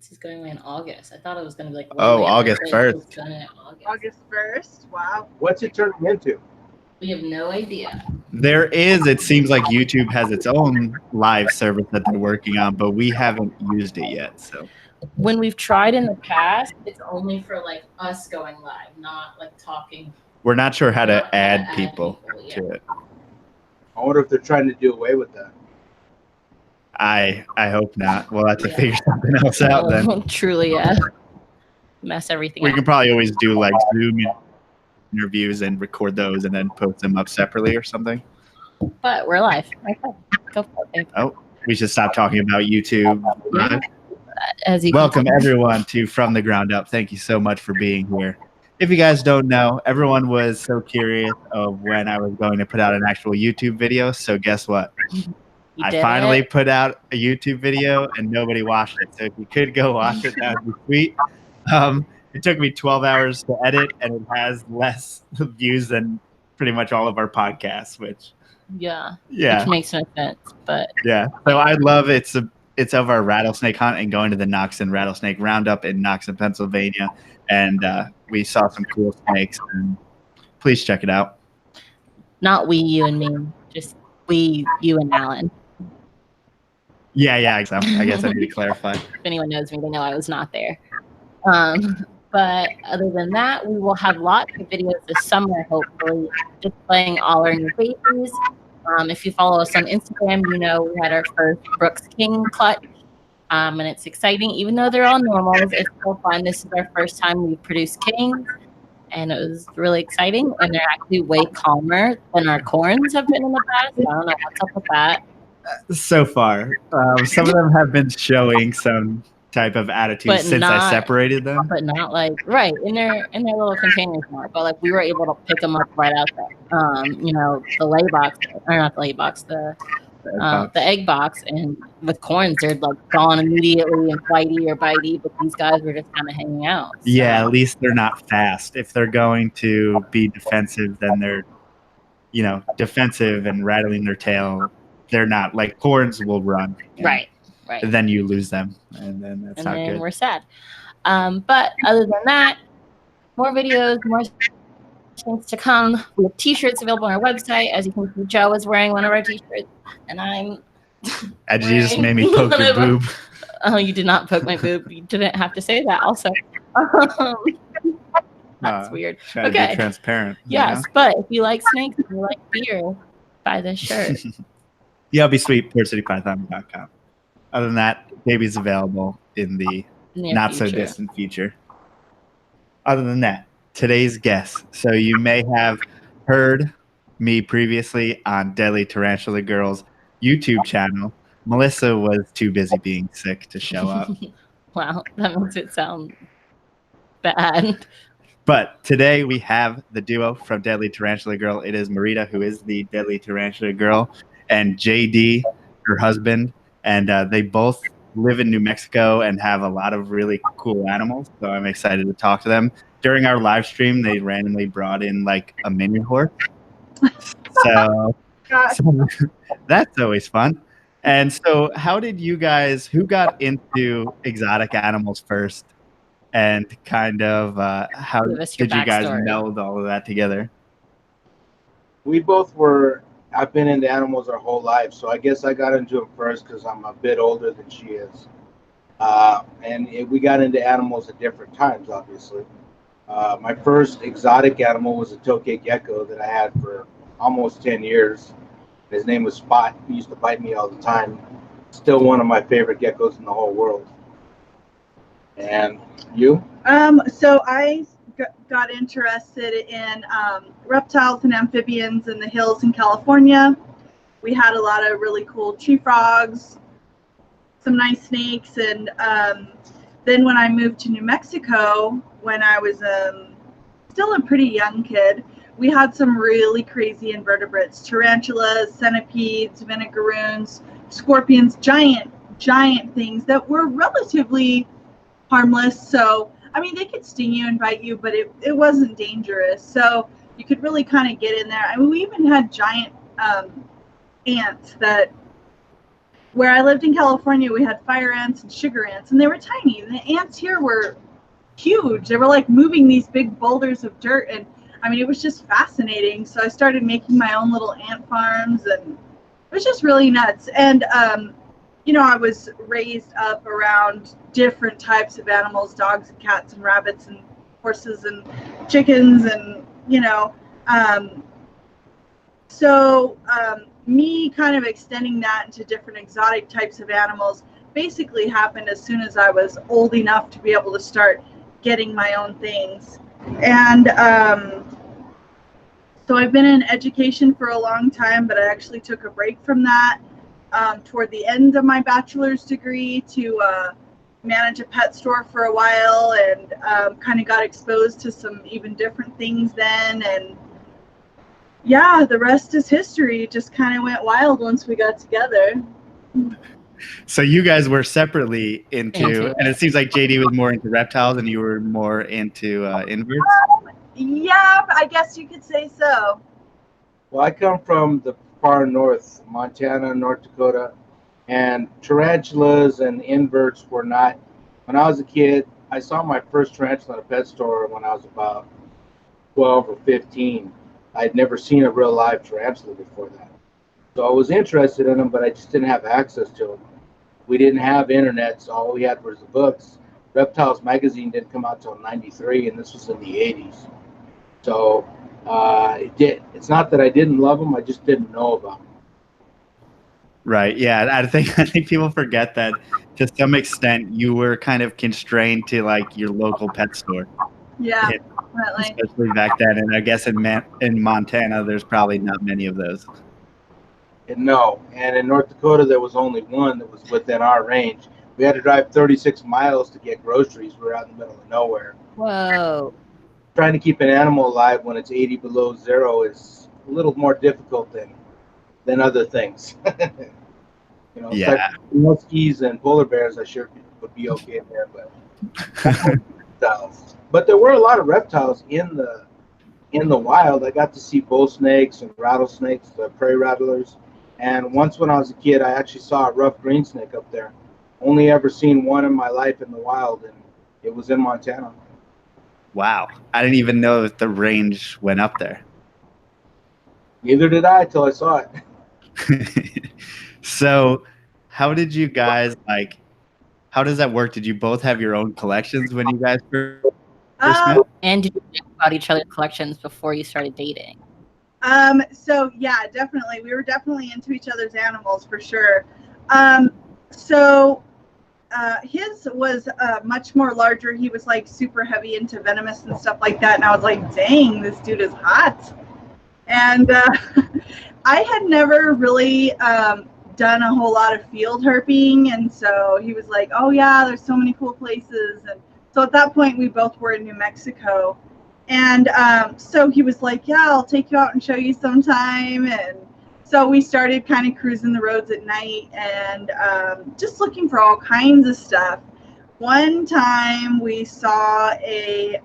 He's going away in August. I thought it was going to be like way Oh, later. August but he's 1st. done it in August. August 1st. Wow. What's it turning into? We have no idea. There is, it seems like YouTube has its own live service that they're working on, but we haven't used it yet. So When we've tried in the past, it's only for like us going live, not like talking. we're not sure how Not to add people yeah. to it. I wonder if they're trying to do away with that. I hope not. We'll have to Yeah. figure something else out then. Truly, mess everything We up. can probably always do like Zoom interviews and record those and then post them up separately or something. But we're live. Okay. Go for it, babe. Oh, we should stop talking about YouTube Live. As you Welcome everyone to From the Ground Up. Thank you so much for being here. If you guys don't know, everyone was so curious of when I was going to put out an actual YouTube video. So guess what? I finally put out a YouTube video and nobody watched it. So if you could go watch it, that would be sweet. It took me 12 hours to edit, and it has less views than pretty much all of our podcasts, which which makes no sense. But yeah. So I love it's of our rattlesnake hunt and going to the Knoxon Rattlesnake Roundup in Knoxon, Pennsylvania, and we saw some cool snakes. And please check it out. not we, you, and me. Just we, you, and Alan. Yeah. I guess I need to clarify. If anyone knows me, they know I was not there. But other than that, we will have lots of videos this summer, hopefully, displaying all our new babies. If you follow us on Instagram, you know we had our first Brooks King clutch, and it's exciting. Even though they're all normals, it's still fun. This is our first time we've produced kings, and it was really exciting. And they're actually way calmer than our corns have been in the past. I don't know what's up with that. So far, some of them have been showing some type of attitude But since I separated them. But not like right in their little containers more. But like we were able to pick them up right out there. The lay box, or not the lay box, the egg box, and with corns they're like gone immediately and flighty or bitey. But these guys were just kind of hanging out. So. Yeah, at least they're not fast. If they're going to be defensive, then they're defensive and rattling their tail. They're not like corns will run. Right. Then you lose them, and then that's not good. We're sad. But other than that, more videos, more things to come. We have T-shirts available on our website. As you can see, Joe is wearing one of our T-shirts, and I'm. You just made me poke your boob. Oh, you did not poke my boob. You didn't have to say that. Also, that's weird. Try to be transparent. Yes, but if you like snakes and you like beer, buy this shirt. Yeah, be sweet. Theportcitypythons.com. Other than that, baby's available in the not so distant future. Other than that, today's guest. So you may have heard me previously on Deadly Tarantula Girl's YouTube channel. Melissa was too busy being sick to show up. Wow, that makes it sound bad. But today we have the duo from Deadly Tarantula Girl. It is Marita, who is the Deadly Tarantula Girl, and JD, her husband. And they both live in New Mexico and have a lot of really cool animals. So I'm excited to talk to them. During our live stream, they randomly brought in like a mini horse. So that's always fun. And so how did you guys, who got into exotic animals first? And kind of how did you guys meld all of that together? We both were... I've been into animals our whole life, so I guess I got into them first because I'm a bit older than she is. We got into animals at different times, obviously. My first exotic animal was a tokay gecko that I had for almost 10 years. His name was Spot. He used to bite me all the time. Still one of my favorite geckos in the whole world. And you? So I got interested in reptiles and amphibians in the hills in California. We had a lot of really cool tree frogs, some nice snakes, and then when I moved to New Mexico, when I was still a pretty young kid, we had some really crazy invertebrates: tarantulas, centipedes, vinegaroons, scorpions, giant things that were relatively harmless. So I mean, they could sting you and bite you, but it wasn't dangerous. So you could really kind of get in there. I mean, we even had giant ants that where I lived in California, we had fire ants and sugar ants, and they were tiny. And the ants here were huge. They were like moving these big boulders of dirt, and I mean, it was just fascinating. So I started making my own little ant farms, and it was just really nuts. And you know, I was raised up around different types of animals, dogs and cats and rabbits and horses and chickens, and you know, so me kind of extending that into different exotic types of animals basically happened as soon as I was old enough to be able to start getting my own things. And so I've been in education for a long time, but I actually took a break from that toward the end of my bachelor's degree to manage a pet store for a while, and kind of got exposed to some even different things then. And yeah, the rest is history. It just kind of went wild once we got together. So you guys were separately into, and it seems like JD was more into reptiles and you were more into inverts. Yeah, I guess you could say so. Well, I come from the far north, Montana, North Dakota, and tarantulas and inverts were not. When I was a kid, I saw my first tarantula in a pet store when I was about 12 or 15. I'd never seen a real live tarantula before that. So I was interested in them, but I just didn't have access to them. We didn't have internet, so all we had was the books. Reptiles magazine didn't come out till '93, and this was in the '80s. So it's not that I didn't love them, I just didn't know about them. Right. Yeah. I think people forget that to some extent you were kind of constrained to like your local pet store. Yeah, definitely. Especially back then, and I guess in Montana, there's probably not many of those. No, and in North Dakota, there was only one that was within our range. We had to drive 36 miles to get groceries. We were out in the middle of nowhere. Whoa. Trying to keep an animal alive when it's 80 below zero is a little more difficult than other things. You know, Yeah. Muskies and polar bears, I sure would be okay there, but reptiles. But there were a lot of reptiles in the wild. I got to see bull snakes and rattlesnakes, the prairie rattlers. And once when I was a kid, I actually saw a rough green snake up there. Only ever seen one in my life in the wild, and it was in Montana. Wow. I didn't even know that the range went up there. Neither did I till I saw it. So how did you guys how does that work? Did you both have your own collections when you guys first met? And did you know about each other's collections before you started dating? So yeah, definitely. We were definitely into each other's animals for sure. So his was much more larger. He was like super heavy into venomous and stuff like that. And I was like, dang, this dude is hot. And I had never really done a whole lot of field herping. And so he was like, oh yeah, there's so many cool places. And so at that point, we both were in New Mexico. And so he was like, yeah, I'll take you out and show you sometime. And so we started kind of cruising the roads at night and just looking for all kinds of stuff. One time we saw a,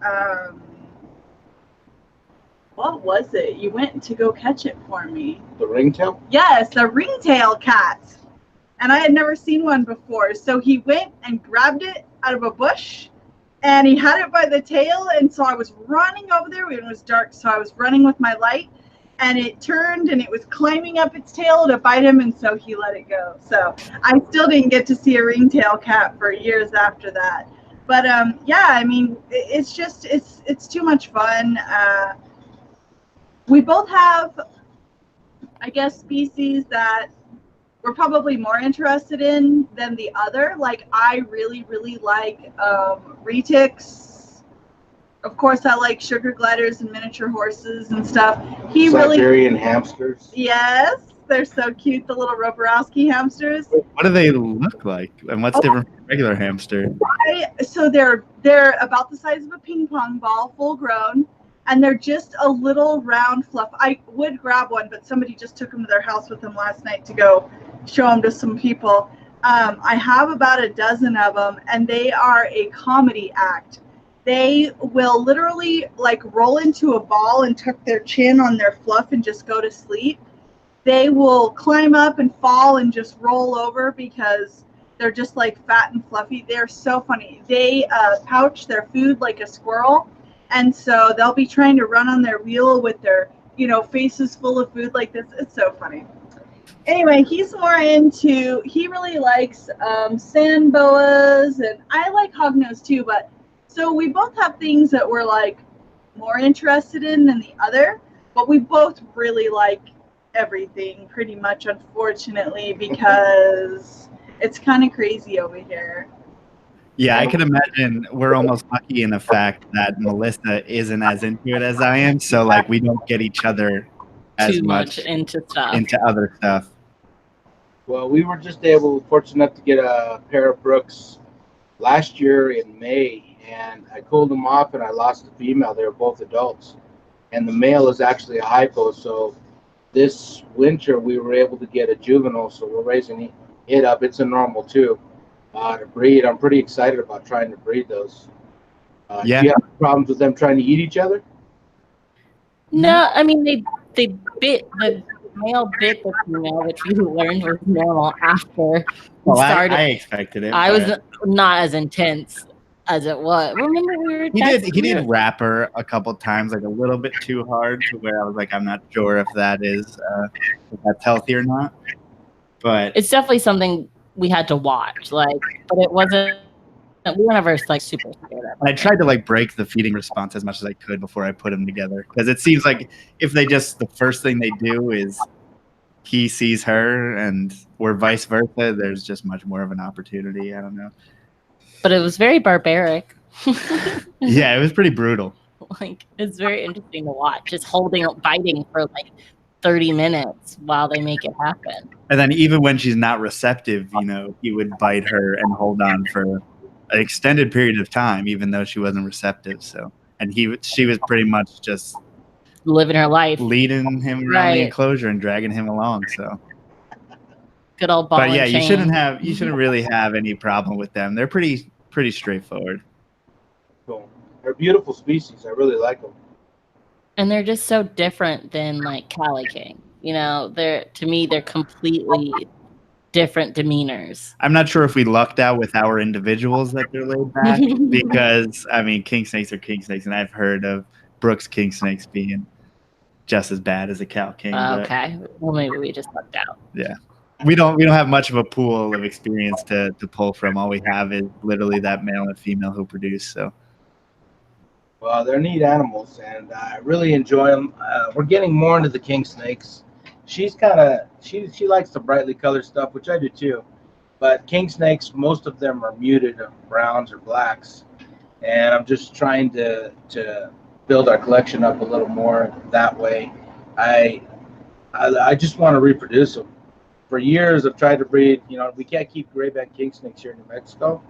what was it? You went to go catch it for me. The ringtail? Yes, a ringtail cat. And I had never seen one before. So he went and grabbed it out of a bush. And he had it by the tail, and so I was running over there. It was dark, so I was running with my light, and it turned, and it was climbing up its tail to bite him, and so he let it go. So I still didn't get to see a ringtail cat for years after that. But yeah, I mean, it's just it's too much fun. We both have, I guess, species that we're probably more interested in than the other. Like I really like retics. Of course, I like sugar gliders and miniature horses and stuff. Siberian hamsters. Yes, they're so cute. The little Roborowski hamsters. What do they look like, and what's different from regular hamster? So they're about the size of a ping pong ball, full grown. And they're just a little round fluff. I would grab one, but somebody just took them to their house with them last night to go show them to some people. I have about a dozen of them, and they are a comedy act. They will literally like roll into a ball and tuck their chin on their fluff and just go to sleep. they will climb up and fall and just roll over because they're just like fat and fluffy. They're so funny. They pouch their food like a squirrel, and so they'll be trying to run on their wheel with their, faces full of food like this. It's so funny. Anyway, he really likes sand boas, and I like hognose too, but so we both have things that we're like more interested in than the other, but we both really like everything pretty much, unfortunately, because it's kind of crazy over here. Yeah, I can imagine we're almost lucky in the fact that Melissa isn't as into it as I am, so like we don't get each other as Too much into stuff. into other stuff. Well, we were just fortunate enough to get a pair of Brooks last year in May, and I cooled them off and I lost the female. They were both adults, and the male is actually a hypo. So this winter we were able to get a juvenile, so we're raising it up. It's a normal too to breed. I'm pretty excited about trying to breed those. Yeah. Do you have problems with them trying to eat each other? No, I mean they bit the male bit the female, which we learned was normal after we started. I expected it. I was not as intense as it was. Remember we were He did wrap her a couple times, like a little bit too hard, to where I was like, I'm not sure if that's healthy or not. But it's definitely something we had to watch. But it wasn't. We were never like super scared of it. I tried to like break the feeding response as much as I could before I put them together, because it seems like if they the first thing they do is he sees her or vice versa, there's just much more of an opportunity. I don't know. But it was very barbaric. Yeah, it was pretty brutal. It's very interesting to watch, just biting for 30 minutes while they make it happen. And then even when she's not receptive, he would bite her and hold on for an extended period of time, even though she wasn't receptive. So, and she was pretty much just living her life, leading him around the enclosure and dragging him along. So, good old ball. But yeah, and you chain. shouldn't really have any problem with them. They're pretty straightforward. Cool. They're beautiful species. I really like them. And they're just so different than Cali King. They're completely different demeanors. I'm not sure if we lucked out with our individuals that they're laid back, because king snakes are king snakes, and I've heard of Brooks king snakes being just as bad as a cow king. Okay, well maybe we just lucked out. Yeah, we don't have much of a pool of experience to pull from. All we have is literally that male and female who produce. So. Well, they're neat animals, and I really enjoy them. We're getting more into the king snakes. She likes the brightly colored stuff, which I do too. But king snakes, most of them are muted browns or blacks, and I'm just trying to build our collection up a little more that way. I just want to reproduce them. For years, I've tried to breed. We can't keep gray band king snakes here in New Mexico,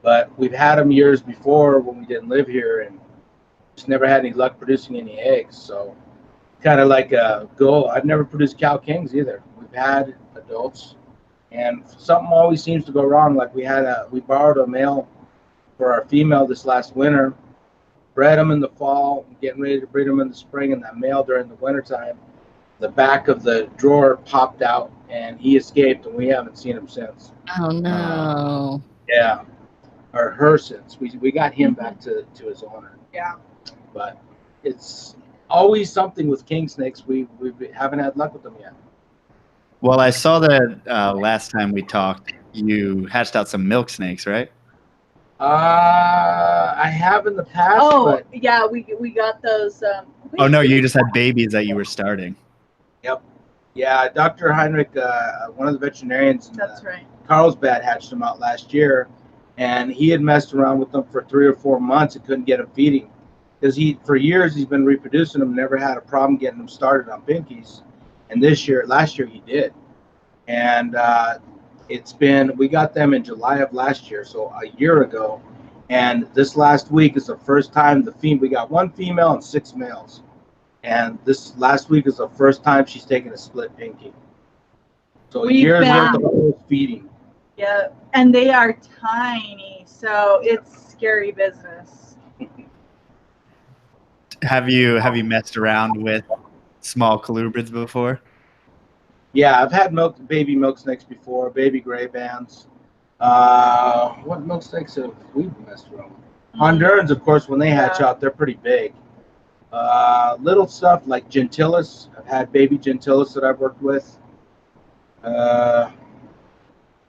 but we've had them years before when we didn't live here, and just never had any luck producing any eggs. So kind of like a goal. I've never produced cow kings either. We've had adults, and something always seems to go wrong. Like we borrowed a male for our female this last winter, bred them in the fall, getting ready to breed them in the spring, and that male during the wintertime, the back of the drawer popped out and he escaped, and we haven't seen him since. Oh no. Yeah. Or her since. We got him back to his owner. Yeah. But it's always something with king snakes. We haven't had luck with them yet. Well, I saw that last time we talked, you hatched out some milk snakes, right? I have in the past. Oh, yeah, we got those. Oh no, you just had babies that you were starting. Yep. Yeah, Dr. Heinrich, one of the veterinarians in That's right. Carlsbad, hatched them out last year, and he had messed around with them for 3 or 4 months and couldn't get them feeding. Because for years he's been reproducing them, never had a problem getting them started on pinkies, and last year he did, and we got them in July of last year, so a year ago, and this last week is the first time we got 1 female and 6 males, and this last week is the first time she's taken a split pinky. So years worth of feeding. Yeah, and they are tiny, so it's scary business. Have you messed around with small colubrids before? Yeah, I've had baby milk snakes before, baby gray bands. What milk snakes have we messed around with? Hondurans, of course, when they hatch out, they're pretty big. Little stuff like gentilis. I've had baby gentilis that I've worked with.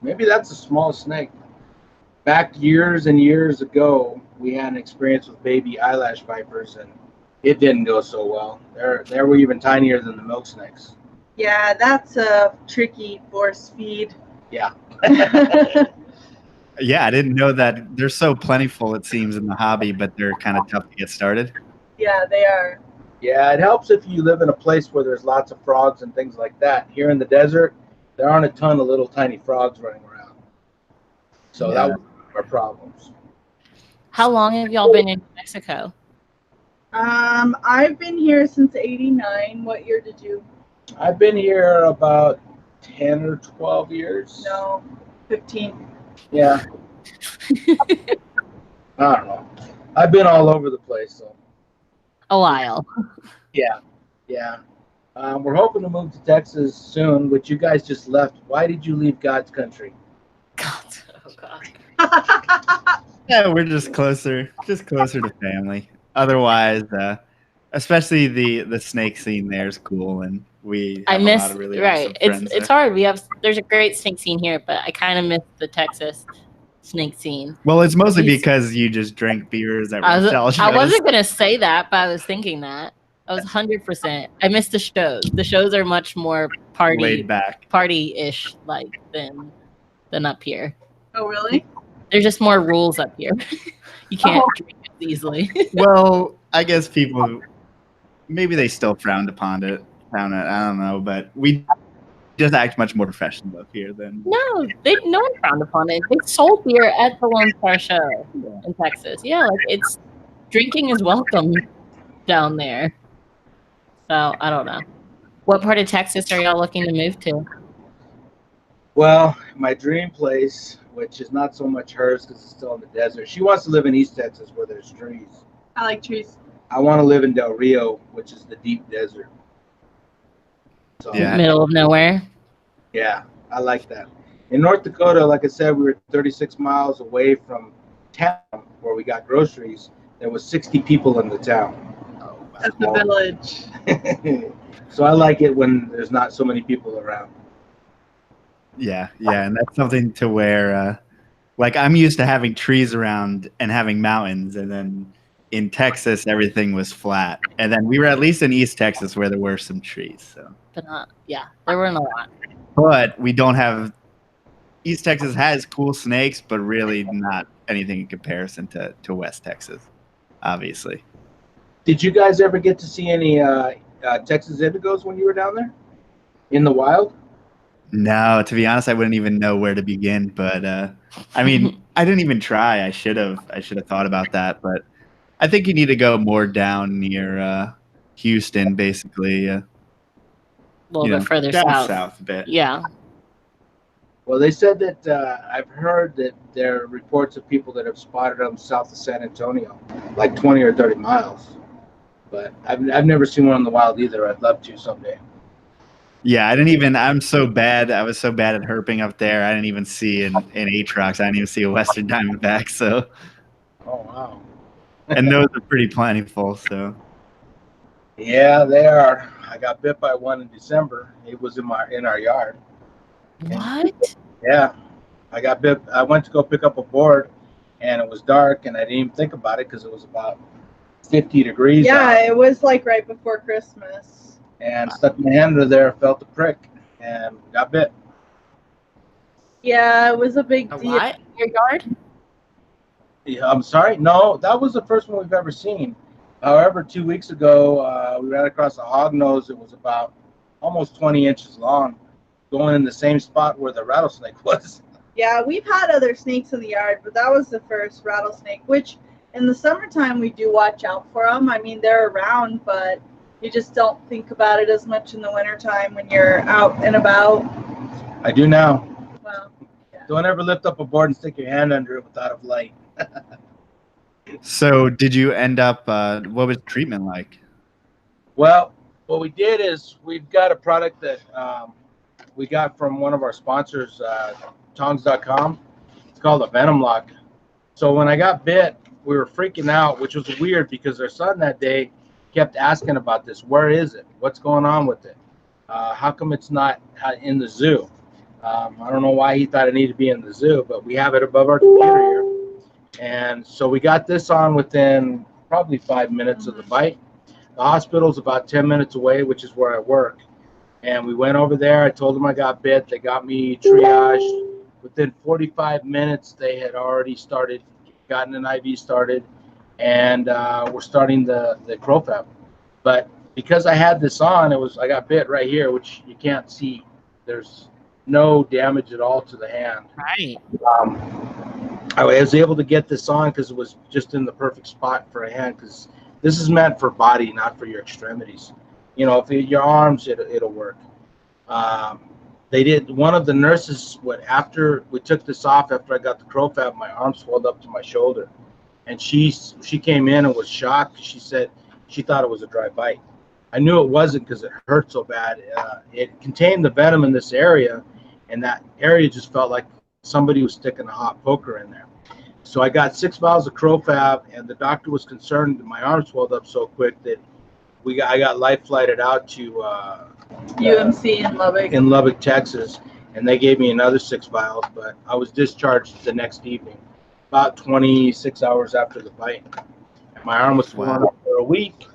Maybe that's a small snake. Back years and years ago, we had an experience with baby eyelash vipers, and it didn't go so well. They were even tinier than the milk snakes. Yeah, that's a tricky force feed. Yeah. Yeah, I didn't know that they're so plentiful, it seems, in the hobby, but they're kind of tough to get started. Yeah, they are. Yeah, it helps if you live in a place where there's lots of frogs and things like that. Here in the desert, there aren't a ton of little tiny frogs running around. So that was one of our problems. How long have y'all been in Mexico? I've been here since '89. What year did you? I've been here about 10 or 12 years. No, 15. Yeah. I don't know. I've been all over the place. So. A while. Yeah. We're hoping to move to Texas soon, which you guys just left. Why did you leave God's country? God. Oh, God. Yeah, we're just closer to family. Otherwise, especially the snake scene there is cool, and we have a lot of really awesome friends It's there. hard. There's a great snake scene here, but I kind of miss the Texas snake scene. Well, it's mostly because you just drink beers at Reptile shows. I wasn't gonna say that, but I was thinking that. I was 100%. I miss the shows. The shows are much more laid back, party-ish like than up here. Oh, really? There's just more rules up here. You can't drink as easily. Well, I guess people maybe they still frowned upon it. I don't know, but we just act much more professional up here than no one frowned upon it. They sold beer at the Lone Star show in Texas. Yeah, like it's drinking is welcome down there. So I don't know. What part of Texas are y'all looking to move to? Well, my dream place, which is not so much hers because it's still in the desert. She wants to live in East Texas where there's trees. I like trees. I want to live in Del Rio, which is the deep desert. So, Yeah. Middle of nowhere. Yeah, I like that. In North Dakota, like I said, we were 36 miles away from town where we got groceries. There was 60 people in the town. That's the village. So I like it when there's not so many people around. Yeah, and that's something to where, like, I'm used to having trees around and having mountains, and then in Texas everything was flat, and then we were at least in East Texas where there were some trees. So, But there weren't a lot. but we don't have. East Texas has cool snakes, but really not anything in comparison to West Texas, obviously. Did you guys ever get to see any Texas indigos when you were down there in the wild? No, to be honest, I wouldn't even know where to begin. But I mean, I didn't even try. I should have thought about that. But I think you need to go more down near Houston, basically. A little bit further south a bit. Yeah. Well, they said that I've heard that there are reports of people that have spotted them south of San Antonio, like 20 or 30 miles. But I've never seen one in the wild either. I'd love to someday. Yeah, I'm so bad. I was so bad at herping up there. I didn't even see an Aatrox. I didn't even see a Western Diamondback. So, oh wow! And those are pretty plentiful. So, yeah, they are. I got bit by one in December. It was in our yard. What? Yeah, I got bit. I went to go pick up a board, and it was dark, and I didn't even think about it because it was about 50 degrees. Yeah, out. it was like right before Christmas. And stuck my hand under there, felt the prick, and got bit. Yeah, it was a big deal. What? Your yard? Yeah, I'm sorry. No, that was the first one we've ever seen. However, 2 weeks ago, we ran across a hognose. It was about almost 20 inches long, going in the same spot where the rattlesnake was. Yeah, we've had other snakes in the yard, but that was the first rattlesnake, which in the summertime we do watch out for them. I mean, they're around, but you just don't think about it as much in the wintertime when you're out and about. I do now. Well, yeah. Don't ever lift up a board and stick your hand under it without a light. so did you end up? What was treatment like? Well, what we did is we've got a product that we got from one of our sponsors, tongs.com. It's called a Venom lock. So when I got bit, we were freaking out, which was weird because our son that day kept asking about this. Where is it? What's going on with it? How come it's not in the zoo? I don't know why he thought it needed to be in the zoo, but we have it above our computer here. And so we got this on within probably 5 minutes of the bite. The hospital's about 10 minutes away, which is where I work. And we went over there. I told them I got bit. They got me triaged. Within 45 minutes, they had already gotten an IV started, and we're starting the CroFab. But because I had this on, I got bit right here, which you can't see. There's no damage at all to the hand. Right. I was able to get this on because it was just in the perfect spot for a hand, because this is meant for body, not for your extremities. You know, if your arms, it'll work. They did. One of the nurses, after we took this off, after I got the CroFab, my arm swelled up to my shoulder, and she came in and was shocked. She said she thought it was a dry bite. I knew it wasn't because it hurt so bad. It contained the venom in this area, and that area just felt like somebody was sticking a hot poker in there. So I got 6 vials of CroFab, and the doctor was concerned that my arm swelled up so quick that I got life flighted out to UMC in Lubbock, Texas, and they gave me another 6 vials. But I was discharged the next evening, about 26 hours after the bite. And my arm was swollen up for a week,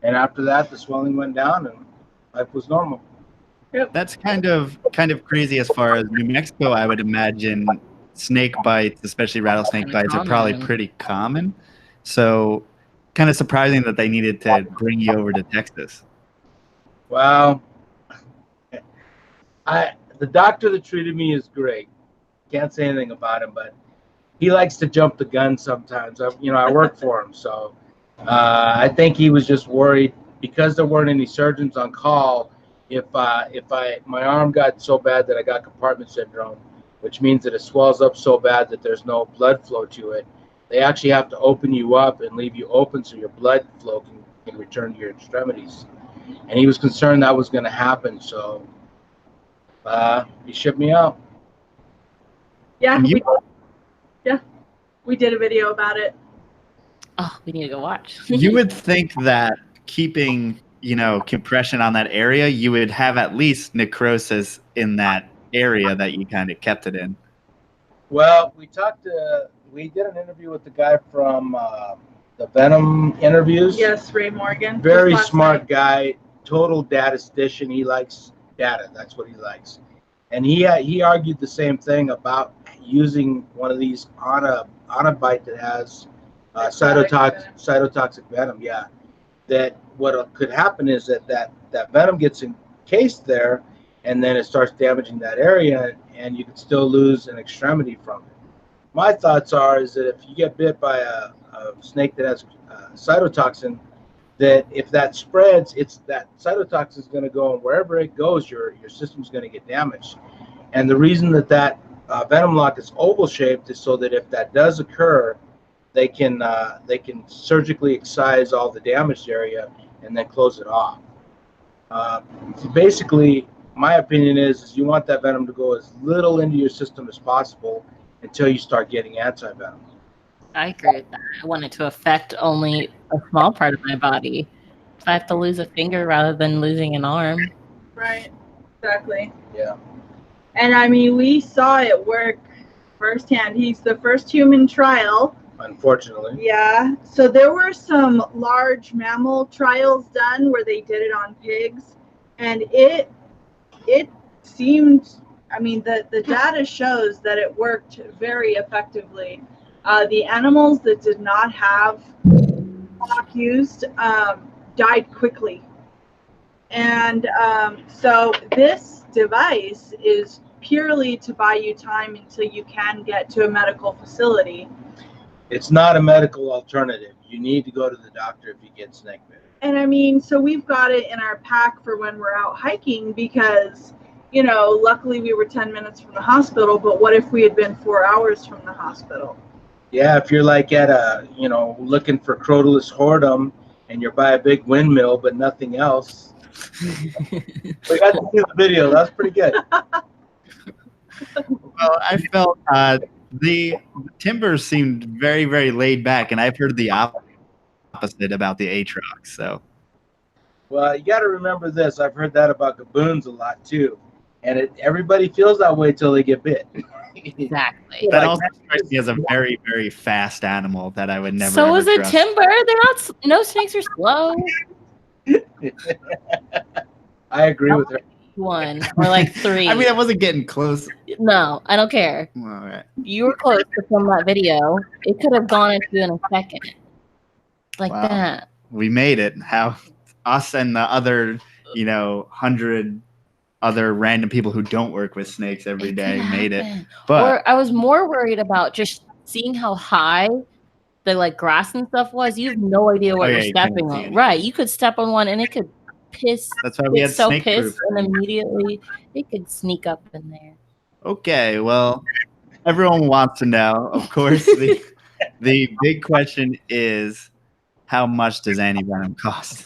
and after that, the swelling went down, and life was normal. Yep. That's kind of crazy as far as New Mexico. I would imagine snake bites, especially rattlesnake bites, are probably pretty common. So kind of surprising that they needed to bring you over to Texas. Well, the doctor that treated me is great. Can't say anything about him, but he likes to jump the gun sometimes. I work for him, so I think he was just worried because there weren't any surgeons on call. If my arm got so bad that I got compartment syndrome, which means that it swells up so bad that there's no blood flow to it, they actually have to open you up and leave you open so your blood flow can return to your extremities. And he was concerned that was going to happen, so he shipped me out. Yeah, we did a video about it. Oh, we need to go watch. You would think that keeping, compression on that area, you would have at least necrosis in that area that you kind of kept it in. Well, we did an interview with the guy from the Venom interviews. Yes, Ray Morgan. Very smart guy, total statistician. He likes data. That's what he likes. And he argued the same thing about using one of these on a bite that has cytotoxic venom. Yeah, that what could happen is that venom gets encased there, and then it starts damaging that area, and you can still lose an extremity from it. My thoughts is that if you get bit by a snake that has cytotoxin, that if that spreads, that cytotoxin is going to go, and wherever it goes, your system's going to get damaged. And the reason that venom lock is oval shaped is so that if that does occur, they can surgically excise all the damaged area and then close it off. So basically, my opinion is you want that venom to go as little into your system as possible until you start getting antivenom. I agree with that. I want it to affect only a small part of my body. If I have to lose a finger rather than losing an arm. Right, exactly. Yeah. And I mean, we saw it work firsthand. He's the first human trial. Unfortunately. Yeah. So there were some large mammal trials done where they did it on pigs, and it seemed, I mean, the data shows that it worked very effectively. The animals that did not have lock used died quickly. And so this device is purely to buy you time until you can get to a medical facility. It's not a medical alternative. You need to go to the doctor if you get snake bit. And I mean, so we've got it in our pack for when we're out hiking because, luckily we were 10 minutes from the hospital, but what if we had been 4 hours from the hospital? Yeah, if you're like at looking for Crotalus hortum and you're by a big windmill but nothing else, We got to see the video. That's pretty good. Well, I felt the timbers seemed very, very laid back, and I've heard the opposite about the Aatrox. So, Well, you got to remember this. I've heard that about gaboons a lot too, and everybody feels that way till they get bit. Exactly. that also strikes me as a very, very fast animal that I would never. So is a trust. timber. They're not. No snakes are slow. I agree with her. One or like 3. I mean, I wasn't getting close. No, I don't care. All right. You were close to film that video. It could have gone into you in a second. Like Wow. that. We made it. How us and the other, 100 other random people who don't work with snakes every day made it. But or I was more worried about just seeing how high the like grass and stuff was. You have no idea what you're stepping on. Right. You could step on one and it could piss. That's why we had so snake pissed proof. and immediately it could sneak up in there. Okay, well, everyone wants to know, of course. The big question is, how much does Antivenom cost?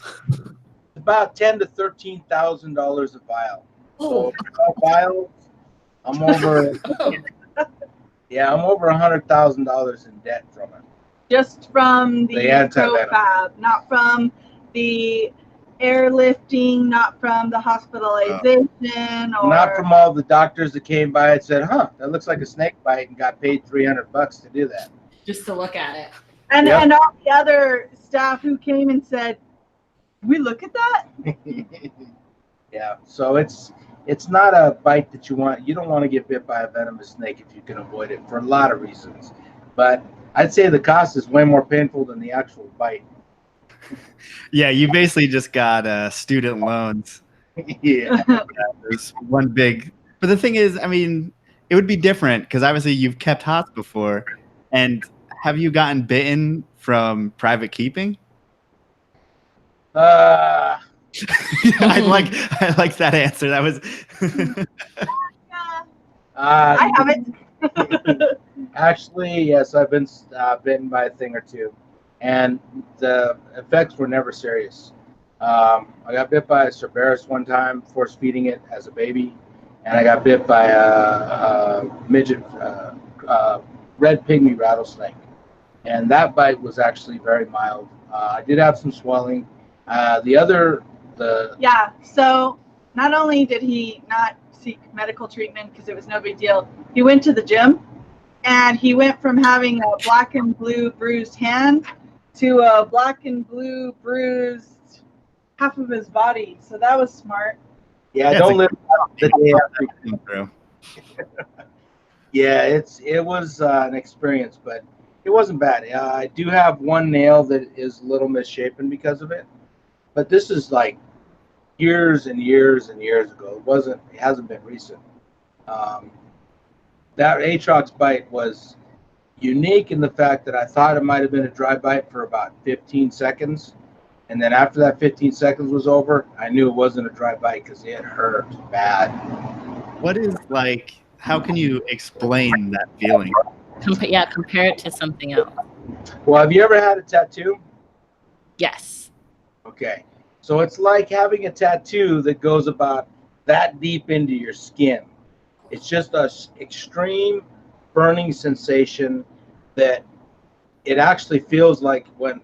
About $10,000 to $13,000 a vial. So a vial, I'm over. Yeah, I'm over $100,000 in debt from it. Just from the Antivenom. profab, not from the airlifting, not from the hospitalization, or Not from all the doctors that came by and said, "Huh, that looks like a snake bite," and got paid $300 to do that. Just to look at it. and Yep. and all the other staff who came and said, "We look at that." Yeah, so it's not a bite that you want. You don't want to get bit by a venomous snake if you can avoid it for a lot of reasons. But I'd say the cost is way more painful than the actual bite. Yeah, you basically just got student loans. Yeah. There's one big. But the thing is, I mean, it would be different because obviously you've kept hots before. And have you gotten bitten from private keeping? Uh, I like that answer. That was. I haven't. Actually, yes, I've been bitten by a thing or two, and the effects were never serious. I got bit by a Cerberus one time, force feeding it as a baby, and I got bit by a midget, red pygmy rattlesnake, and that bite was actually very mild. I did have some swelling. Yeah, so not only did he not seek medical treatment because it was no big deal, he went to the gym and he went from having a black and blue bruised hand to a black and blue bruised half of his body. So that was smart. Yeah, Yeah, don't live the day after. Came through. Yeah, it was an experience, but it wasn't bad. I do have one nail that is a little misshapen because of it, but this is like years and years and years ago. It hasn't been recent. That Aatrox bite was unique in the fact that I thought it might have been a dry bite for about 15 seconds. And then after that 15 seconds was over, I knew it wasn't a dry bite because it hurt bad. What is like? How can you explain that feeling? Compare it to something else. Well, have you ever had a tattoo? Yes. Okay. So it's like having a tattoo that goes about that deep into your skin. It's just a extreme burning sensation that it actually feels like when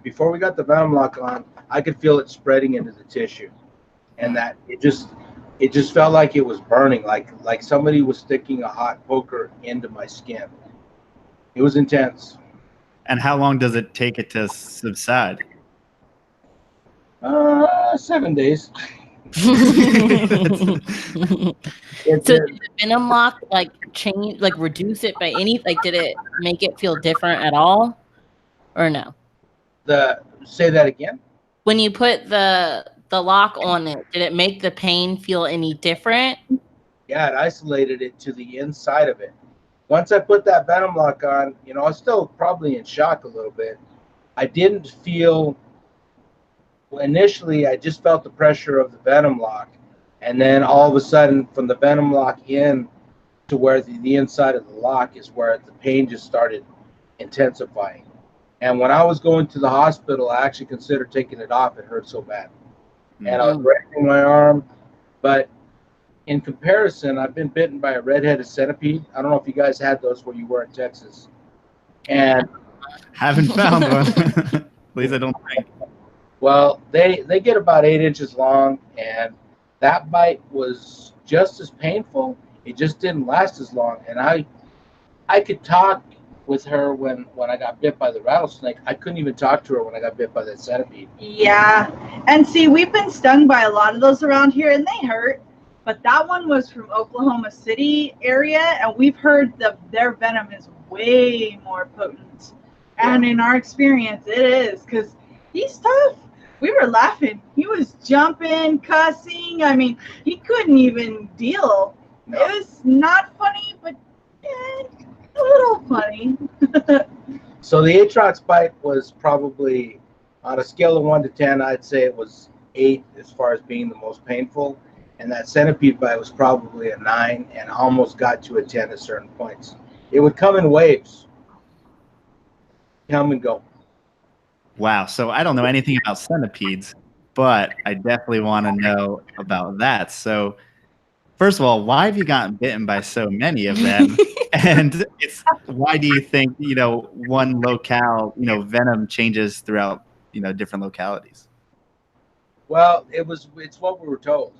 before we got the Venom lock on, I could feel it spreading into the tissue, and that it just felt like it was burning, like somebody was sticking a hot poker into my skin. It was intense. And how long does it take it to subside? 7 days. So did the Venom lock change, reduce it by any? Did it make it feel different at all, or no? Say that again. When you put the lock on it, did it make the pain feel any different? Yeah, it isolated it to the inside of it. Once I put that Venom lock on, I was still probably in shock a little bit. I didn't feel. Initially, I just felt the pressure of the Venom lock, and then all of a sudden, from the Venom lock in to where the inside of the lock is where the pain just started intensifying. And when I was going to the hospital, I actually considered taking it off. It hurt so bad. and I was resting my arm. But in comparison, I've been bitten by a red-headed centipede. I don't know if you guys had those where you were in Texas. And haven't found one. At least I don't think. Well, they get about 8 inches long, and that bite was just as painful. It just didn't last as long. And I could talk with her when I got bit by the rattlesnake. I couldn't even talk to her when I got bit by that centipede. Yeah. And see, we've been stung by a lot of those around here, and they hurt. But that one was from Oklahoma City area, and we've heard their venom is way more potent. And in our experience, it is, because he's tough. We were laughing. He was jumping, cussing. I mean, he couldn't even deal. No. It was not funny, but a little funny. So the Aatrox bite was probably, on a scale of 1 to 10, I'd say it was 8 as far as being the most painful. And that centipede bite was probably a 9 and almost got to a 10 at certain points. It would come in waves. Come and go. Wow. So I don't know anything about centipedes, but I definitely want to know about that. So first of all, why have you gotten bitten by so many of them? And why do you think, one locale, venom changes throughout, different localities? Well, it's what we were told.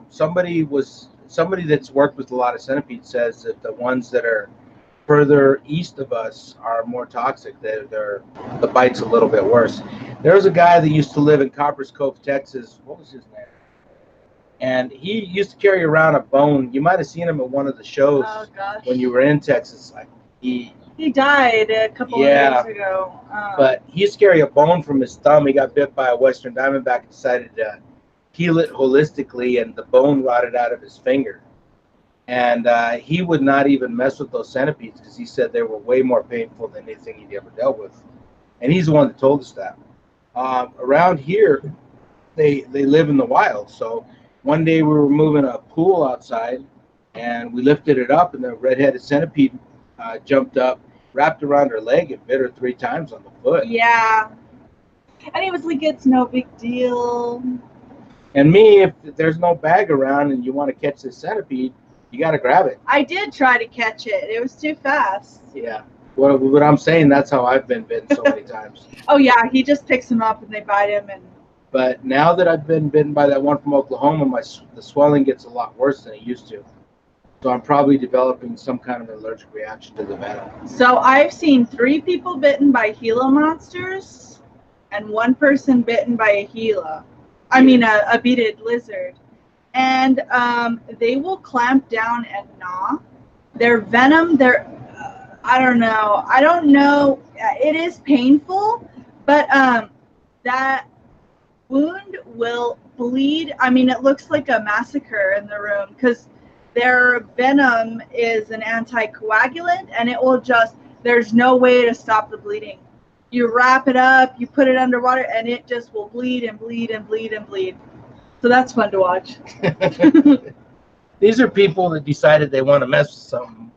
Somebody that's worked with a lot of centipedes says that the ones that are further east of us are more toxic. The bite's a little bit worse. There was a guy that used to live in Coppers Cove, Texas. What was his name? And he used to carry around a bone. You might have seen him at one of the shows when you were in Texas. He died a couple of years ago. But he used to carry a bone from his thumb. He got bit by a western diamondback and decided to heal it holistically, and the bone rotted out of his finger. And he would not even mess with those centipedes because he said they were way more painful than anything he'd ever dealt with. And he's the one that told us that. Around here, they live in the wild. So one day we were moving a pool outside, and we lifted it up, and the red-headed centipede jumped up, wrapped around her leg, and bit her 3 times on the foot. Yeah. And he was like, it's no big deal. And me, if there's no bag around and you want to catch this centipede, you got to grab it. I did try to catch it. It was too fast. Yeah. What I'm saying, that's how I've been bitten so many times. Oh, yeah. He just picks them up and they bite him. But now that I've been bitten by that one from Oklahoma, the swelling gets a lot worse than it used to. So I'm probably developing some kind of allergic reaction to the venom. So I've seen 3 people bitten by Gila monsters and 1 person bitten by a Gila. I mean, a beaded lizard. And they will clamp down and gnaw. Their venom, I don't know. It is painful, but that wound will bleed. I mean, it looks like a massacre in the room because their venom is an anticoagulant, and it will there's no way to stop the bleeding. You wrap it up, you put it underwater, and it just will bleed and bleed and bleed and bleed. So that's fun to watch. These are people that decided they want to mess with something,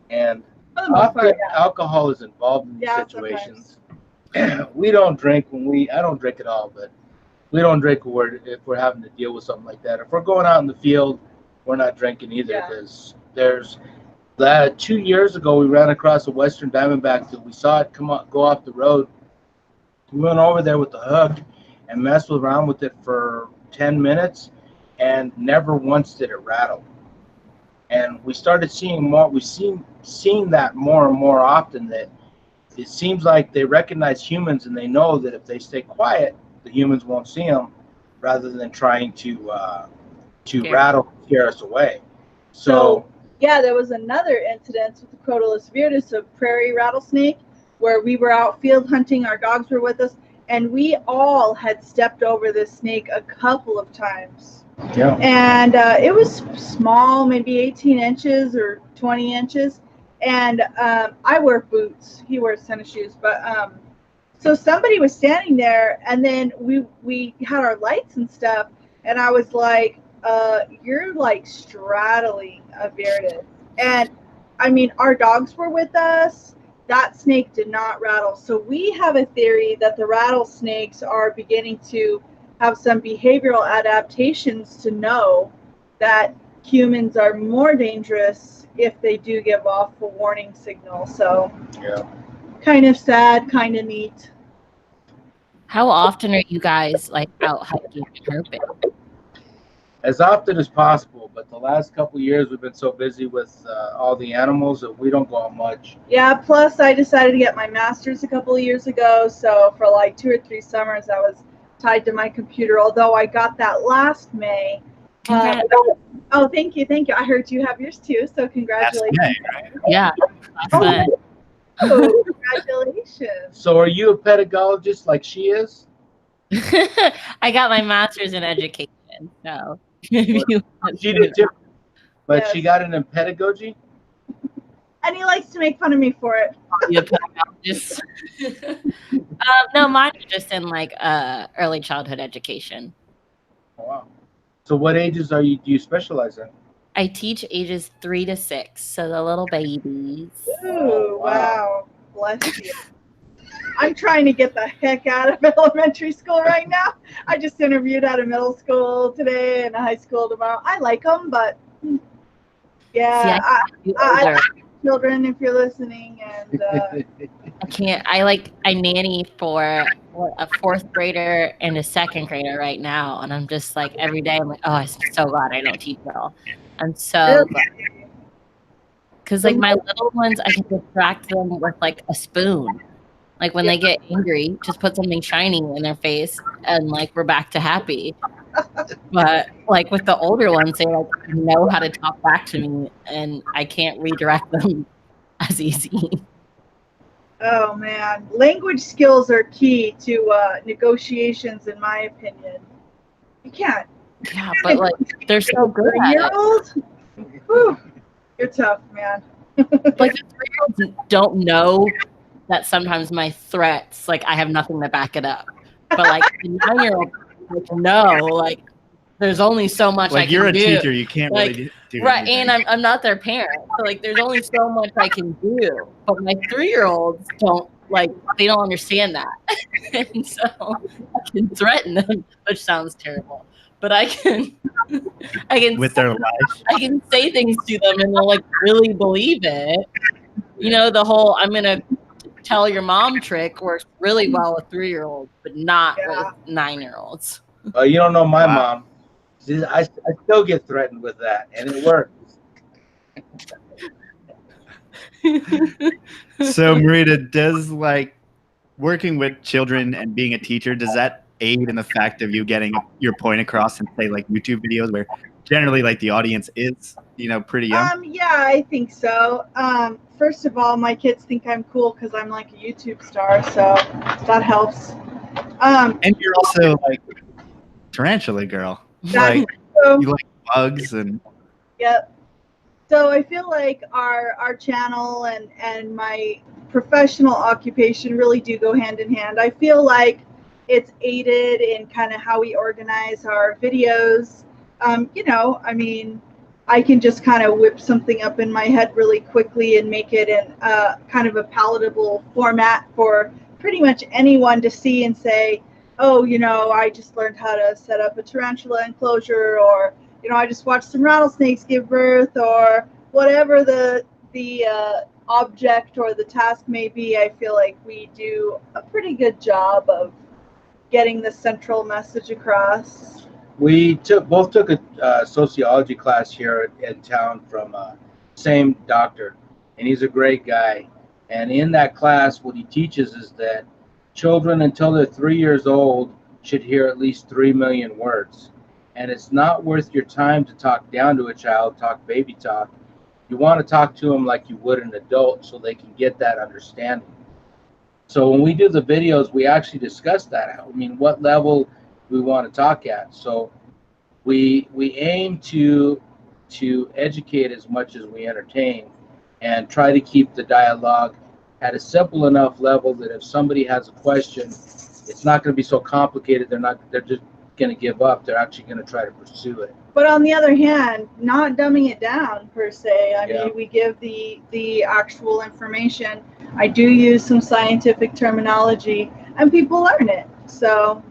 and alcohol is involved in these situations. We don't drink I don't drink at all, but we don't drink if we're having to deal with something like that. If we're going out in the field, we're not drinking either, because there's 2 years ago we ran across a western diamondback that we saw it go off the road. We went over there with the hook and messed around with it for 10 minutes, and never once did it rattle. And we started seeing more. We've seen that more and more often, that it seems like they recognize humans, and they know that if they stay quiet, the humans won't see them, rather than trying to rattle and scare us away. So yeah, there was another incident with the Crotalus viridis, a prairie rattlesnake, where we were out field hunting. Our dogs were with us, and we all had stepped over this snake a couple of times. Yeah. And it was small, maybe 18 inches or 20 inches. And I wear boots. He wears tennis shoes. But so somebody was standing there, and then we had our lights and stuff. And I was like, you're like straddling a viridis. And I mean, our dogs were with us. That snake did not rattle. So we have a theory that the rattlesnakes are beginning to have some behavioral adaptations to know that humans are more dangerous if they do give off a warning signal. So Yeah. kind of sad, kind of neat. How often are you guys like out hiking and herping? As often as possible, but the last couple of years we've been so busy with all the animals that we don't go out much. Yeah, plus I decided to get my master's a couple of years ago, so for like 2 or 3 summers I was tied to my computer, although I got that last May. Congrats. Oh, thank you. I heard you have yours too, so congratulations. May, right? Yeah. Oh, congratulations. So are you a pedagogist like she is? I got my master's in education, so if you want She to- did too, but Yes. she got it in pedagogy. And he likes to make fun of me for it. be a pedagogist. No, mine are just in like early childhood education. Oh, wow. So what ages do you specialize in? I teach ages 3 to 6, so the little babies. Ooh, wow. wow. Bless you. I'm trying to get the heck out of elementary school right now. I just interviewed at a middle school today and a high school tomorrow. I like them, but yeah, See, I like children if you're listening. And I can't. I nanny for a 4th grader and a 2nd grader right now, and I'm just like every day I'm like, oh, I'm so glad I don't teach at all. I'm so glad. Because like my little ones, I can distract them with like a spoon. Like when they get angry, just put something shiny in their face, and like we're back to happy. But like with the older ones, they like know how to talk back to me, and I can't redirect them as easy. oh man, language skills are key to negotiations, in my opinion. You can't. Yeah, but like they're so good at it. 3-year-old? Whew, you're tough, man. Like the 3-year-olds don't know that sometimes my threats, like I have nothing to back it up. But like the 9-year-old, like no, like there's only so much I Like can you're a do. teacher, you can't Like, really do Right, anything. and I'm not their parent, so like there's only so much I can do. But my 3-year-olds don't they don't understand that, and so I can threaten them, which sounds terrible. But I can with their life. I can say things to them, and they'll like really believe it. You know, the whole "I'm gonna tell your mom" trick works really well with 3-year-olds, but not with 9-year-olds. You don't know my Wow. mom. See, I still get threatened with that, and it works. So Marita, does like working with children and being a teacher, does that aid in the fact of you getting your point across in say like YouTube videos where generally like the audience is, pretty young? Yeah, I think so. First of all, my kids think I'm cool because I'm like a YouTube star, so that helps. And you're also like Tarantula Girl. Like So, you like bugs and yep. So I feel like our channel and my professional occupation really do go hand in hand. I feel like it's aided in kind of how we organize our videos. I mean, I can just kind of whip something up in my head really quickly and make it in kind of a palatable format for pretty much anyone to see and say, oh, I just learned how to set up a tarantula enclosure, or, I just watched some rattlesnakes give birth, or whatever the object or the task may be. I feel like we do a pretty good job of getting the central message across. We both took a sociology class here in town from same doctor, and he's a great guy. And in that class, what he teaches is that children until they're 3 years old should hear at least 3 million words. And it's not worth your time to talk down to a child, talk baby talk. You want to talk to them like you would an adult so they can get that understanding. So when we do the videos, we actually discuss that. I mean, what level we want to talk at. So we aim to educate as much as we entertain, and try to keep the dialogue at a simple enough level that if somebody has a question, it's not going to be so complicated. They're just going to give up. They're actually going to try to pursue it. But on the other hand, not dumbing it down per se. I Yeah. mean, we give the actual information. I do use some scientific terminology, and people learn it. So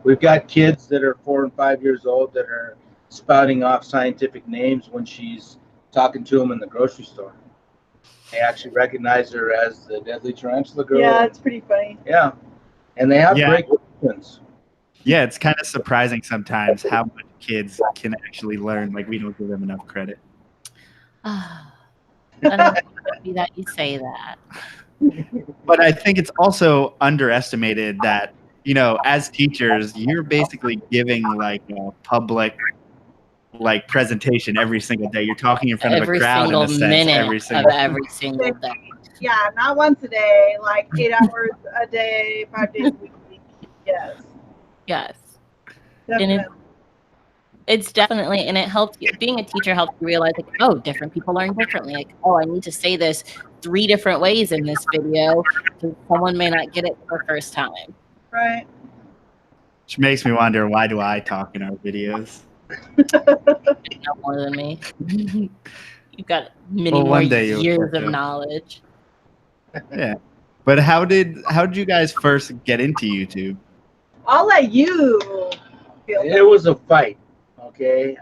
We've got kids that are 4 and 5 years old that are spouting off scientific names when she's talking to them in the grocery store. They actually recognize her as the Deadly Tarantula Girl. Yeah, it's pretty funny. Yeah. And they have great questions. Yeah, it's kind of surprising sometimes how much kids can actually learn. Like, we don't give them enough credit. Be that you say that. But I think it's also underestimated that, you know, as teachers, you're basically giving like a public like presentation every single day. You're talking in front of a crowd in a sense every single day. Yeah, not once a day, like 8 hours a day, 5 days a week. Yes. Yes. Definitely. And it's definitely, and it helps you, being a teacher helps you realize, like, oh, different people learn differently. Like, oh, I need to say this 3 different ways in this video because someone may not get it the first time. Right. Which makes me wonder, why do I talk in our videos? You know more than me. You've got many more years of knowledge. Yeah. But how did you guys first get into YouTube? I'll let you feel it was a fight. Okay.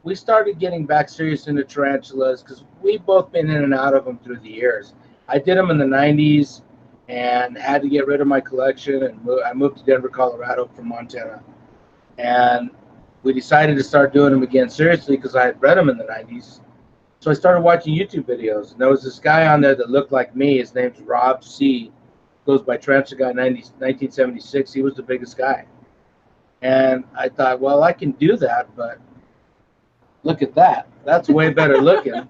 We started getting back serious into tarantulas because we've both been in and out of them through the years. I did them in the 90s and had to get rid of my collection, and I moved to Denver, Colorado from Montana. And we decided to start doing them again seriously because I had read them in the 90s. So I started watching YouTube videos, and there was this guy on there that looked like me. His name's Rob C. Goes by Tarantula Guy 1976. He was the biggest guy. And I thought, well, I can do that, but look at that. That's way better looking.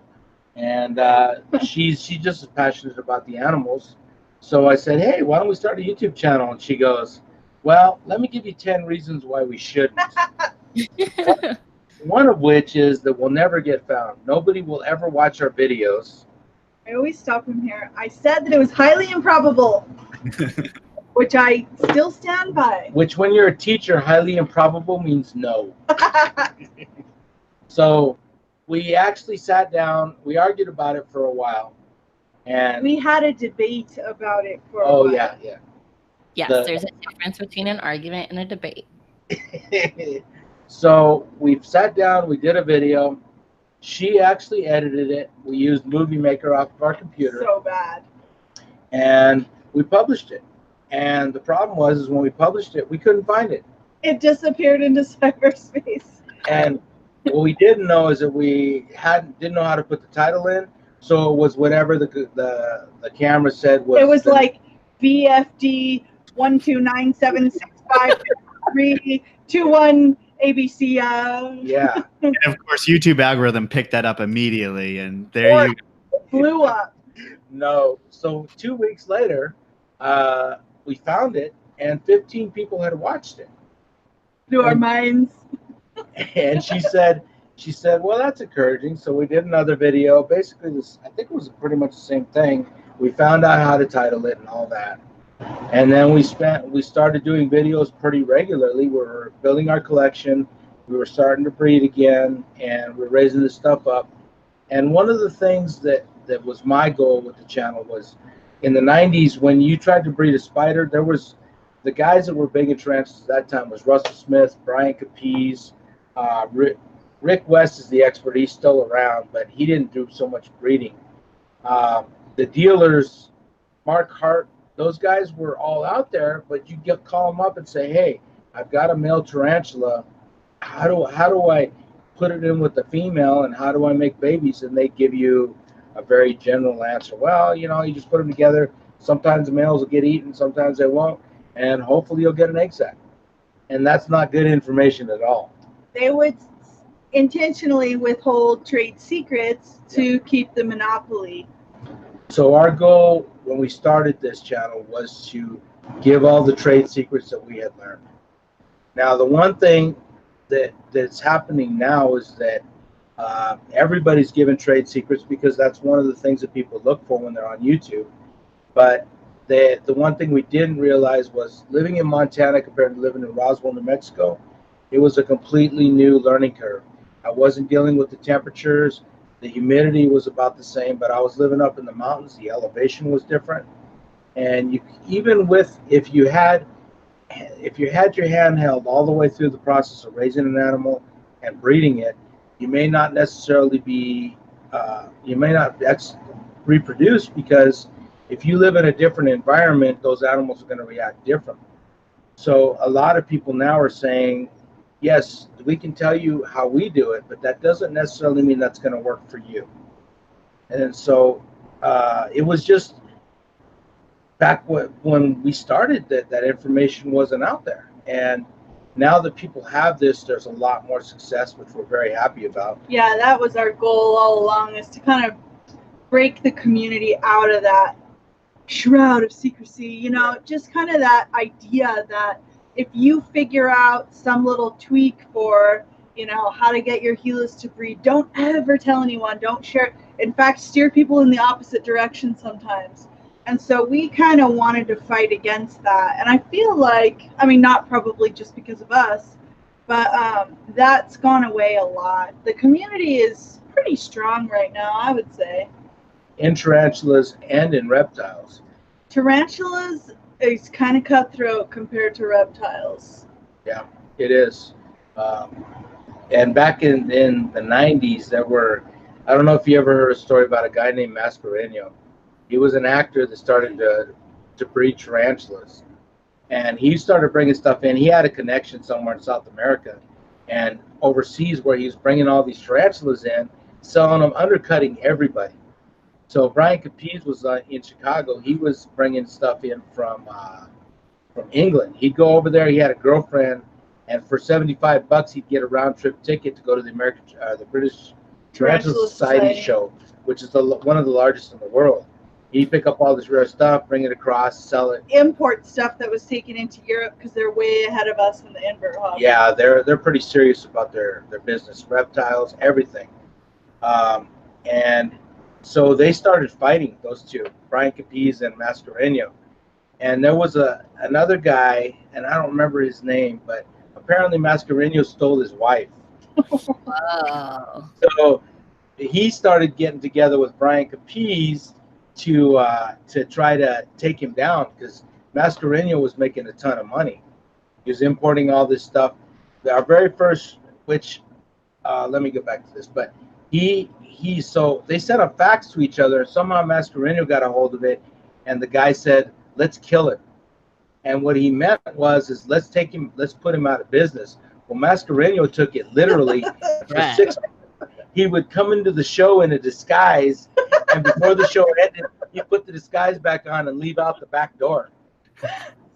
And she's just as passionate about the animals. So I said, hey, why don't we start a YouTube channel? And she goes, well, let me give you 10 reasons why we shouldn't. One of which is that we'll never get found. Nobody will ever watch our videos. I always stop him here. I said that it was highly improbable, which I still stand by. Which, when you're a teacher, highly improbable means no. So we actually sat down. We argued about it for a while. And we had a debate about it for a while. Oh, yeah. Yes, there's a difference between an argument and a debate. So we sat down, we did a video. She actually edited it. We used Movie Maker off of our computer. So bad. And we published it. And the problem was when we published it, we couldn't find it. It disappeared into cyberspace. And what we didn't know is that we didn't know how to put the title in. So it was whatever the camera said was. It was like VFD 129765321 ABC. Yeah. And of course, YouTube algorithm picked that up immediately, and there you go. Blew up. No. So 2 weeks later, we found it, and 15 people had watched it. Through our minds. And she said, well, that's encouraging. So we did another video. Basically, I think it was pretty much the same thing. We found out how to title it and all that. And then we started doing videos pretty regularly. We were building our collection. We were starting to breed again, and we're raising this stuff up. And one of the things that was my goal with the channel was, in the 90s, when you tried to breed a spider, there was the guys that were big in tarantulas at that time was Russell Smith, Brian Capiz, Rick West is the expert. He's still around, but he didn't do so much breeding. The dealers, Mark Hart, those guys were all out there, but you call them up and say, hey, I've got a male tarantula. How do I put it in with the female, and how do I make babies? And they give you a very general answer. Well, you just put them together. Sometimes the males will get eaten, sometimes they won't, and hopefully you'll get an egg sac. And that's not good information at all. They would intentionally withhold trade secrets to keep the monopoly. So our goal when we started this channel was to give all the trade secrets that we had learned. Now, the one thing that's happening now is that everybody's given trade secrets because that's one of the things that people look for when they're on YouTube. But the one thing we didn't realize was living in Montana compared to living in Roswell, New Mexico, it was a completely new learning curve. I wasn't dealing with the temperatures. The humidity was about the same, but I was living up in the mountains. The elevation was different. And if you had if you had your hand held all the way through the process of raising an animal and breeding it, you may not necessarily be, you may not reproduce, because if you live in a different environment, those animals are going to react differently. So a lot of people now are saying, yes, we can tell you how we do it, but that doesn't necessarily mean that's going to work for you. And so it was just back when we started that information wasn't out there. And now that people have this, there's a lot more success, which we're very happy about. Yeah, that was our goal all along, is to kind of break the community out of that shroud of secrecy, you know, just kind of that idea that if you figure out some little tweak for, you know, how to get your Gilas to breed, don't ever tell anyone, don't share. In fact, steer people in the opposite direction sometimes. And so we kind of wanted to fight against that. And I feel like, I mean, not probably just because of us, but that's gone away a lot. The community is pretty strong right now, I would say. In tarantulas and in reptiles. Tarantulas is kind of cutthroat compared to reptiles. Yeah, it is. And back in the 90s, there were, I don't know if you ever heard a story about a guy named Mascareño. He was an actor that started to breed tarantulas. And he started bringing stuff in. He had a connection somewhere in South America and overseas, where he was bringing all these tarantulas in, selling them, undercutting everybody. So Brian Capiz was in Chicago. He was bringing stuff in from England. He'd go over there. He had a girlfriend, and for $75, he'd get a round trip ticket to go to the British Tarantula Society show, which is one of the largest in the world. He'd pick up all this rare stuff, bring it across, sell it. Import stuff that was taken into Europe, because they're way ahead of us in the invert hobby. Yeah, they're pretty serious about their business, reptiles, everything, and so they started fighting, those two, Brian Capiz and Mascareño. And there was another guy, and I don't remember his name, but apparently Mascareño stole his wife. Wow. So he started getting together with Brian Capiz to try to take him down, because Mascareño was making a ton of money. He was importing all this stuff. Our very first, which, let me go back to this, but so they sent a fax to each other. Somehow Mascareño got a hold of it, and the guy said, let's kill him. And what he meant was, let's put him out of business. Well, Mascareño took it literally. For 6 months, he would come into the show in a disguise, and before the show ended, he'd put the disguise back on and leave out the back door.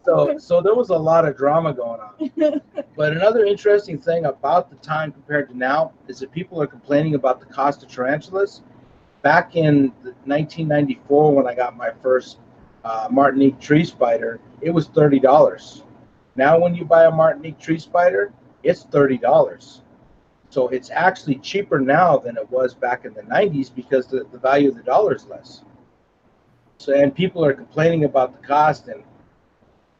So there was a lot of drama going on. But another interesting thing about the time compared to now is that people are complaining about the cost of tarantulas. Back in 1994, when I got my first Martinique tree spider, it was $30. Now when you buy a Martinique tree spider, it's $30. So it's actually cheaper now than it was back in the 90s, because the value of the dollar is less. So, and people are complaining about the cost. And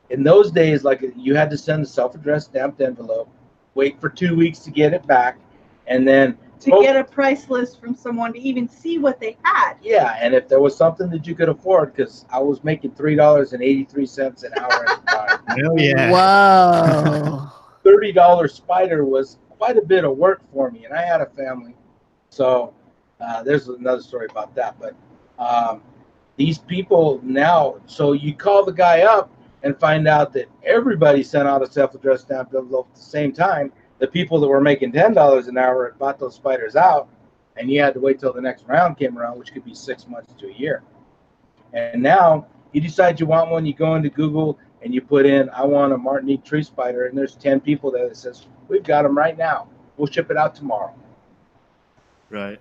in those days, like, you had to send a self-addressed stamped envelope, wait for 2 weeks to get it back, and then to get a price list from someone to even see what they had. Yeah, and if there was something that you could afford, because I was making $3.83 an hour at the time. Oh yeah. Whoa. $30 spider was quite a bit of work for me, and I had a family. So there's another story about that. But these people now, so you call the guy up and find out that everybody sent out a self-addressed stamped envelope at the same time. The people that were making $10 an hour had bought those spiders out, and you had to wait till the next round came around, which could be 6 months to a year. And now you decide you want one, you go into Google and you put in, I want a Martinique tree spider, and there's 10 people there that says, we've got them right now. We'll ship it out tomorrow. Right.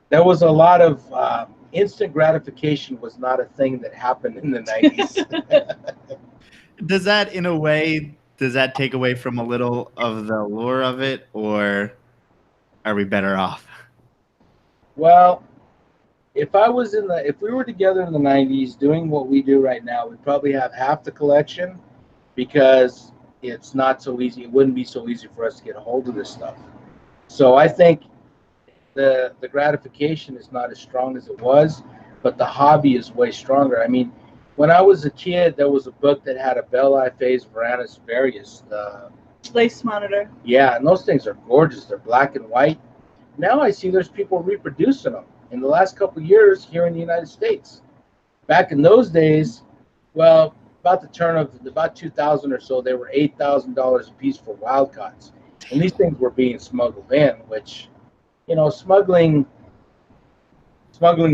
There was a lot of instant gratification was not a thing that happened in the 90s. Does that, in a way, does that take away from a little of the allure of it, or are we better off? Well, if we were together in the 90s doing what we do right now, we'd probably have half the collection, because it's not so easy. It wouldn't be so easy for us to get a hold of this stuff. So I think the gratification is not as strong as it was, but the hobby is way stronger. I mean, when I was a kid, there was a book that had a Belliphase varanus varius. Lace monitor. Yeah, and those things are gorgeous. They're black and white. Now I see there's people reproducing them in the last couple of years here in the United States. Back in those days, well, about the turn of about 2000 or so, they were $8,000 a piece for wild caughts. And these things were being smuggled in, which, you know, smuggling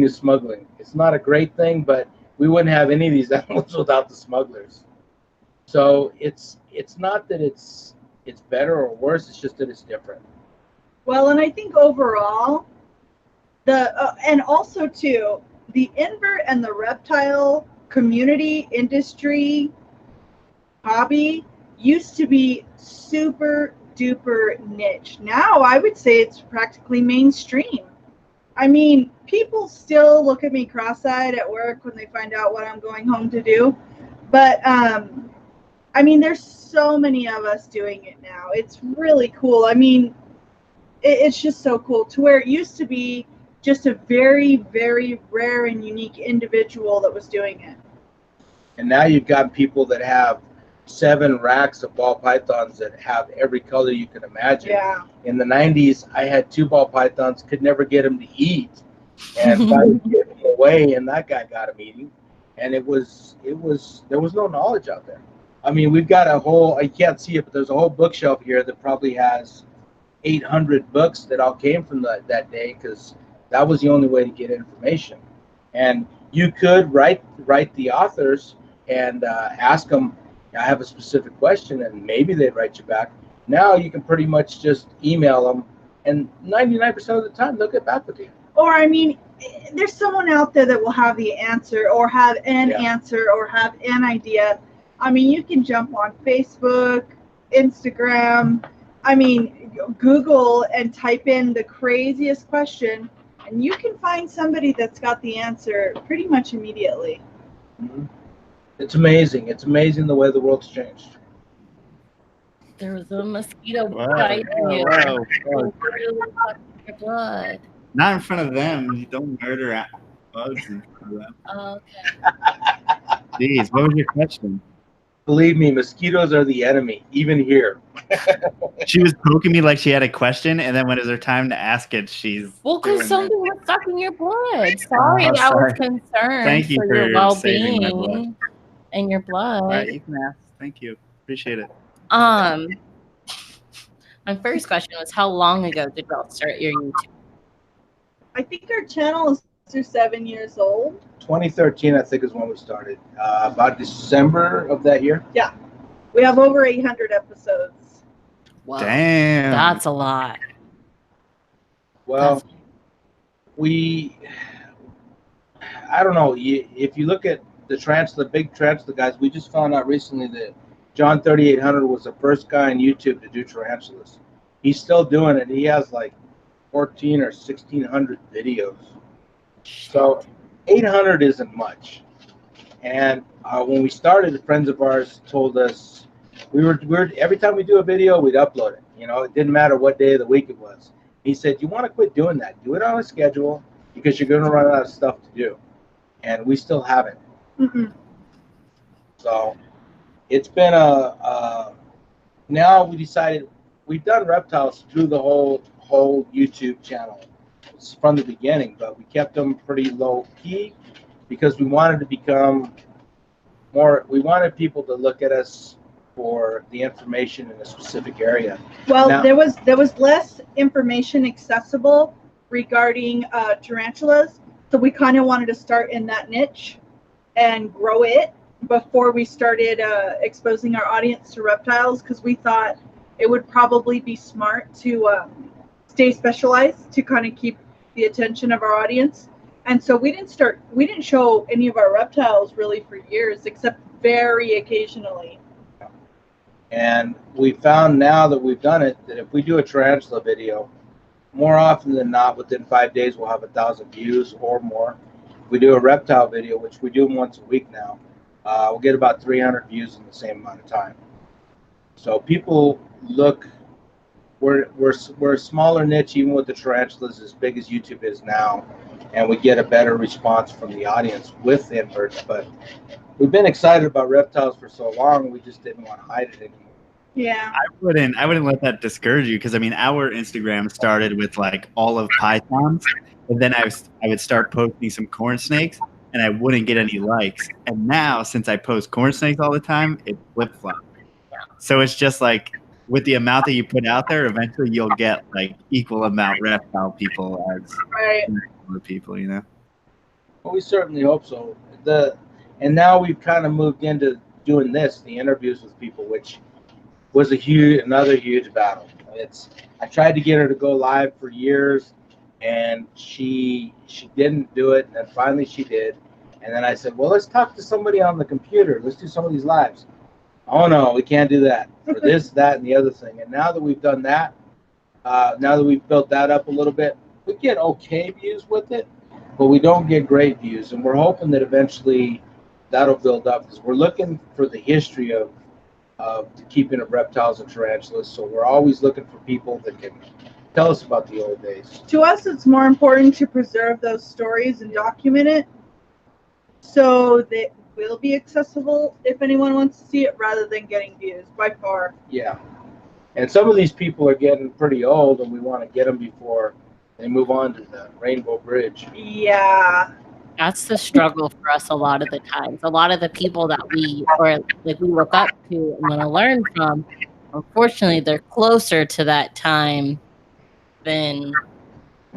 is smuggling. It's not a great thing, but we wouldn't have any of these animals without the smugglers. So it's not that it's better or worse, it's just that it's different. Well, and I think overall, and also too, the invert and the reptile community, industry, hobby used to be super duper niche. Now I would say it's practically mainstream. I mean, people still look at me cross-eyed at work when they find out what I'm going home to do. But, I mean, there's so many of us doing it now. It's really cool. I mean, it's just so cool to where it used to be just a very, very rare and unique individual that was doing it. And now you've got people that have 7 racks of ball pythons that have every color you can imagine. Yeah. In the 90s, I had 2 ball pythons, could never get them to eat. And I would give them away, and that guy got them eating. And there was no knowledge out there. I mean, we've got a whole, I can't see it, but there's a whole bookshelf here that probably has 800 books that all came from that day, because that was the only way to get information. And you could write the authors and ask them, I have a specific question, and maybe they'd write you back. Now you can pretty much just email them, and 99% of the time they'll get back with you. Or, I mean, there's someone out there that will have the answer or have an answer or have an idea. I mean, you can jump on Facebook, Instagram, I mean, Google and type in the craziest question, and you can find somebody that's got the answer pretty much immediately. Mm-hmm. It's amazing. It's amazing the way the world's changed. There was a mosquito biting you. Whoa. Your blood. Not in front of them. You don't murder bugs in front of them. Okay. Jeez, what was your question? Believe me, mosquitoes are the enemy, even here. She was poking me like she had a question, and then when it was her time to ask it, she's... Well, because something was sucking your blood. Sorry, I was concerned Thank you for your saving my blood. well-being and your blood. All right, you can ask. Thank you. Appreciate it. My first question was, how long ago did y'all start your YouTube? I think our channel is 7 years old. 2013, I think, is when we started. About December of that year. Yeah. We have over 800 episodes. Wow. Damn. That's a lot. Well, I don't know. If you look at the big tarantula guys, we just found out recently that John 3800 was the first guy on YouTube to do tarantulas. He's still doing it. He has like 14 or 1600 videos. So 800 isn't much. And when we started, friends of ours told us we were every time we do a video, we'd upload it. You know, it didn't matter what day of the week it was. He said, "You want to quit doing that? Do it on a schedule, because you're going to run out of stuff to do." And we still haven't. Mm-mm. So it's been now we decided we've done reptiles through the whole YouTube channel from the beginning, but we kept them pretty low key because we wanted to become more. We wanted people to look at us for the information in a specific area. Well, now, there was less information accessible regarding tarantulas, so we kind of wanted to start in that niche and grow it before we started exposing our audience to reptiles, because we thought it would probably be smart to stay specialized to kind of keep the attention of our audience. And so we didn't show any of our reptiles really for years, except very occasionally. And we found now that we've done it, that if we do a tarantula video, more often than not, within 5 days, we'll have 1,000 views or more. If we do a reptile video, which we do once a week now, we'll get about 300 views in the same amount of time. So people look, we're a smaller niche, even with the tarantulas as big as YouTube is now, and we get a better response from the audience with inverts. But we've been excited about reptiles for so long. We just didn't want to hide it anymore. Yeah. I wouldn't let that discourage you, because I mean, our Instagram started with like all of pythons, and then I would start posting some corn snakes, and I wouldn't get any likes. And now, since I post corn snakes all the time, it flip-flops. So it's just like, with the amount that you put out there, eventually you'll get like equal amount reptile people as Right. other people, you know. Well, we certainly hope so. And now we've kind of moved into doing this, the interviews with people, which was another huge battle. I tried to get her to go live for years, and she didn't do it, and then finally she did. And then I said, well, let's talk to somebody on the computer. Let's do some of these lives. Oh no, we can't do that for this, that, and the other thing. And now that we've done that, now that we've built that up a little bit, we get okay views with it, but we don't get great views. And we're hoping that eventually that'll build up, because we're looking for the history of the keeping of reptiles and tarantulas. So we're always looking for people that can tell us about the old days. To us, it's more important to preserve those stories and document it so that will be accessible if anyone wants to see it, rather than getting views, by far. Yeah. And some of these people are getting pretty old, and we want to get them before they move on to the Rainbow Bridge. Yeah. That's the struggle for us a lot of the times. A lot of the people that we look up to and want to learn from, unfortunately, they're closer to that time than.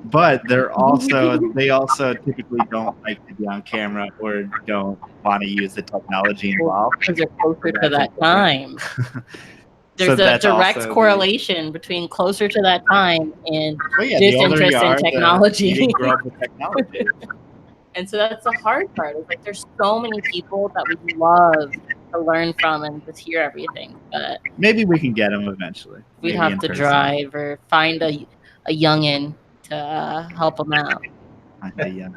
But they also typically don't like to be on camera or don't want to use the technology involved. Because they're closer to that time. There's So a that's direct also correlation between closer to that time and the older disinterest you in are, technology. you didn't grow up with technology. And so that's the hard part. It's like there's so many people that we love to learn from and just hear everything. But maybe we can get them eventually. we'd Maybe have in to person. drive or find a youngin to help them out. Yeah.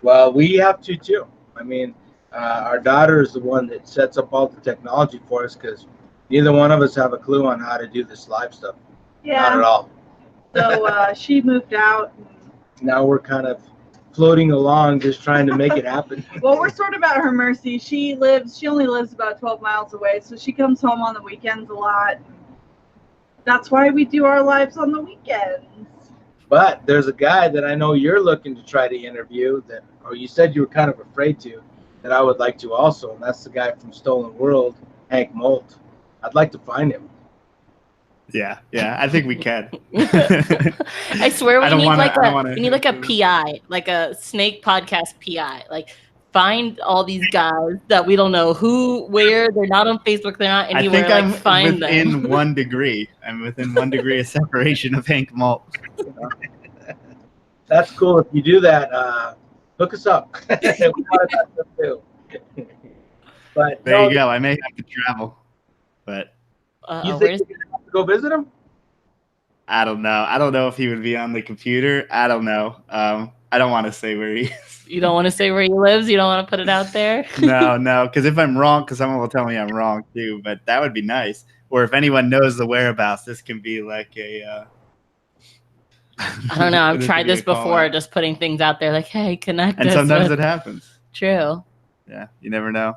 Well, we have to too. I mean, our daughter is the one that sets up all the technology for us, because neither one of us have a clue on how to do this live stuff. Not at all. So she moved out. Now we're kind of floating along, just trying to make it happen. Well, we're sort of at her mercy. She only lives about 12 miles away, so she comes home on the weekends a lot. That's why we do our lives on the weekends. But there's a guy that I know you're looking to try to interview, or you said you were kind of afraid to, that I would like to also, and that's the guy from Stolen World, Hank Molt. I'd like to find him. Yeah, I think we can. I swear we need like a PI. PI, like a snake podcast PI. Like, find all these guys that we don't know who, where, they're not on Facebook, they're not anywhere. I think find within them. 1 degree. I'm within 1 degree of separation of Hank Molt. That's cool. If you do that, look us up. We want that too. But there you go. I may have to travel, but you think you're gonna have to go visit him? I don't know. I don't know if he would be on the computer. I don't know. I don't want to say where he is. You don't want to say where he lives? You don't want to put it out there? No, because if I'm wrong, because someone will tell me I'm wrong too, but that would be nice. Or if anyone knows the whereabouts, this can be like a... I don't know. I've tried this before, just putting things out there like, hey, connect us. And sometimes it happens. True. Yeah, you never know.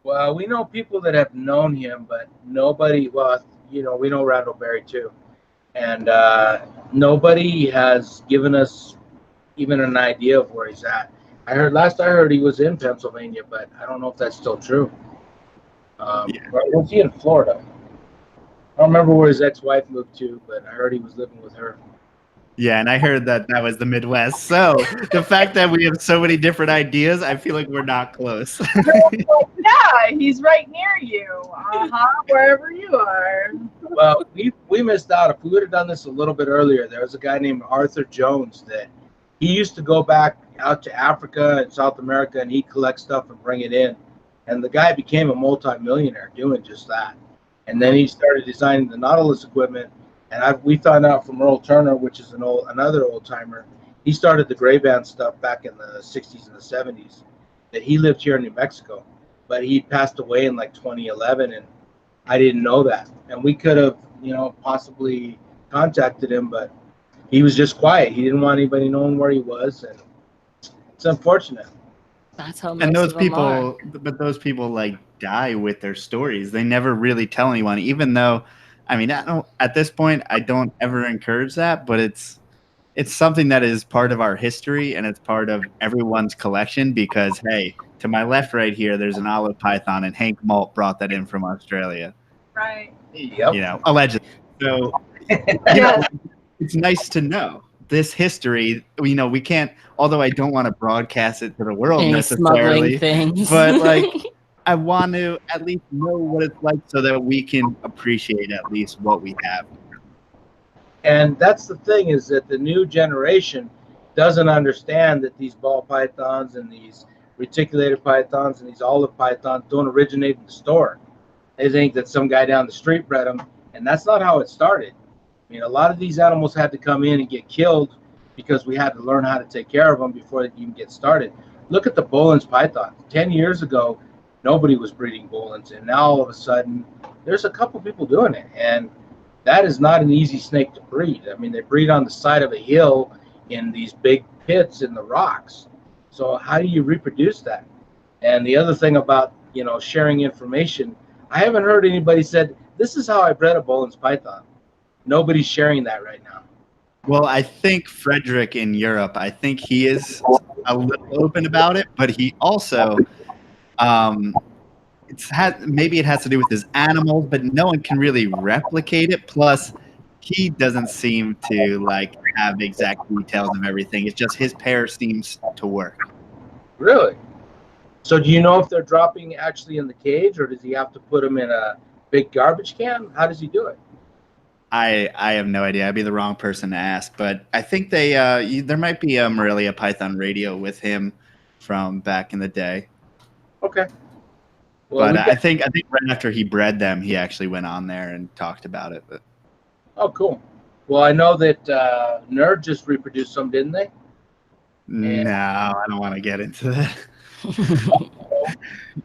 Well, we know people that have known him, but nobody, we know Rattleberry too. And nobody has given us even an idea of where he's at. Last I heard he was in Pennsylvania, but I don't know if that's still true. Was he in Florida? I don't remember where his ex-wife moved to, but I heard he was living with her. Yeah, and I heard that was the Midwest. So the fact that we have so many different ideas, I feel like we're not close. Yeah, he's right near you. Wherever you are. Well, we missed out. If we would have done this a little bit earlier, there was a guy named Arthur Jones that he used to go back out to Africa and South America, and he'd collect stuff and bring it in. And the guy became a multi-millionaire doing just that. And then he started designing the Nautilus equipment. And we found out from Earl Turner, which is another old timer, he started the gray band stuff back in the 60s and the 70s, that he lived here in New Mexico. But he passed away in like 2011, and I didn't know that. And we could have, possibly contacted him, but he was just quiet. He didn't want anybody knowing where he was, and it's unfortunate. That's how most And those of them are. people, but those people like die with their stories. They never really tell anyone, even though, I mean, I don't, at this point, I don't ever encourage that, but it's something that is part of our history and it's part of everyone's collection because, hey, to my left right here, there's an olive python and Hank Malt brought that in from Australia, Right. Yep. you know, allegedly. So, you Yes. know, it's nice to know this history. You know, we can't, although I don't want to broadcast it to the world Any smuggling necessarily, things. but like, I want to at least know what it's like so that we can appreciate at least what we have. And that's the thing, is that the new generation doesn't understand that these ball pythons and these reticulated pythons and these olive pythons don't originate in the store. They think that some guy down the street bred them, and that's not how it started. I mean, a lot of these animals had to come in and get killed because we had to learn how to take care of them before they even get started. Look at the Boelen's python. 10 years ago, nobody was breeding Boelen's, and now all of a sudden, there's a couple people doing it, and that is not an easy snake to breed. I mean, they breed on the side of a hill in these big pits in the rocks. So how do you reproduce that? And the other thing about, you know, sharing information, I haven't heard anybody said, this is how I bred a Boelen's python. Nobody's sharing that right now. Well, I think Frederick in Europe, I think he is a little open about it, but he also, maybe it has to do with his animals, but no one can really replicate it. Plus, he doesn't seem to like have exact details of everything. It's just his pair seems to work. Really? So do you know if they're dropping actually in the cage, or does he have to put them in a big garbage can? How does he do it? I have no idea. I'd be the wrong person to ask, but I think they there might be a Morelia Python radio with him from back in the day. Okay. Well, But I think right after he bred them, he actually went on there and talked about it. But oh, cool. Well, I know that Nerd just reproduced some, didn't they? no, I don't want to get into that.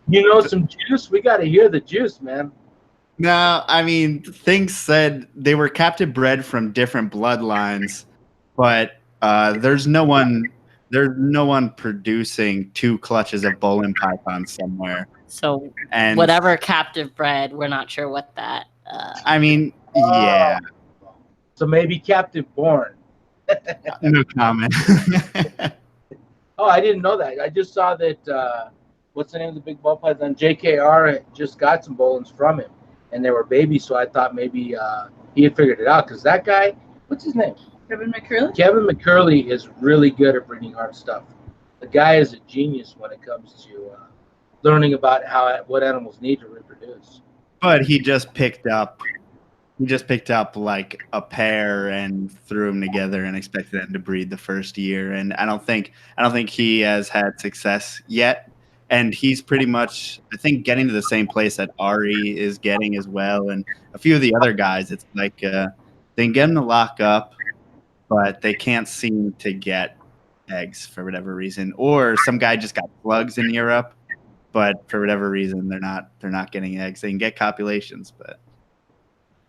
You know, some juice. We got to hear the juice, man. No, I mean, things said they were captive bred from different bloodlines, but there's no one producing 2 clutches of Boelen pythons somewhere. So And whatever captive bred, we're not sure what that. I mean, yeah, So maybe captive born. no comment. Oh, I didn't know that. I just saw that. What's the name of the big ball python? JKR just got some Boelens from him, and they were babies. So I thought maybe he had figured it out, because that guy, what's his name? Kevin McCurley? Kevin McCurley is really good at breeding hard stuff. The guy is a genius when it comes to learning about what animals need to reproduce. But he just picked up like a pair and threw them together and expected them to breed the first year. And I don't think he has had success yet. And he's pretty much, I think, getting to the same place that Ari is getting as well. And a few of the other guys, it's like they can get them to lock up, but they can't seem to get eggs for whatever reason. Or some guy just got plugs in Europe, but for whatever reason they're not getting eggs. They can get copulations, but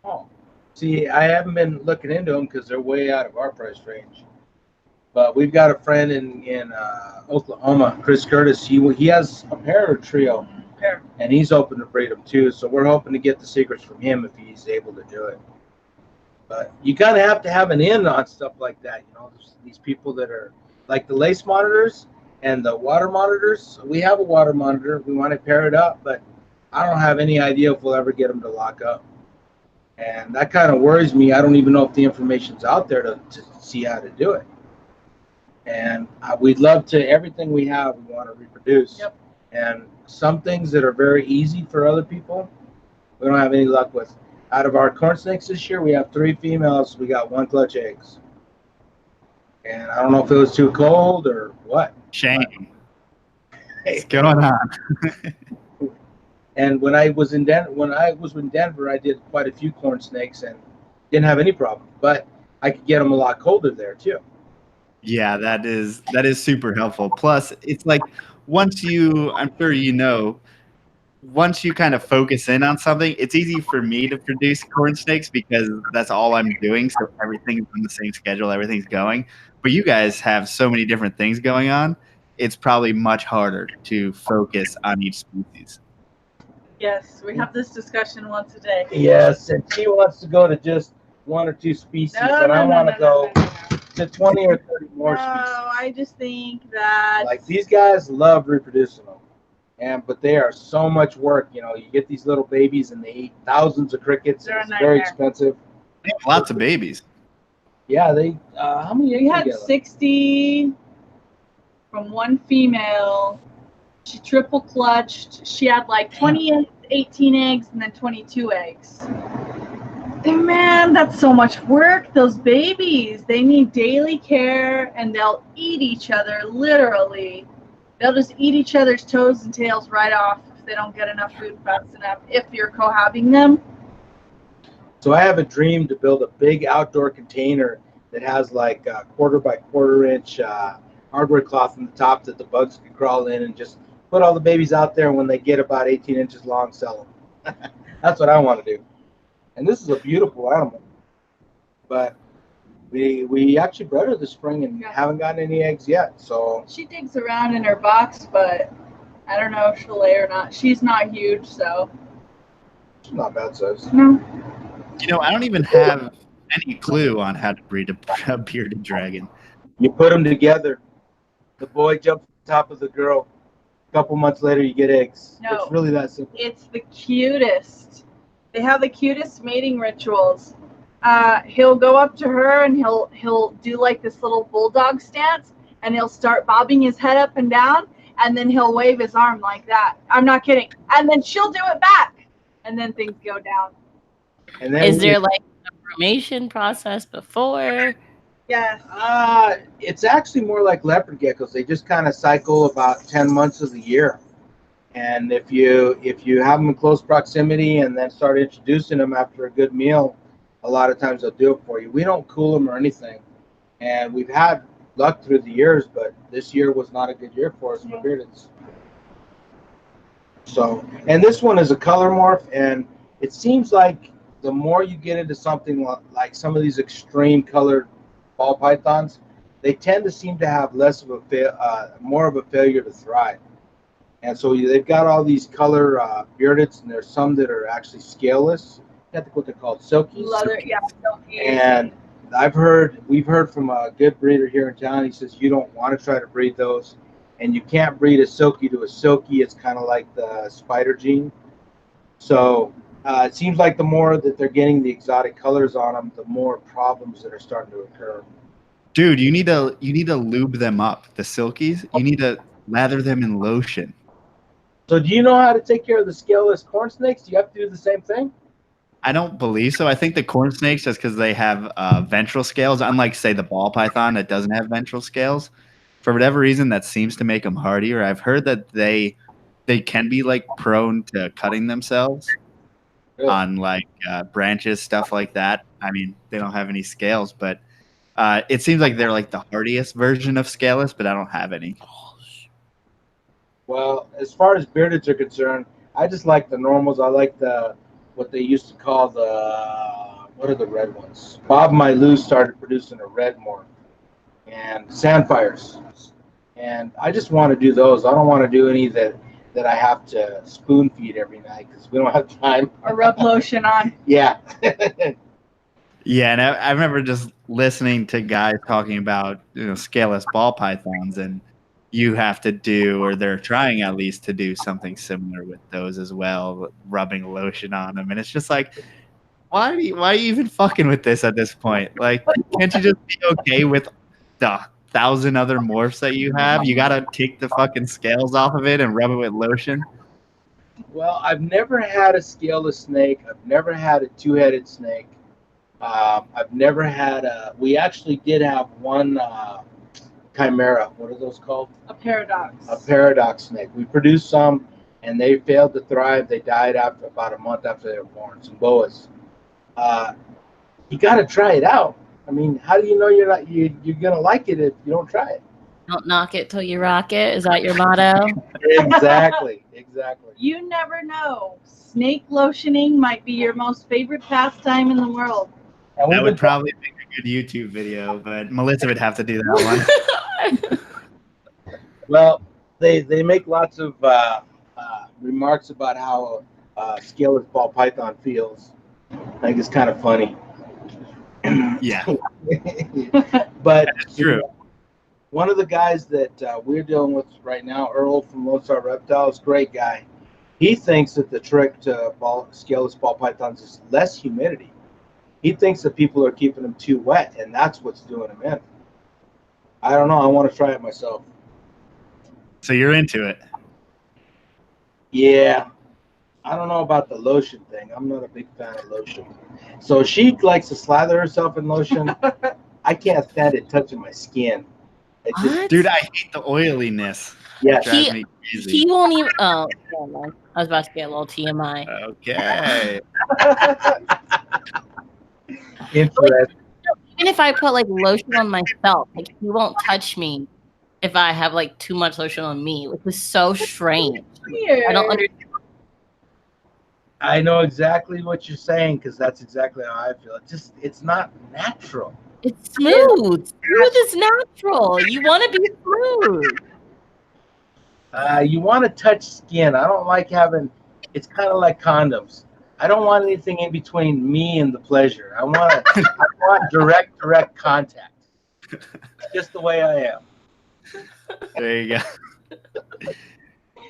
Oh, see, I haven't been looking into them because they're way out of our price range. But we've got a friend in Oklahoma, Chris Curtis. He has a pair or trio, and he's open to breed them too. So we're hoping to get the secrets from him if he's able to do it. But you kind of have to have an in on stuff like that. You know, these people that are like the lace monitors and the water monitors. We have a water monitor. We want to pair it up, but I don't have any idea if we'll ever get them to lock up. And that kind of worries me. I don't even know if the information's out there to see how to do it. And we'd love to, everything we have, we want to reproduce. Yep. And some things that are very easy for other people, we don't have any luck with. Out of our corn snakes this year, we have 3 females. We got 1 clutch eggs. And I don't know if it was too cold or what. shame. What's going on? And when I was in Denver, I did quite a few corn snakes and didn't have any problem. But I could get them a lot colder there too. Yeah, that is super helpful. Plus, it's like once you kind of focus in on something, it's easy for me to produce corn snakes because that's all I'm doing. So everything's on the same schedule, everything's going. But you guys have so many different things going on. it's probably much harder to focus on each species. Yes, we have this discussion once a day. Yes, and she wants to go to just 1 or 2 species, and I want to go to 20 or 30 more species. No, I just think that Like, these guys love reproducing them, but they are so much work. You know, you get these little babies and they eat thousands of crickets. They're a And it's very nightmare. expensive. They have lots of babies. Yeah, they. How many eggs we do had you get? 60 from one female. She triple clutched. She had like 20 eggs, 18 eggs, and then 22 eggs. And man, that's so much work. Those babies, they need daily care, and they'll eat each other, literally. They'll just eat each other's toes and tails right off if they don't get enough food fast enough, if you're cohabbing them. So I have a dream to build a big outdoor container that has like a 1/4 by 1/4 inch hardware cloth on the top that the bugs can crawl in, and just put all the babies out there, and when they get about 18 inches long, sell them. That's what I want to do. And this is a beautiful animal. But we actually bred her this spring and haven't gotten any eggs yet. So She digs around in her box, but I don't know if she'll lay or not. She's not huge, so she's not bad size. no. You know, I don't even have any clue on how to breed a bearded dragon. You put them together. The boy jumps on top of the girl. A couple months later, you get eggs. No. It's really that simple. It's the cutest. They have the cutest mating rituals. He'll go up to her and he'll do like this little bulldog stance, and he'll start bobbing his head up and down, and then he'll wave his arm like that. I'm not kidding. And then she'll do it back, and then things go down. And then Is there like a formation process before? Yes. It's actually more like leopard geckos. They just kind of cycle about 10 months of the year. And if you have them in close proximity and then start introducing them after a good meal, a lot of times they'll do it for you. We don't cool them or anything. And we've had luck through the years, but this year was not a good year for us for beardeds. So, and this one is a color morph, and it seems like the more you get into something like some of these extreme colored ball pythons, they tend to seem to have less of a more of a failure to thrive. And so they've got all these color beardeds, and there's some that are actually scaleless. I think what they're called, silkies. Leather, yeah, silky. And we've heard from a good breeder here in town. He says you don't want to try to breed those, and you can't breed a silky to a silky. It's kind of like the spider gene. So it seems like the more that they're getting the exotic colors on them, the more problems that are starting to occur. Dude, you need to lube them up. The silkies, you need to lather them in lotion. So do you know how to take care of the scaleless corn snakes? Do you have to do the same thing? I don't believe so. I think the corn snakes, just because they have ventral scales, unlike, say, the ball python that doesn't have ventral scales, for whatever reason, that seems to make them hardier. I've heard that they can be like prone to cutting themselves on like branches, stuff like that. I mean, they don't have any scales, but it seems like they're like the hardiest version of scaleless, but I don't have any. Well, as far as beardeds are concerned, I just like the normals. I like what they used to call what are the red ones? Bob Mylou started producing a red morph and sandfires. And I just want to do those. I don't want to do any that I have to spoon feed every night because we don't have time. Or rub lotion on. Yeah. Yeah, and I remember just listening to guys talking about scaleless ball pythons, and you have to do, or they're trying at least to do something similar with those as well, rubbing lotion on them, and it's just like, why are you even fucking with this at this point? Like, can't you just be okay with the 1,000 other morphs that you have? You gotta take the fucking scales off of it and rub it with lotion. Well, I've never had a scaleless snake. I've never had a two-headed snake. I've never had we actually did have one chimera. What are those called? A paradox. A paradox snake. We produced some, and they failed to thrive. They died after about a month after they were born. Some boas. You got to try it out. I mean, how do you know you're gonna like it if you don't try it? Don't knock it till you rock it. Is that your motto? Exactly. You never know. Snake lotioning might be your most favorite pastime in the world. That would probably make a good YouTube video, but Melissa would have to do that one. Well, they make lots of remarks about how scaleless ball python feels. I think it's kind of funny. Yeah, But it's true. one of the guys that we're dealing with right now, Earl from Lone Star Reptiles, great guy. He thinks that the trick to scaleless ball pythons is less humidity. He thinks that people are keeping them too wet, and that's what's doing them in. I don't know. I want to try it myself. So you're into it. Yeah. I don't know about the lotion thing. I'm not a big fan of lotion. So she likes to slather herself in lotion. I can't stand it touching my skin. It just, What? Dude, I hate the oiliness. yeah. It drives me crazy. He won't even. Oh, never mind. I was about to get a little TMI. Okay. Interesting. Even if I put like lotion on myself, like he won't touch me if I have like too much lotion on me, which is so strange. I don't understand. I know exactly what you're saying because that's exactly how I feel. It's not natural. It's smooth. Smooth is natural. You want to be smooth. You want to touch skin. I don't like having. It's kind of like condoms. I don't want anything in between me and the pleasure. I want direct contact. Just the way I am. There you go.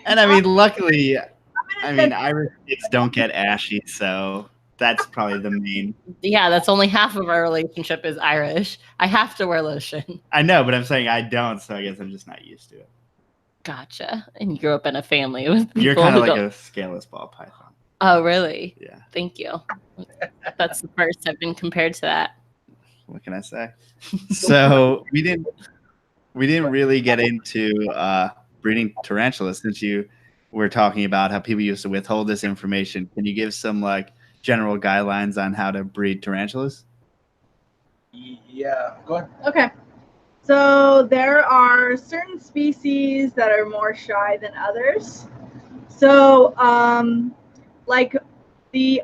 And I mean, luckily, Irish kids don't get ashy, so that's probably the main. Yeah, that's only half of our relationship is Irish. I have to wear lotion. I know, but I'm saying I don't, so I guess I'm just not used to it. Gotcha. And you grew up in a family with people. You're kind of like a scaleless ball python. Oh, really? Yeah. Thank you. That's the first I've been compared to that. What can I say? So we didn't really get into breeding tarantulas since you were talking about how people used to withhold this information. Can you give some like general guidelines on how to breed tarantulas? Yeah. Go ahead. Okay. So there are certain species that are more shy than others. So, like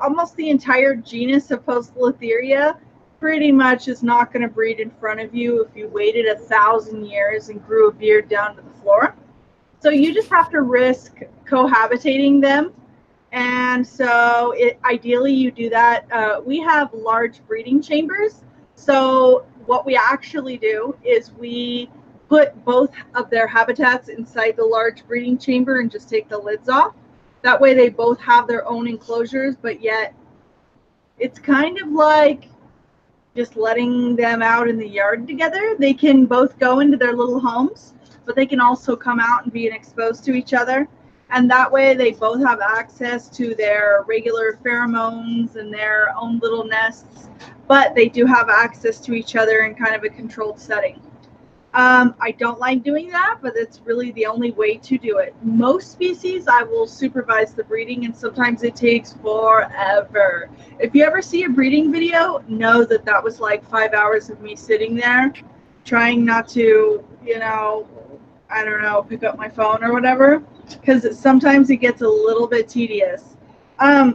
almost the entire genus of Poecilotheria pretty much is not going to breed in front of you if you waited 1,000 years and grew a beard down to the floor. So you just have to risk cohabitating them. And so ideally you do that. We have large breeding chambers. So what we actually do is we put both of their habitats inside the large breeding chamber and just take the lids off. That way they both have their own enclosures, but yet it's kind of like just letting them out in the yard together. They can both go into their little homes, but they can also come out and be exposed to each other. And that way they both have access to their regular pheromones and their own little nests, but they do have access to each other in kind of a controlled setting. I don't like doing that, but it's really the only way to do it. Most species, I will supervise the breeding, and sometimes it takes forever. If you ever see a breeding video, know that that was like 5 hours of me sitting there trying not to, pick up my phone or whatever, because sometimes it gets a little bit tedious. For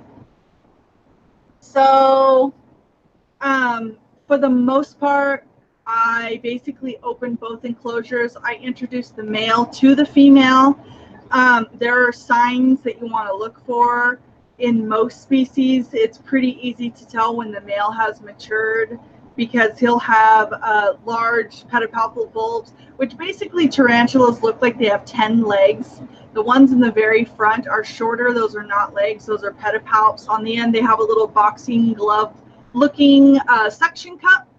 the most part, I basically open both enclosures. I introduce the male to the female. There are signs that you want to look for. In most species, it's pretty easy to tell when the male has matured because he'll have large pedipalpal bulbs, which basically tarantulas look like they have 10 legs. The ones in the very front are shorter. Those are not legs. Those are pedipalps. On the end, they have a little boxing glove looking suction cup.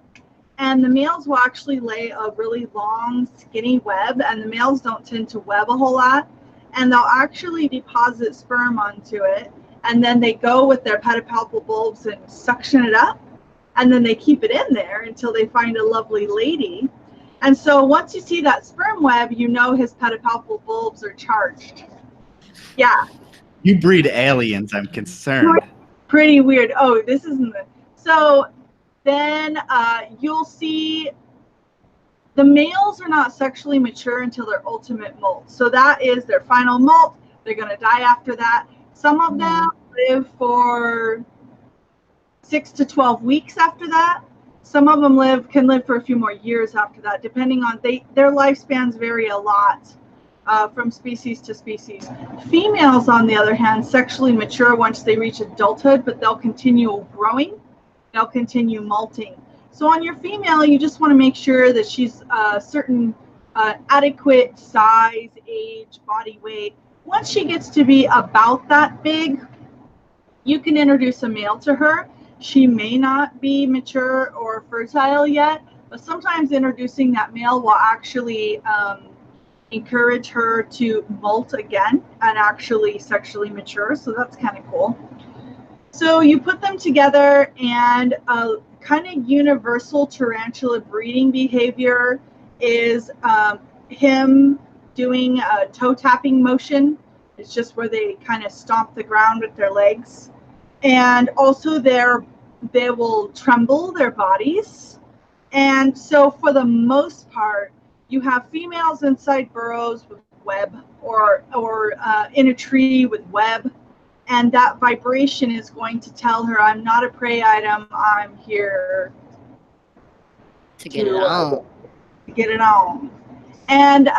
And the males will actually lay a really long, skinny web, and the males don't tend to web a whole lot. And they'll actually deposit sperm onto it, and then they go with their pedipalpal bulbs and suction it up, and then they keep it in there until they find a lovely lady. And so once you see that sperm web, you know his pedipalpal bulbs are charged. Yeah. You breed aliens, I'm concerned. Pretty weird. Oh, this isn't the... So... Then you'll see the males are not sexually mature until their ultimate molt. So that is their final molt. They're going to die after that. Some of them live for 6 to 12 weeks after that. Some of them can live for a few more years after that, depending on their lifespans vary a lot. from species to species. Females, on the other hand, sexually mature once they reach adulthood, but they'll continue growing, they'll continue molting. So on your female, you just want to make sure that she's a certain adequate size, age, body weight. Once she gets to be about that big, you can introduce a male to her. She may not be mature or fertile yet, but sometimes introducing that male will actually encourage her to molt again and actually sexually mature. So that's kind of cool. So you put them together, and kind of universal tarantula breeding behavior is him doing a toe tapping motion. It's just where they kind of stomp the ground with their legs. And also they will tremble their bodies. And so for the most part, you have females inside burrows with web or in a tree with web. And that vibration is going to tell her, I'm not a prey item, I'm here to get it on. To get it on. And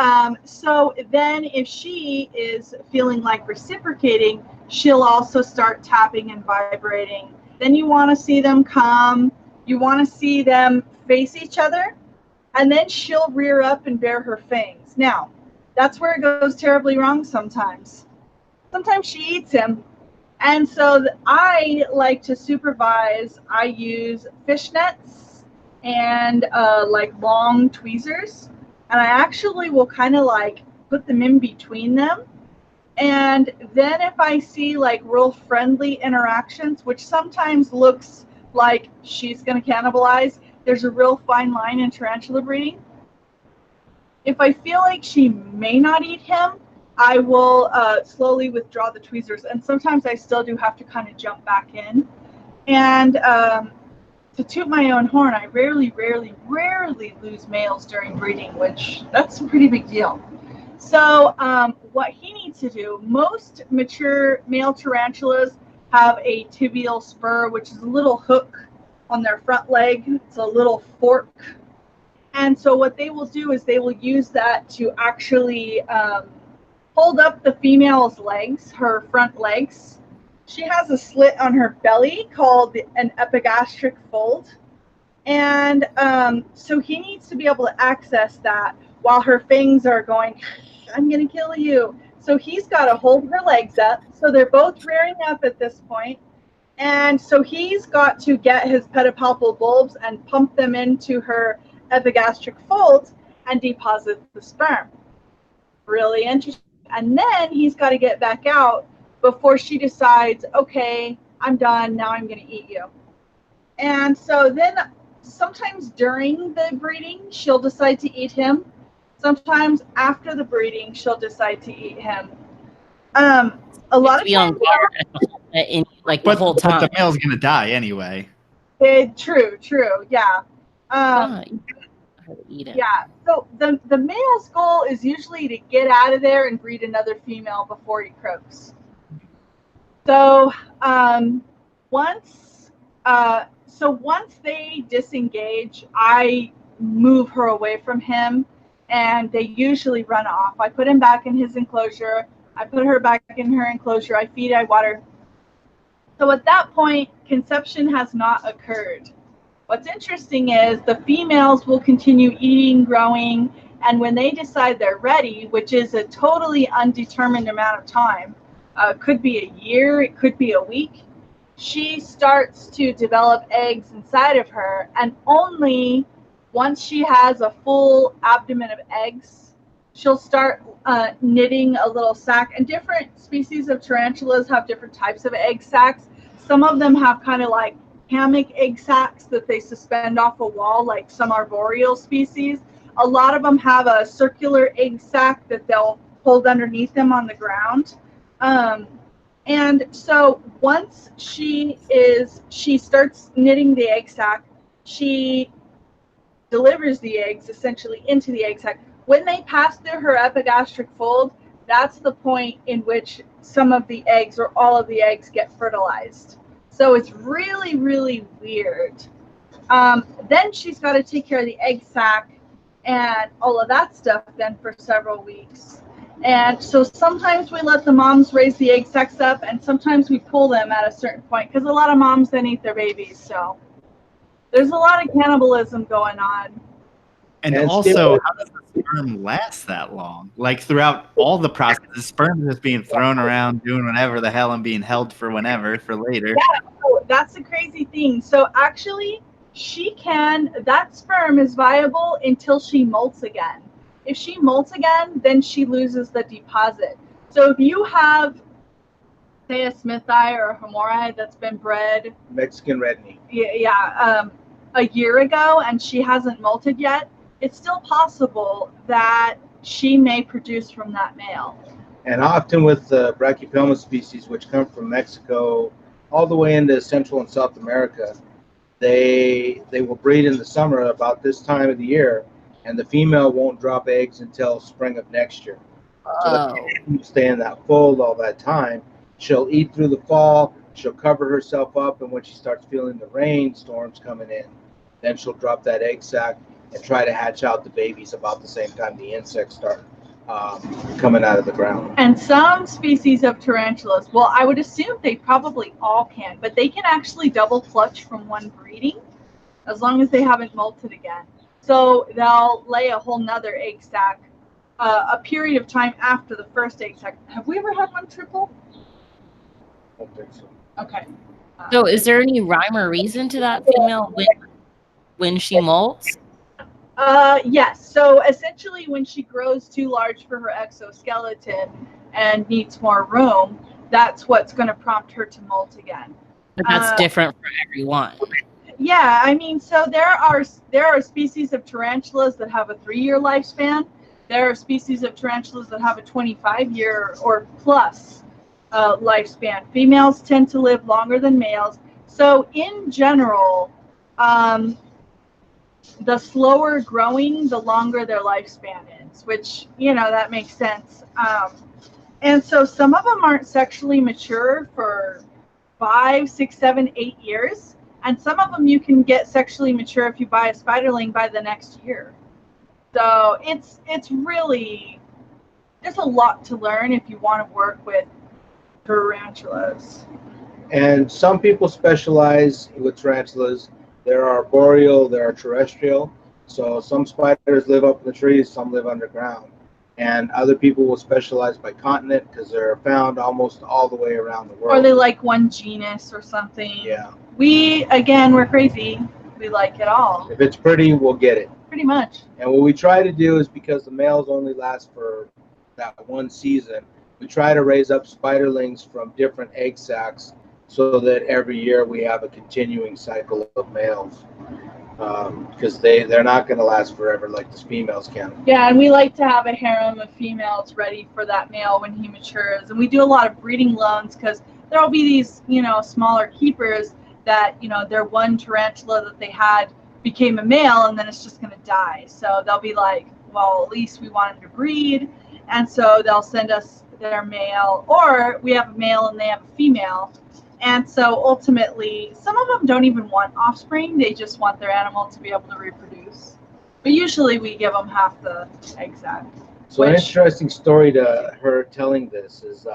so then if she is feeling like reciprocating, she'll also start tapping and vibrating. Then you want to see them come. You want to see them face each other. And then she'll rear up and bare her fangs. Now, that's where it goes terribly wrong sometimes. Sometimes she eats him. And so I like to supervise. I use fishnets and like long tweezers. And I actually will kind of like put them in between them. And then if I see like real friendly interactions, which sometimes looks like she's going to cannibalize, there's a real fine line in tarantula breeding. If I feel like she may not eat him, I will slowly withdraw the tweezers. And sometimes I still do have to kind of jump back in. And to toot my own horn, I rarely lose males during breeding, which that's a pretty big deal. So what he needs to do, most mature male tarantulas have a tibial spur, which is a little hook on their front leg. It's a little fork. And so what they will do is they will use that to actually hold up the female's legs, her front legs. She has a slit on her belly called an epigastric fold. And so he needs to be able to access that while her fangs are going, I'm going to kill you. So he's got to hold her legs up. So they're both rearing up at this point. And so he's got to get his pedipalpal bulbs and pump them into her epigastric folds and deposit the sperm. Really interesting. And then he's got to get back out before she decides, okay, I'm done. Now I'm going to eat you. And so then sometimes during the breeding, she'll decide to eat him. Sometimes after the breeding, she'll decide to eat him. A lot of times, in like the whole time. But the male's gonna die anyway. True, yeah. Eat him. Yeah. So the male's goal is usually to get out of there and breed another female before he croaks. So once they disengage, I move her away from him. And they usually run off. I put him back in his enclosure. I put her back in her enclosure. I feed, I water. So at that point, conception has not occurred. What's interesting is the females will continue eating, growing, and when they decide they're ready, which is a totally undetermined amount of time, could be a year, it could be a week, she starts to develop eggs inside of her, and only once she has a full abdomen of eggs, she'll start knitting a little sac. And different species of tarantulas have different types of egg sacs. Some of them have kind of like hammock egg sacs that they suspend off a wall, like some arboreal species. A lot of them have a circular egg sac that they'll hold underneath them on the ground. And so once she starts knitting the egg sac, she delivers the eggs essentially into the egg sac. When they pass through her epigastric fold, that's the point in which some of the eggs or all of the eggs get fertilized. So it's really, really weird. Then she's got to take care of the egg sac and all of that stuff then for several weeks. And so sometimes we let the moms raise the egg sacs up, and sometimes we pull them at a certain point because a lot of moms then eat their babies. So there's a lot of cannibalism going on. And also, how does the sperm last that long? Like throughout all the process, the sperm is just being thrown around, doing whatever the hell, and being held for whenever, for later. Yeah, so that's the crazy thing. So actually, that sperm is viable until she molts again. If she molts again, then she loses the deposit. So if you have, say, a Smithii or a Homorii that's been bred Mexican red meat. A year ago and she hasn't molted yet, it's still possible that she may produce from that male. And often with the Brachypelma species, which come from Mexico all the way into Central and South America, they will breed in the summer about this time of the year, and the female won't drop eggs until spring of next year. So that stay in that fold all that time. She'll eat through the fall, she'll cover herself up, and when she starts feeling the rainstorms coming in, then she'll drop that egg sac and try to hatch out the babies about the same time the insects start coming out of the ground. And some species of tarantulas, well, I would assume they probably all can, but they can actually double clutch from one breeding as long as they haven't molted again. So they'll lay a whole nother egg sac a period of time after the first egg sac. Have we ever had one triple? I don't think so. Okay. So is there any rhyme or reason to that female when she molts? Yes. So essentially, when she grows too large for her exoskeleton and needs more room, that's what's going to prompt her to molt again. But that's different for everyone. Yeah, I mean, so there are species of tarantulas that have a 3-year lifespan. There are species of tarantulas that have a 25-year or plus lifespan. Females tend to live longer than males. So in general, the slower growing, the longer their lifespan is, which, that makes sense. And so some of them aren't sexually mature for 5, 6, 7, 8 years. And some of them you can get sexually mature if you buy a spiderling by the next year. So it's really, there's a lot to learn if you want to work with tarantulas. And some people specialize with tarantulas. There are arboreal, there are terrestrial. So some spiders live up in the trees, some live underground. And other people will specialize by continent because they're found almost all the way around the world. Or they like one genus or something. Yeah. We're crazy. We like it all. If it's pretty, we'll get it. Pretty much. And what we try to do is, because the males only last for that one season, we try to raise up spiderlings from different egg sacs so that every year we have a continuing cycle of males. Because they're not going to last forever like the females can. Yeah, and we like to have a harem of females ready for that male when he matures. And we do a lot of breeding loans because there will be these, smaller keepers that, their one tarantula that they had became a male and then it's just going to die. So they'll be like, well, at least we want him to breed. And so they'll send us their male, or we have a male and they have a female. And so ultimately, some of them don't even want offspring. They just want their animal to be able to reproduce. But usually we give them half the egg sac. So an interesting story to her telling this is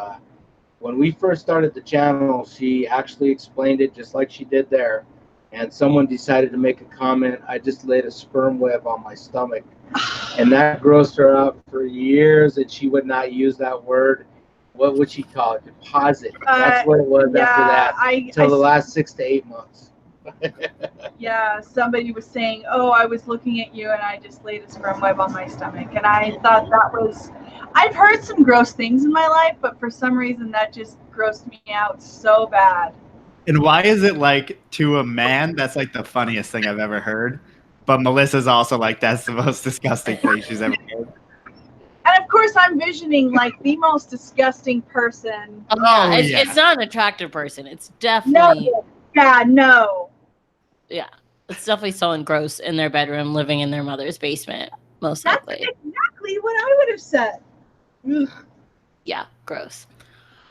when we first started the channel, she actually explained it just like she did there. And someone decided to make a comment, I just laid a sperm web on my stomach. And that grossed her out for years, and she would not use that word. What would she call it? Deposit. That's what it was after that. Until the last 6 to 8 months. Yeah, somebody was saying, oh, I was looking at you and I just laid a sperm web on my stomach. And I thought that was, I've heard some gross things in my life, but for some reason that just grossed me out so bad. And why is it like, to a man, that's like the funniest thing I've ever heard? But Melissa's also like, that's the most disgusting thing she's ever heard. And of course, I'm visioning like the most disgusting person. It's not an attractive person. It's definitely no. Yeah, it's definitely someone gross in their bedroom, living in their mother's basement, most likely. That's exactly what I would have said. Yeah, gross.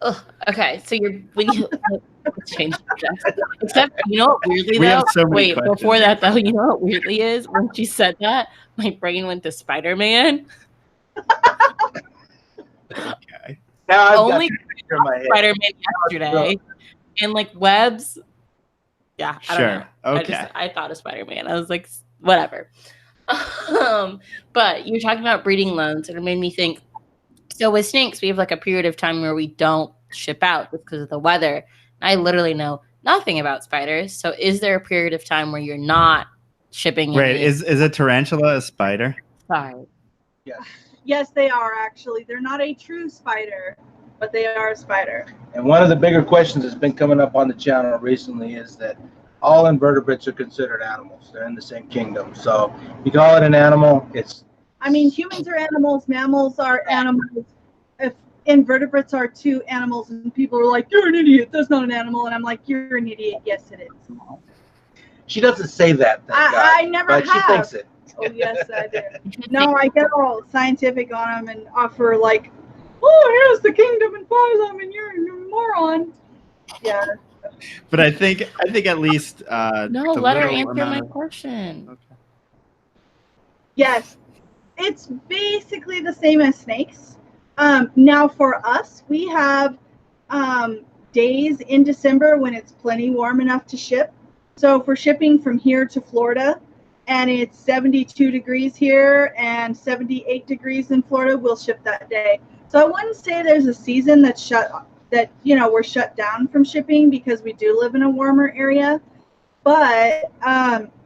Ugh. Okay, so let's change subject. Except, what weirdly though? Wait, questions. Before that though, you know what weirdly is? When she said that, my brain went to Spider-Man. Okay. Now I've Only got the picture in my head. Spider-Man yesterday, and like webs. Yeah, I don't know. Sure. Okay. I thought of Spider-Man. I was like, whatever. But you're talking about breeding loans, and it made me think. So with snakes, we have like a period of time where we don't ship out just because of the weather. I literally know nothing about spiders. So is there a period of time where you're not shipping? Wait, is a tarantula a spider? Sorry. Yes. Yes, they are actually. They're not a true spider, but they are a spider. And one of the bigger questions that's been coming up on the channel recently is that all invertebrates are considered animals. They're in the same kingdom. So you call it an animal, it's... I mean, humans are animals, mammals are animals. If invertebrates are two animals, and people are like, "You're an idiot. That's not an animal," and I'm like, "You're an idiot. Yes, it is." She doesn't say that, thank God, I never but have. she thinks it. Oh yes, I do. No, I get all scientific on them and offer like, "Oh, here's the kingdom and phylum, and you're a moron." Yeah. But I think at least No, the let her little answer my amount of- question. Okay. Yes, it's basically the same as snakes. Now for us, we have days in December when it's plenty warm enough to ship. So if we're shipping from here to Florida and it's 72 degrees here and 78 degrees in Florida, we'll ship that day. So I wouldn't say there's a season that's we're shut down from shipping because we do live in a warmer area. But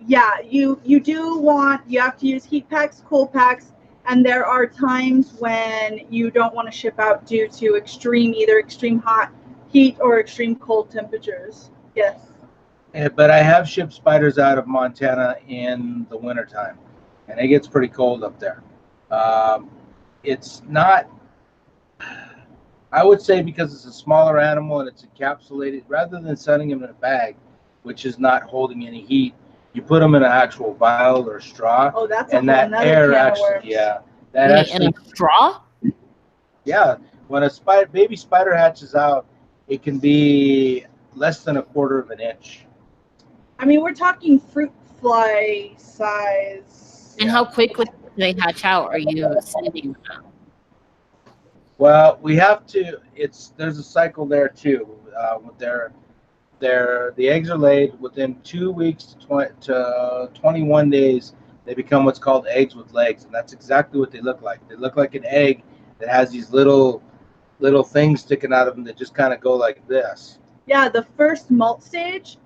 yeah, you have to use heat packs, cool packs, and there are times when you don't want to ship out due to either extreme hot heat or extreme cold temperatures. Yes. But I have shipped spiders out of Montana in the wintertime, and it gets pretty cold up there. It's not, I would say, because it's a smaller animal and it's encapsulated, rather than sending them in a bag, which is not holding any heat, you put them in an actual vial or straw. Oh, that's and that air actually, In a straw? Yeah, when a baby spider hatches out, it can be less than 1/4 of an inch. I mean, we're talking fruit fly size. And how quickly do they hatch out? Are you sending them? Well, we have to. There's a cycle there too. The eggs are laid within 2 weeks to 21 days. They become what's called eggs with legs, and that's exactly what they look like. They look like an egg that has these little things sticking out of them that just kind of go like this. Yeah, the first molt stage,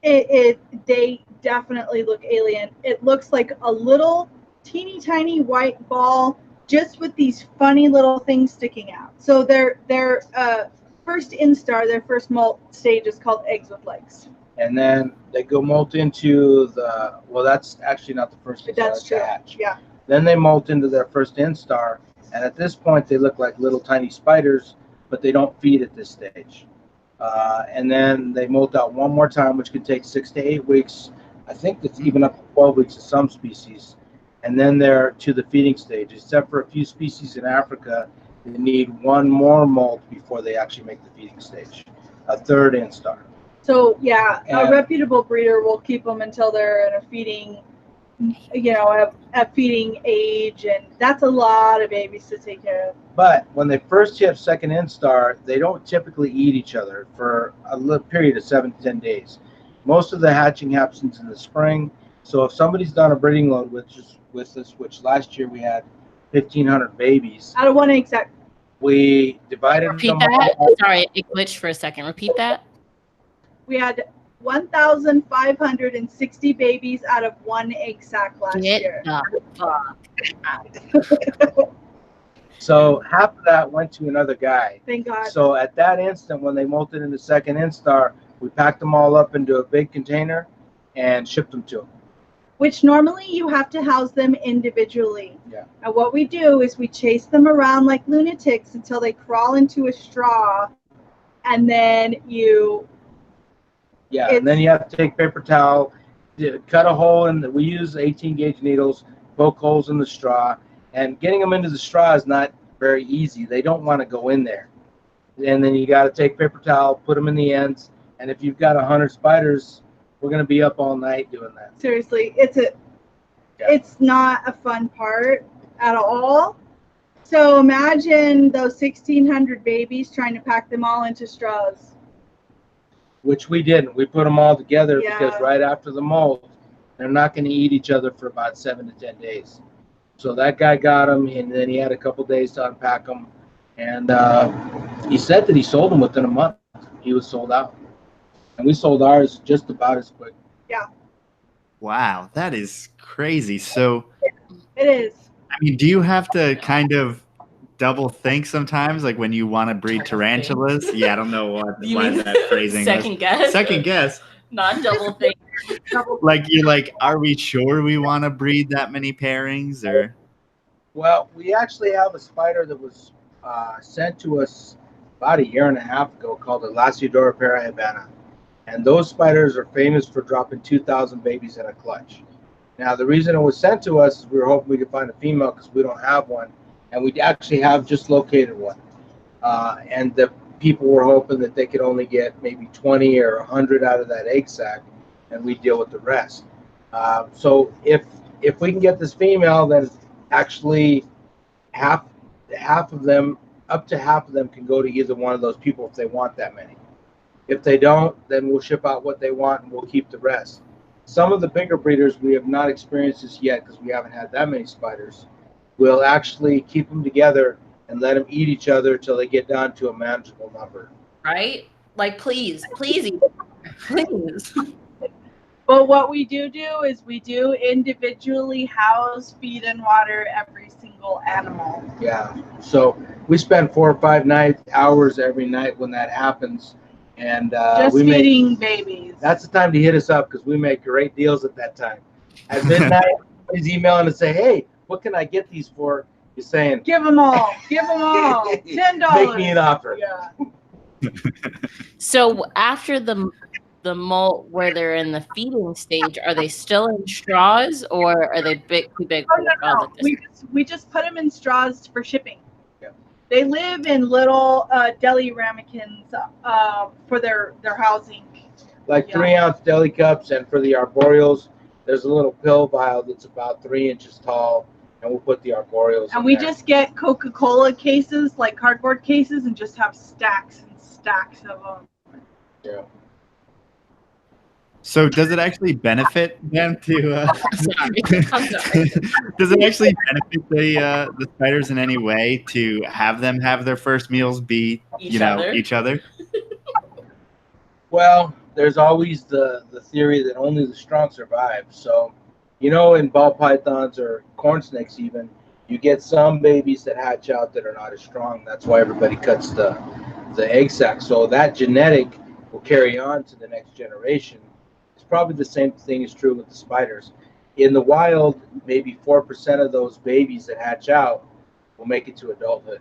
they definitely look alien. It looks like a little teeny tiny white ball just with these funny little things sticking out. So their first instar, their first molt stage is called eggs with legs. And then they go molt into that's actually not the first instar, That's true. hatch. Yeah. Then they molt into their first instar, and at this point they look like little tiny spiders, but they don't feed at this stage. And then they molt out one more time, which can take 6 to 8 weeks. I think it's even up to 12 weeks of some species. And then they're to the feeding stage, except for a few species in Africa. They need one more molt before they actually make the feeding stage, a third instar. So yeah, a reputable breeder will keep them until they're in a feeding, at feeding age, and that's a lot of babies to take care of. But when they first hit second instar, they don't typically eat each other for a little period of 7 to 10 days. Most of the hatching happens in the spring. So if somebody's done a breeding load which last year we had 1,500 babies. Out of one exact. We divided Repeat them that. all. Sorry, it glitched for a second. Repeat that. We had 1,560 babies out of one egg sac last year. Get the fuck out. So half of that went to another guy. Thank God. So at that instant, when they molted in the second instar, we packed them all up into a big container and shipped them to him. Which normally you have to house them individually. Yeah. And what we do is we chase them around like lunatics until they crawl into a straw, and then and then you have to take paper towel, cut a hole in. We use 18 gauge needles, poke holes in the straw, and getting them into the straw is not very easy. They don't want to go in there. And then you got to take paper towel, put them in the ends, and if you've got 100 spiders, we're going to be up all night doing that. Seriously, it's not a fun part at all. So imagine those 1,600 babies trying to pack them all into straws. Which we didn't. We put them all together Yeah. because right after the molt, they're not going to eat each other for about 7 to 10 days. So that guy got them, and then he had a couple days to unpack them. And he said that he sold them within a month. He was sold out. And we sold ours just about as quick. Yeah, Wow, that is crazy. So, it is. I mean, do you have to kind of double think sometimes, like when you want to breed tarantulas? Yeah, I don't know why that phrasing. Second guess. Second guess. Not double think. Like you're like, are we sure we want to breed that many pairings, or? Well, we actually have a spider that was sent to us about a year and a half ago called the Lasiodora parahibana. And those spiders are famous for dropping 2,000 babies in a clutch. Now, the reason it was sent to us is we were hoping we could find a female because we don't have one. And we actually have just located one. And the people were hoping that they could only get maybe 20 or 100 out of that egg sac, and we deal with the rest. So if we can get this female, then actually half of them, up to half of them, can go to either one of those people if they want that many. If they don't, then we'll ship out what they want and we'll keep the rest. Some of the bigger breeders, we have not experienced this yet because we haven't had that many spiders. We'll actually keep them together and let them eat each other till they get down to a manageable number. Right? Like, please eat. Please. But what we do is we do individually house, feed, and water every single animal. Yeah. So we spend 4 or 5 hours every night when that happens. And just feeding babies. That's the time to hit us up because we make great deals at that time. At midnight, he's emailing to say, hey, what can I get these for? He's saying, give them all. Give them all. $10. Make me an offer. Yeah. So after the molt where they're in the feeding stage, are they still in straws or are they too big for straws? We just put them in straws for shipping. They live in little deli ramekins for their housing. Like 3-ounce deli cups, and for the arboreals, there's a little pill vial that's about 3 inches tall, and we'll put the arboreals and in we there. just get Coca-Cola cases, like cardboard cases, and just have stacks and stacks of them. Yeah. So does it actually benefit them to? I'm sorry. Does it actually benefit the spiders in any way to have them have their first meals be each other? Well, there's always the theory that only the strong survive. So, in ball pythons or corn snakes even, you get some babies that hatch out that are not as strong. That's why everybody cuts the egg sac. So that genetic will carry on to the next generation. Probably the same thing is true with the spiders. In the wild, maybe 4% of those babies that hatch out will make it to adulthood.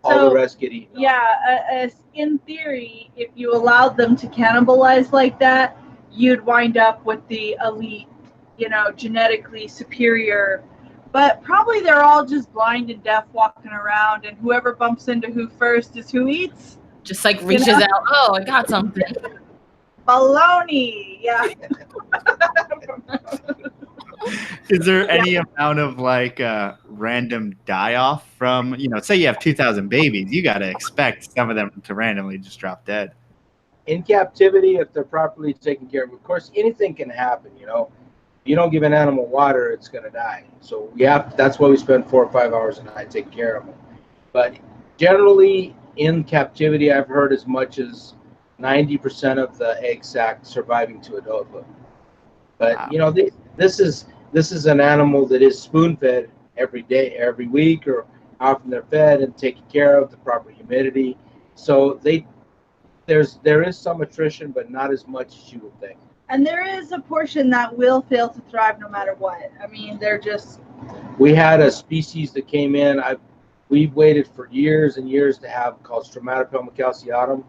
All the rest get eaten. Yeah, in theory, if you allowed them to cannibalize like that, you'd wind up with the elite, genetically superior. But probably they're all just blind and deaf walking around, and whoever bumps into who first is who eats. Just like reaches out, oh, I got something. Baloney, yeah. Is there any amount of random die-off from, say you have 2,000 babies, you got to expect some of them to randomly just drop dead. In captivity, if they're properly taken care of course, anything can happen, If you don't give an animal water, it's going to die. So that's why we spend 4 or 5 hours a night taking care of them. But generally, in captivity, I've heard as much as 90% of the egg sac surviving to adulthood. But wow. This is an animal that is spoon-fed every day, every week, or how often they're fed and taken care of, the proper humidity. So there is some attrition, but not as much as you would think. And there is a portion that will fail to thrive no matter what. I mean, they're just. We had a species that came in. We've waited for years and years to have called Stromatopelma calceatum.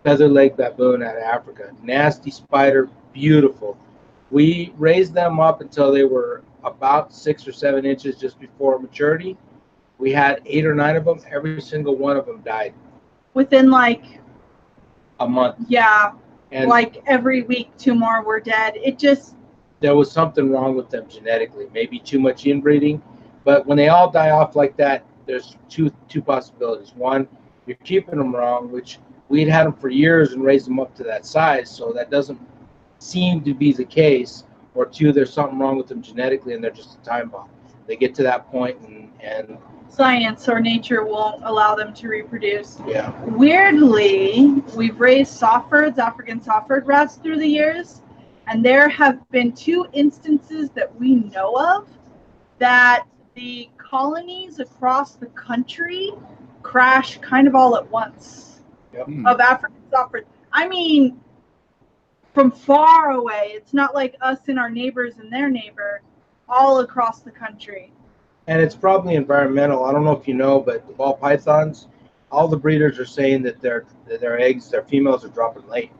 Feather-legged baboon out of Africa. Nasty spider, beautiful. We raised them up until they were about 6 or 7 inches just before maturity. We had 8 or 9 of them. Every single one of them died. Within a month. Yeah. And every week, 2 more were dead. There was something wrong with them genetically. Maybe too much inbreeding. But when they all die off like that, there's two possibilities. One, you're keeping them wrong, which we'd had them for years and raised them up to that size, so that doesn't seem to be the case. Or two, there's something wrong with them genetically and they're just a time bomb. They get to that point and science or nature won't allow them to reproduce. Yeah. Weirdly, we've raised softbirds, African softbird rats through the years, and there have been 2 instances that we know of that the colonies across the country crash kind of all at once. Yep. Of African softbirds. I mean, from far away. It's not like us and our neighbors and their neighbor, all across the country. And it's probably environmental. I don't know if you know, but the ball pythons, all the breeders are saying that their eggs, their females are dropping late.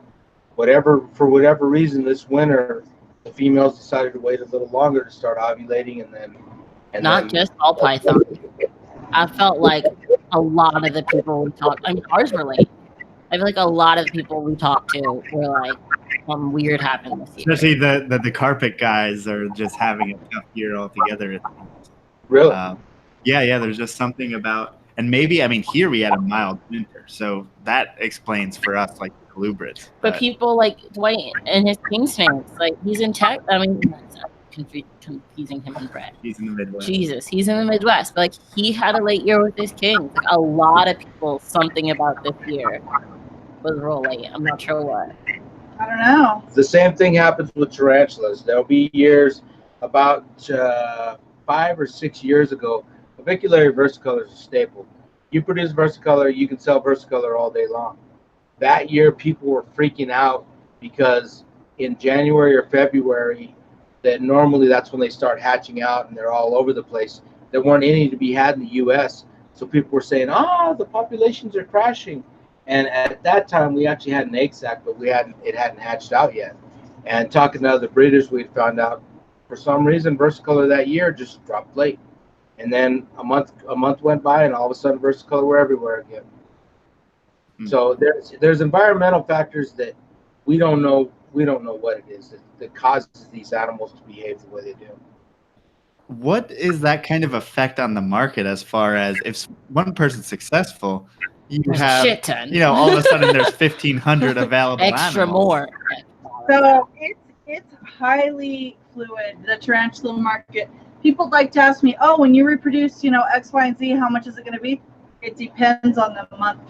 For whatever reason, this winter, the females decided to wait a little longer to start ovulating, and Not just ball python. I felt like a lot of the people we talked, I mean, ours were late. I feel like a lot of the people we talked to were like, something weird happened this year. Especially the carpet guys are just having a tough year altogether. Really? Yeah. There's just something about, and maybe, I mean, here we had a mild winter, so that explains for us like the colubrids. But people like Dwight and his king snakes, like he's in tech. I mean, confusing him and Brett. He's in the Midwest. Jesus, he's in the Midwest, but like he had a late year with his kings. Like a lot of people, something about this year was real late. I'm not sure what. I don't know. The same thing happens with tarantulas. There'll be years, about 5 or 6 years ago, aviculated versicolor is a staple. You produce versicolor, you can sell versicolor all day long. That year, people were freaking out because in January or February, that normally that's when they start hatching out and they're all over the place. There weren't any to be had in the U.S., so people were saying, the populations are crashing. And at that time, we actually had an egg sac, but it hadn't hatched out yet. And talking to other breeders, we found out for some reason versicolor that year just dropped late. And then a month went by, and all of a sudden versicolor were everywhere again. So there's environmental factors that we don't know what it is that causes these animals to behave the way they do. What is that kind of effect on the market as far as if one person's successful, you have, shit ton. all of a sudden there's 1,500 available Extra animals. more. So it's highly fluid, the tarantula market. People like to ask me, when you reproduce, X, Y, and Z, how much is it going to be? It depends on the month.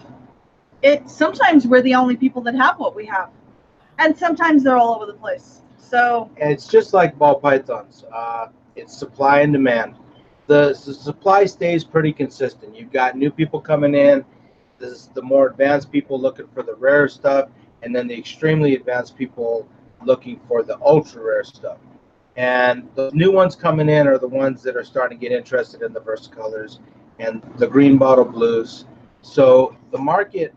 Sometimes we're the only people that have what we have. And sometimes they're all over the place. So And it's just like ball pythons. It's supply and demand. The supply stays pretty consistent. You've got new people coming in. This is the more advanced people looking for the rare stuff, and then the extremely advanced people looking for the ultra rare stuff. And the new ones coming in are the ones that are starting to get interested in the versicolors and the green bottle blues. So the market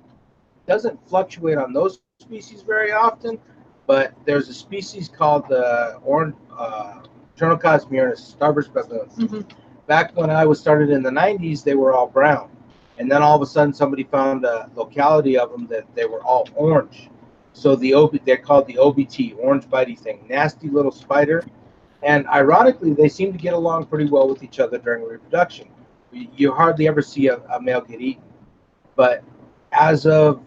doesn't fluctuate on those species very often, but there's a species called the orange Turnocos murinus, starburst baboons. mm-hmm. Back when I was started in the 90s, they were all brown. And then all of a sudden somebody found a locality of them that they were all orange. So they're called the OBT, orange bitey thing, nasty little spider. And ironically, they seem to get along pretty well with each other during reproduction. You hardly ever see a male get eaten. But as of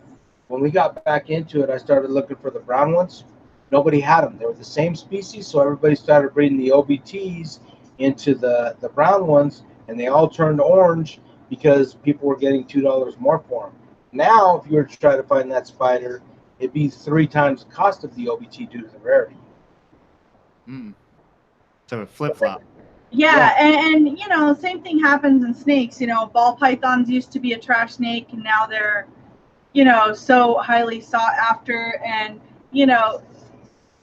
when we got back into it, I started looking for the brown ones. Nobody had them. They were the same species, so everybody started breeding the OBTs into the brown ones, and they all turned orange because people were getting $2 more for them. Now, if you were to try to find that spider, it'd be 3 times the cost of the OBT due to the rarity. So a flip-flop. Yeah, and same thing happens in snakes. Ball pythons used to be a trash snake, and now they're, so highly sought after. And,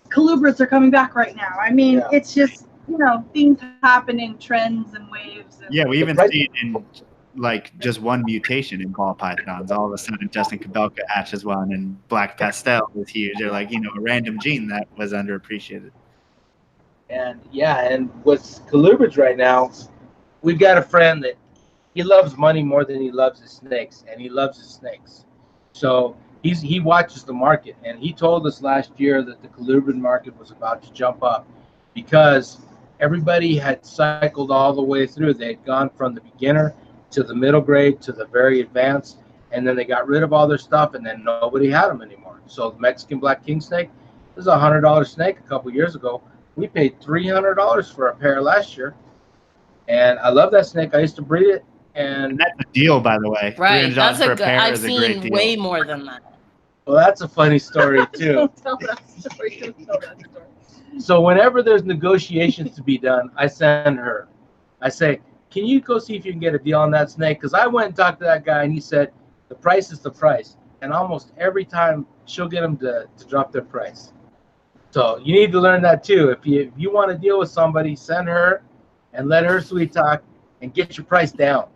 colubrids are coming back right now. I mean, It's just, things happen in trends and waves. And Yeah, we even see it in like just one mutation in ball pythons. All of a sudden, Justin Kabelka hatches one, and black pastel is huge. They're like, a random gene that was underappreciated. And with colubrids right now, we've got a friend that he loves money more than he loves his snakes, and he loves his snakes. So he watches the market, and he told us last year that the colubrid market was about to jump up because everybody had cycled all the way through. They had gone from the beginner to the middle grade to the very advanced, and then they got rid of all their stuff, and then nobody had them anymore. So the Mexican black king snake is a $100 snake. A couple years ago, we paid $300 for a pair last year, and I love that snake. I used to breed it, and that's a deal, by the way. Right, $300 that's for a good. pair I've is a great seen deal. way more than that. well, that's a funny story too. Don't tell that story. Don't tell that story. So whenever there's negotiations to be done, I send her. I say, can you go see if you can get a deal on that snake? Because I went and talked to that guy, and he said, the price is the price. And almost every time, she'll get them to drop their price. So you need to learn that too. If you want to deal with somebody, send her and let her sweet talk and get your price down.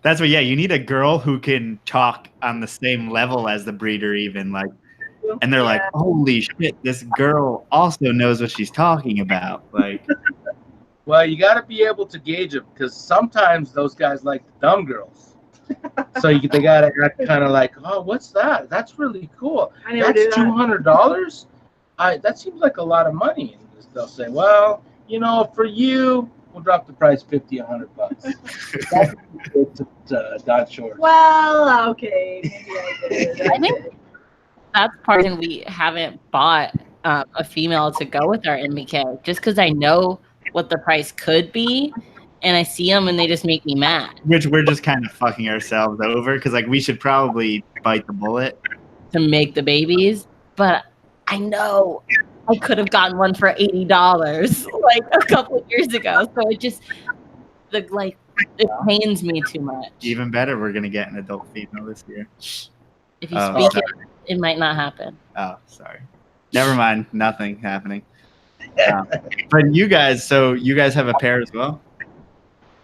That's what, yeah, you need a girl who can talk on the same level as the breeder even, like, and they're like, holy shit, this girl also knows what she's talking about. Like, well, you got to be able to gauge them, because sometimes those guys like the dumb girls. So they got to act kind of like, oh, what's that? That's really cool. I never do That's that. $200? That seems like a lot of money. And they'll say, well, you know, for you, we'll drop the price $50, $100. That's good to Don Short. Well, okay. Maybe I did. I think that's part of the reason we haven't bought a female to go with our MBK, just because I know what the price could be, and I see them and they just make me mad. which we're just kind of fucking ourselves over, because like we should probably bite the bullet. To make the babies, but I know I could have gotten one for $80 like a couple of years ago. So it just it pains me too much. Even better, we're gonna get an adult female this year. If you Oh, speak sorry. it might not happen. Oh, sorry. Never mind. Nothing happening. But you guys have a pair as well?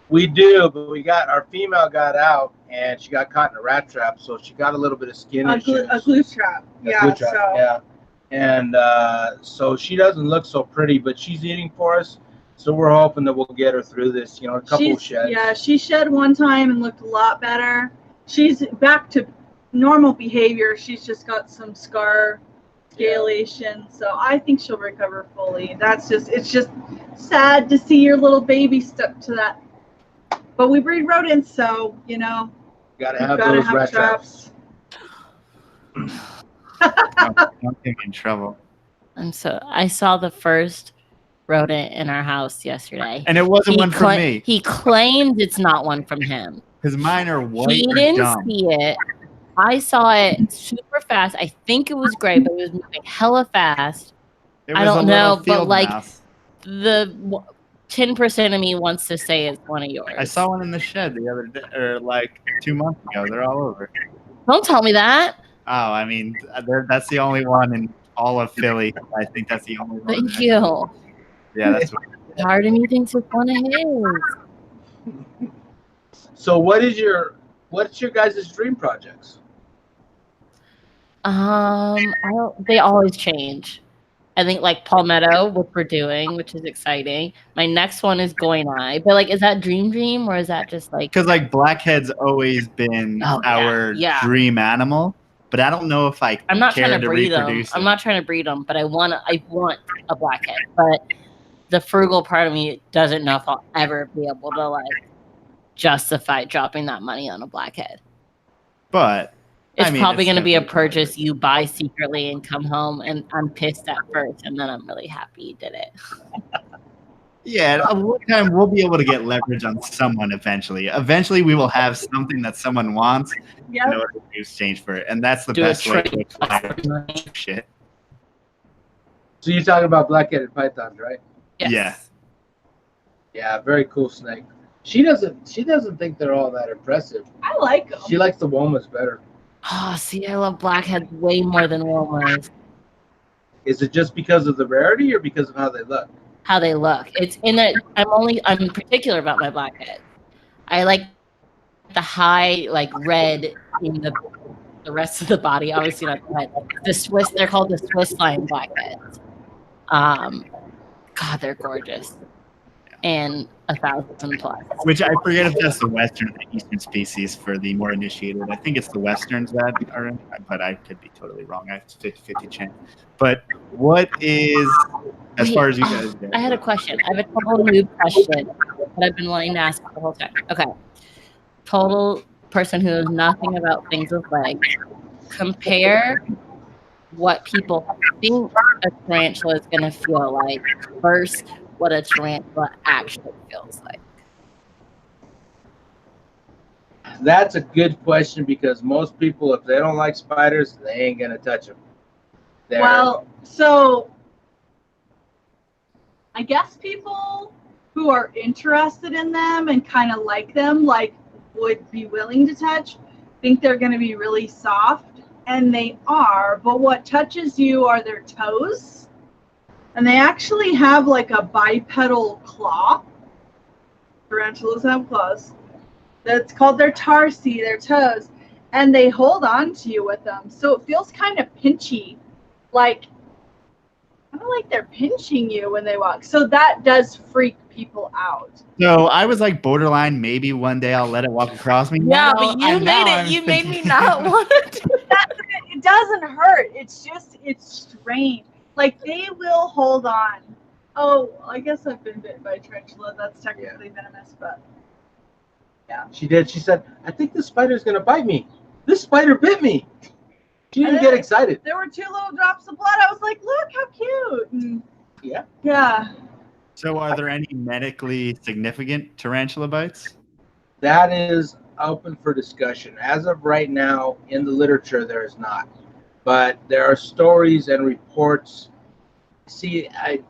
We do, but our female got out, and she got caught in a rat trap, so she got a little bit of skin issues. A glue trap. Yeah. Glue trap, yeah. And so she doesn't look so pretty, but she's eating for us. So we're hoping that we'll get her through this, a couple sheds. Yeah, she shed one time and looked a lot better. She's back to normal behavior. She's just got some scar scalation, so I think she'll recover fully. It's just sad to see your little baby stuck to that. But we breed rodents, so Gotta have those rat traps. Don't get me in trouble. I saw the first rodent in our house yesterday. And it wasn't one from me. He claims it's not one from him. Because mine are white He or didn't dumb. see it. I saw it super fast. I think it was gray, but it was moving hella fast. It I was don't a little know, but field like mouse. the 10% of me wants to say it's one of yours. I saw one in the shed the other day, or like 2 months ago. They're all over. Don't tell me that. Oh, I mean, that's the only one in all of Philly. I think that's the only one. Thank there. you. Yeah, that's what. Part of me thinks it's one of his. So what's your guys' dream projects? They always change. I think like Palmetto, which we're doing, which is exciting. My next one is Going Eye, but like, is that dream, or is that just like? Because like blackhead's always been our dream animal, but I don't know if I'm not care trying to breed them. reproduce I'm not trying to breed them, but I want a blackhead. But the frugal part of me doesn't know if I'll ever be able to like justify dropping that money on a blackhead. But it's probably going to be a purchase you buy secretly and come home, and I'm pissed at first, and then I'm really happy you did it. Yeah, we'll be able to get leverage on someone eventually. Eventually, we will have something that someone wants in order to exchange for it, and that's the best way to acquire shit. So you're talking about black-headed pythons, right? Yes. Yeah. Yeah, very cool snake. She doesn't think they're all that impressive. I like them. She likes the womas better. Oh, see, I love blackheads way more than Womas. Is it just because of the rarity or because of how they look? How they look. It's in it. I'm particular about my blackhead. I like the high, like red in the rest of the body. Obviously not the head. The Swiss. They're called the Swiss line blackheads. God, they're gorgeous. And 1,000 plus. Which I forget if that's the western or the eastern species for the more initiated. I think it's the westerns that are in, but I could be totally wrong. I have 50-50 chance. But what is, as far as you guys go? I had a question. I have a couple new questions. that I've been wanting to ask the whole time. Okay. Total person who knows nothing about things with legs. Compare what people think a tarantula is going to feel like versus what a tarantula actually feels like. That's a good question because most people, if they don't like spiders, they ain't gonna touch them. Well, so I guess people who are interested in them and kind of like them, like would be willing to touch, think they're going to be really soft, and they are. But what touches you are their toes, and they actually have like a bipedal claw. Tarantulas have claws. That's called their tarsi, their toes, and they hold on to you with them. So it feels kind of pinchy, like kind of like they're pinching you when they walk. So that does freak people out. So I was like borderline. Maybe one day I'll let it walk across me. Yeah, Now- but you and now made it. I'm You made me thinking- not want to do that. It doesn't hurt. It's just, it's strange. Like they will hold on. Oh, I guess I've been bitten by a tarantula. That's technically venomous, but She did. She said, "I think this spider's gonna bite me. This spider bit me." She didn't get excited. there were 2 little drops of blood. I was like, look how cute. And Yeah. yeah. So are there any medically significant tarantula bites? That is open for discussion. As of right now, in the literature, there is not. But there are stories and reports. See, I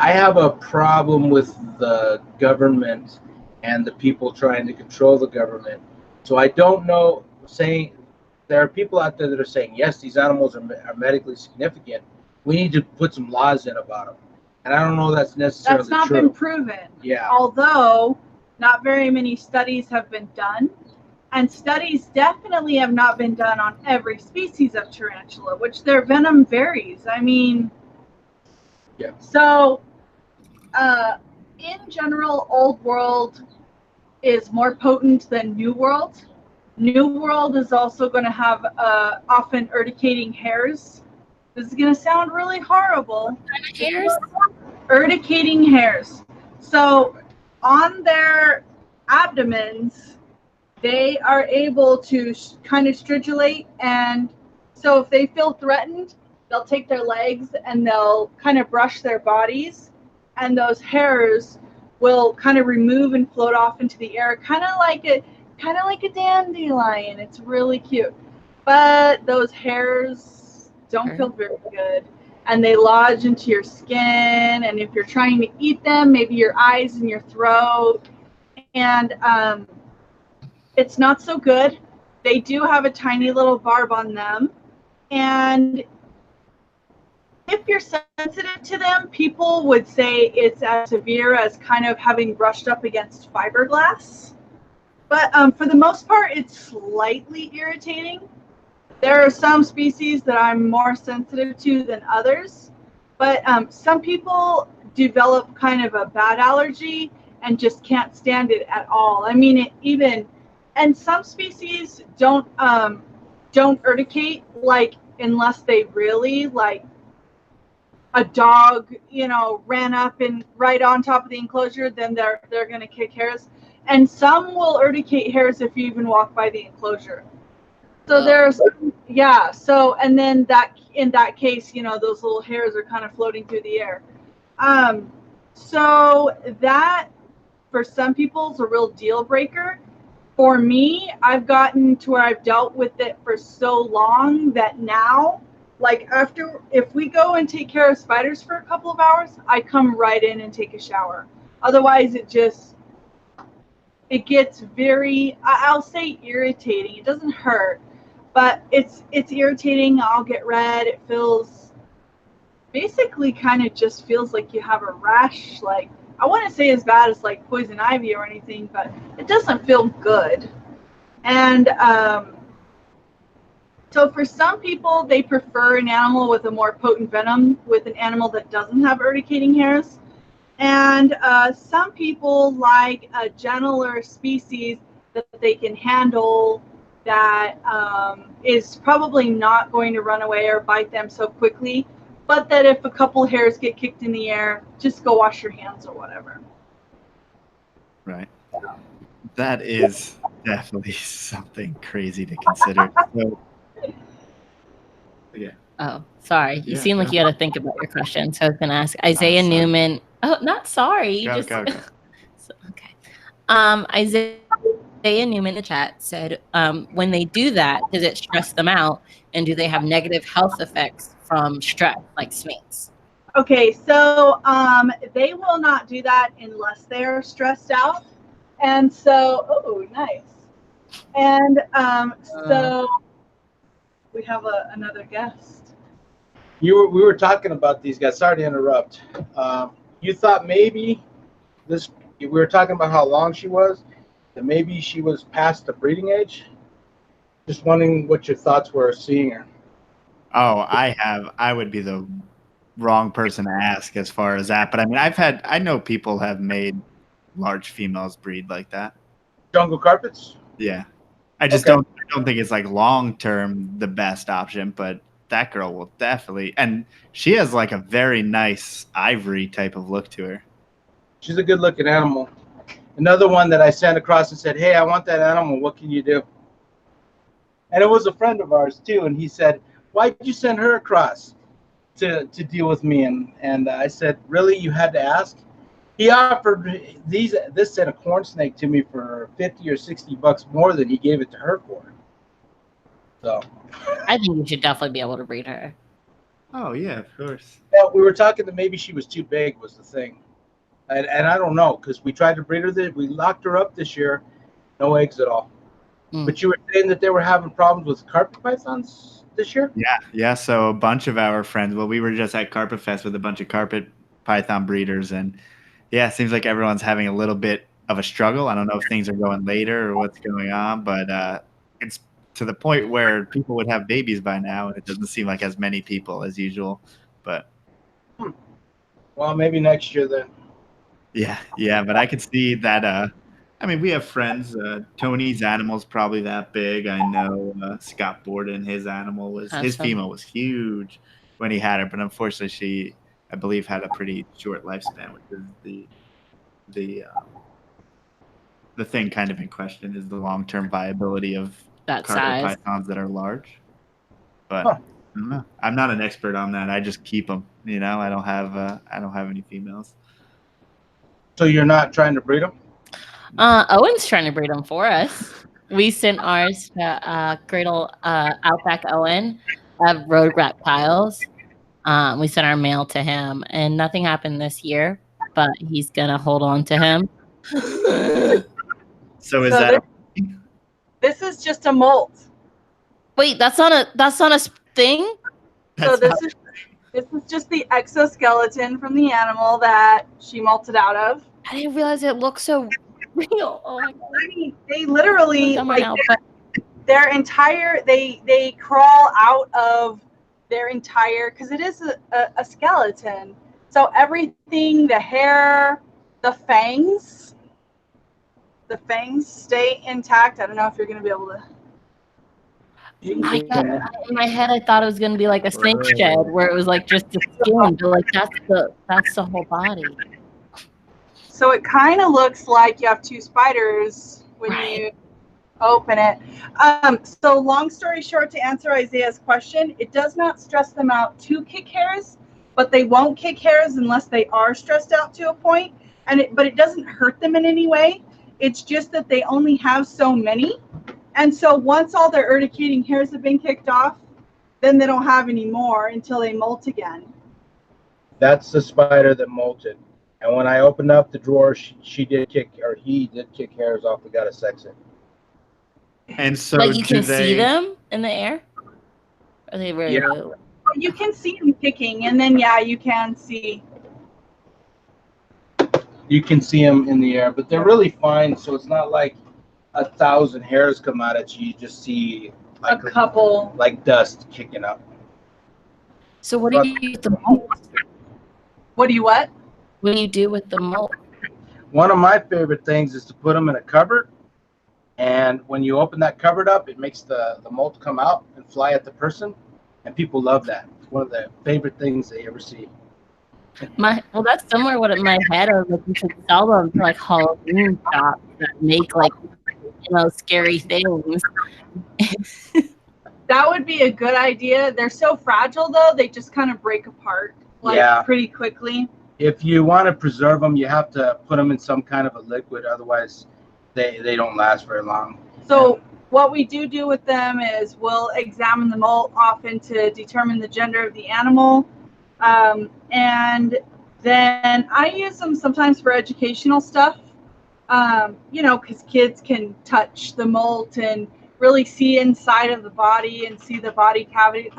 have a problem with the government and the people trying to control the government. So I don't know, saying there are people out there that are saying, yes, these animals are medically significant. We need to put some laws in about them. And I don't know that's necessarily That's not true. been proven. Yeah. Although not very many studies have been done. And studies definitely have not been done on every species of tarantula, which their venom varies. I mean, yeah. So in general, Old World is more potent than New World. New World is also going to have often urticating hairs. This is going to sound really horrible. Hairs? Urticating hairs. So on their abdomens, they are able to kind of stridulate, and so if they feel threatened, they'll take their legs and they'll kind of brush their bodies, and those hairs will kind of remove and float off into the air, kind of like a dandelion. It's really cute, but those hairs don't feel very good, and they lodge into your skin, and if you're trying to eat them, maybe your eyes and your throat, and it's not so good. They do have a tiny little barb on them, and if you're sensitive to them, people would say it's as severe as kind of having brushed up against fiberglass. But for the most part, it's slightly irritating. There are some species that I'm more sensitive to than others, but some people develop kind of a bad allergy and just can't stand it at all. I mean, and some species don't urticate, like, unless they really, like, a dog, ran up and right on top of the enclosure, then they're going to kick hairs. And some will urticate hairs if you even walk by the enclosure. So and then in that case, those little hairs are kind of floating through the air. So that, for some people, is a real deal breaker. For me, I've gotten to where I've dealt with it for so long that now, like, if we go and take care of spiders for a couple of hours, I come right in and take a shower. Otherwise, it gets very, I'll say, irritating. It doesn't hurt, but it's irritating. I'll get red. It feels, basically kind of just feels like you have a rash. Like, I wouldn't say as bad as like poison ivy or anything, but it doesn't feel good. And so for some people, they prefer an animal with a more potent venom with an animal that doesn't have urticating hairs. And some people like a gentler species that they can handle, that is probably not going to run away or bite them so quickly, but that if a couple hairs get kicked in the air, just go wash your hands or whatever. Right. That is definitely something crazy to consider. So, yeah. Oh, sorry. You Yeah, seem like go. you had to think about your question. So I was going to ask Isaiah sorry. Newman. Oh, not sorry. You Go, just go, go. So, okay. Isaiah Newman in the chat said, when they do that, does it stress them out? And do they have negative health effects from stress, like snakes? Okay, so they will not do that unless they're stressed out. And so, oh, nice. And so we have another guest. We were talking about these guys. Sorry to interrupt. You thought maybe we were talking about how long she was, that maybe she was past the breeding age. Just wondering what your thoughts were seeing her. Oh, I would be the wrong person to ask as far as that. But I mean, I know people have made large females breed like that. Jungle carpets? Yeah. I just don't think it's like long term the best option, but that girl will definitely, and she has like a very nice ivory type of look to her. She's a good looking animal. Another one that I sent across and said, hey, I want that animal. What can you do? And it was a friend of ours too. And he said, why'd you send her across to deal with me? And I said, really? You had to ask? He offered this set of corn snake to me for 50 or 60 bucks more than he gave it to her for. So I think you should definitely be able to breed her. Oh yeah, of course. well, we were talking that maybe she was too big was the thing. And I don't know, because we tried to breed her. We locked her up this year. No eggs at all. But you were saying that they were having problems with carpet pythons this year? Yeah. So a bunch of our friends, well, we were just at Carpet Fest with a bunch of carpet python breeders, and yeah, it seems like everyone's having a little bit of a struggle. I don't know if things are going later or what's going on, but it's to the point where people would have babies by now, and it doesn't seem like as many people as usual. But Well, maybe next year then. yeah, but I could see that. I mean, we have friends. Tony's animal's probably that big. I know Scott Borden, his female was huge when he had her, but unfortunately, she, I believe, had a pretty short lifespan, which is the thing kind of in question is the long-term viability of That carpet size. pythons that are large. But I don't know. I'm not an expert on that. I just keep them. You know, I don't have any females. So you're not trying to breed them? Owen's trying to breed them for us. We sent ours to Cradle Outback Owen of Road Reptiles. We sent our mail to him, and nothing happened this year, but he's gonna hold on to him. So is that? This is just a molt. Wait, that's not a thing. So this is just the exoskeleton from the animal that she molted out of. I didn't realize it looked so real. Oh my god! I mean, they literally their entire they crawl out of their entire, because it is a skeleton. So everything, the hair, the fangs stay intact. I don't know if you're gonna be able to. In my head, I thought it was gonna be like a snake shed where it was like just the skin, but like that's the whole body. So it kind of looks like you have two spiders when you open it. So long story short, to answer Isaiah's question, it does not stress them out to kick hairs, but they won't kick hairs unless they are stressed out to a point. But it doesn't hurt them in any way. It's just that they only have so many. And so once all their urticating hairs have been kicked off, then they don't have any more until they molt again. That's the spider that molted. And when I opened up the drawer, he did kick hairs off. We got to sex it. And so like you can see them in the air? Are they really? Yeah. You can see them kicking, and then you can see. You can see them in the air, but they're really fine. So it's not like 1,000 hairs come out at you. You just see like a couple, like dust kicking up. So what do you do with the molt? What do you what? What do you do with the molt? One of my favorite things is to put them in a cupboard, and when you open that cupboard up, it makes the molt come out and fly at the person, and people love that. It's one of the favorite things they ever see. Well, that's somewhere what in my head. I was like, you should sell them to like Halloween shops that make like scary things. That would be a good idea. They're so fragile though; they just kind of break apart pretty quickly. If you want to preserve them, you have to put them in some kind of a liquid. Otherwise, they don't last very long. So what we do with them is we'll examine the molt often to determine the gender of the animal, and then I use them sometimes for educational stuff. Because kids can touch the molt and really see inside of the body and see the body cavity.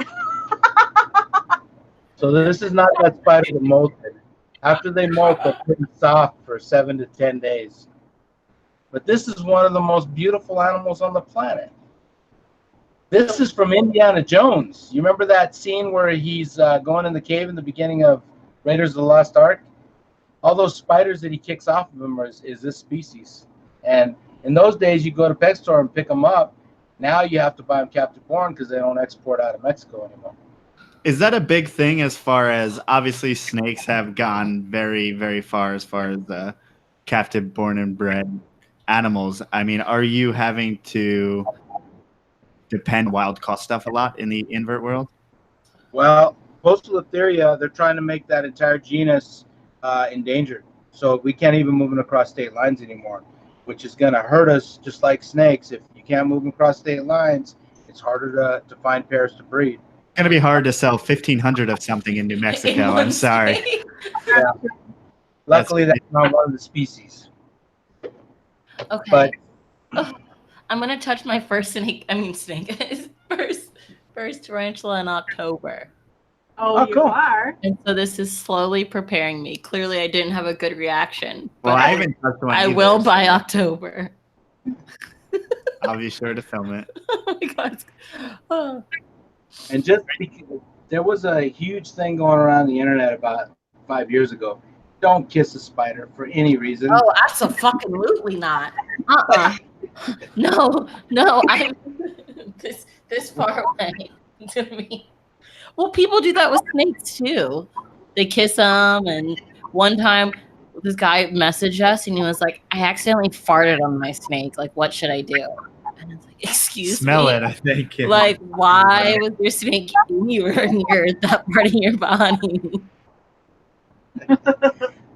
So this is not that spider that molted. After they molt, they're pretty soft for 7 to 10 days. But this is one of the most beautiful animals on the planet. This is from Indiana Jones. You remember that scene where he's going in the cave in the beginning of Raiders of the Lost Ark? All those spiders that he kicks off of him is this species. And in those days, you go to pet store and pick them up. Now you have to buy them captive born because they don't export out of Mexico anymore. Is that a big thing as far as obviously snakes have gone very, very far as the captive born and bred animals? I mean, are you having to depend on wild caught stuff a lot in the invert world? Well, Poecilotheria, they're trying to make that entire genus endangered. So we can't even move them across state lines anymore, which is going to hurt us just like snakes. If you can't move them across state lines, it's harder to find pairs to breed. It's going to be hard to sell 1,500 of something in New Mexico. I'm sorry. Yeah. Luckily, that's not one of the species. Okay. But I'm going to touch my first first tarantula in October. Oh, you cool. are? And so this is slowly preparing me. Clearly, I didn't have a good reaction. Well, I haven't touched one I either, will so by October. I'll be sure to film it. Oh my God. Oh. And just because there was a huge thing going around the internet about 5 years ago. Don't kiss a spider for any reason. Oh, absolutely not. No, I'm this far away to me. Well, people do that with snakes too. They kiss them, and one time this guy messaged us, and he was like, "I accidentally farted on my snake. Like, what should I do?" And it's like, "Excuse Smell me." it, I think. Like, why was your snake near that part of your body?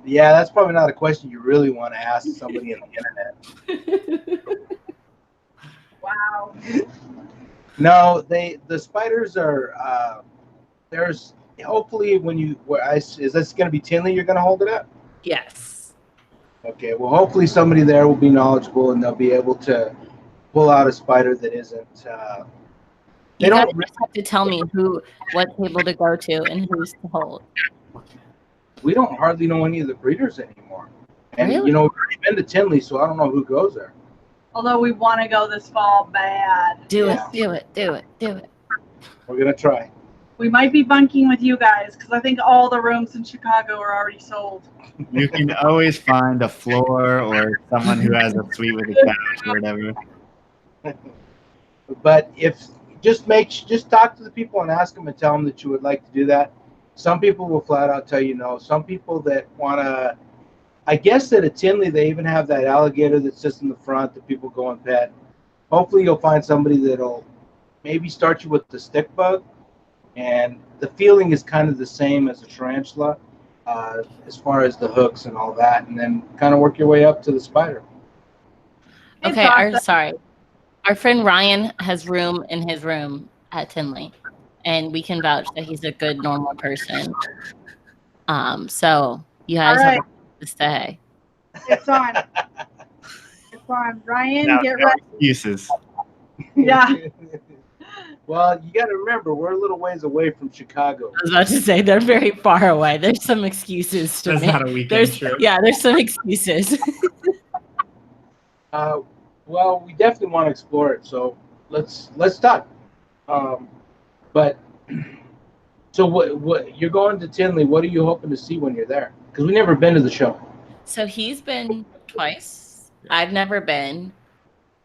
Yeah, that's probably not a question you really want to ask somebody on the internet. Wow. No, the spiders are there's hopefully is this going to be Tinley you're going to hold it at? Yes. Okay, well hopefully somebody there will be knowledgeable and they'll be able to pull out a spider that isn't You guys just have to tell me what table to go to and who's to hold. We don't hardly know any of the breeders anymore. And Really? we've already been to Tinley, so I don't know who goes there. Although we want to go this fall bad. Do Yeah. it. We're going to try. We might be bunking with you guys because I think all the rooms in Chicago are already sold. You can always find a floor or someone who has a suite with a couch or whatever. But just talk to the people and ask them and tell them that you would like to do that. Some people will flat out tell you no. Some people that want to, I guess that at Tinley they even have that alligator that sits in the front that people go and pet. Hopefully you'll find somebody that'll maybe start you with the stick bug, and the feeling is kind of the same as a tarantula as far as the hooks and all that, and then kind of work your way up to the spider. Okay, sorry. Our friend Ryan has room in his room at Tinley, and we can vouch that he's a good, normal person. So you guys have to stay. It's on. It's on. Ryan, No, get no ready. excuses. Yeah. Well, you got to remember, we're a little ways away from Chicago. I was about to say they're very far away. There's some excuses to That's make. not a weekend trip. Yeah, there's some excuses. Well, we definitely want to explore it, so let's talk. But so what you're going to Tinley? What are you hoping to see when you're there? Because we've never been to the show. So he's been twice. I've never been.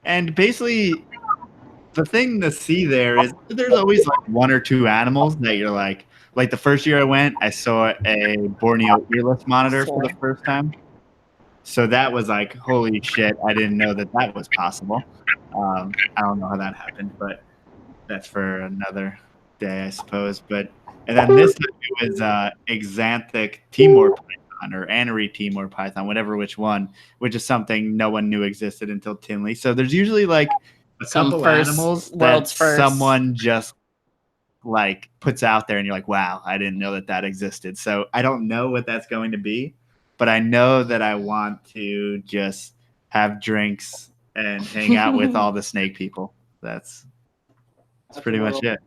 And basically, the thing to see there is there's always like one or two animals that you're like, like the first year I went, I saw a Borneo earless monitor for the first time. So that was like, holy shit! I didn't know that that was possible. I don't know how that happened, but that's for another day, I suppose. But and then this time it was Xanthic Timor python or Anery Timor python, whatever which one, which is something no one knew existed until Tinley. So there's usually like a couple animals that someone just like puts out there and you're like, wow, I didn't know that that existed. So I don't know what that's going to be, but I know that I want to just have drinks and hang out with all the snake people. That's pretty much it.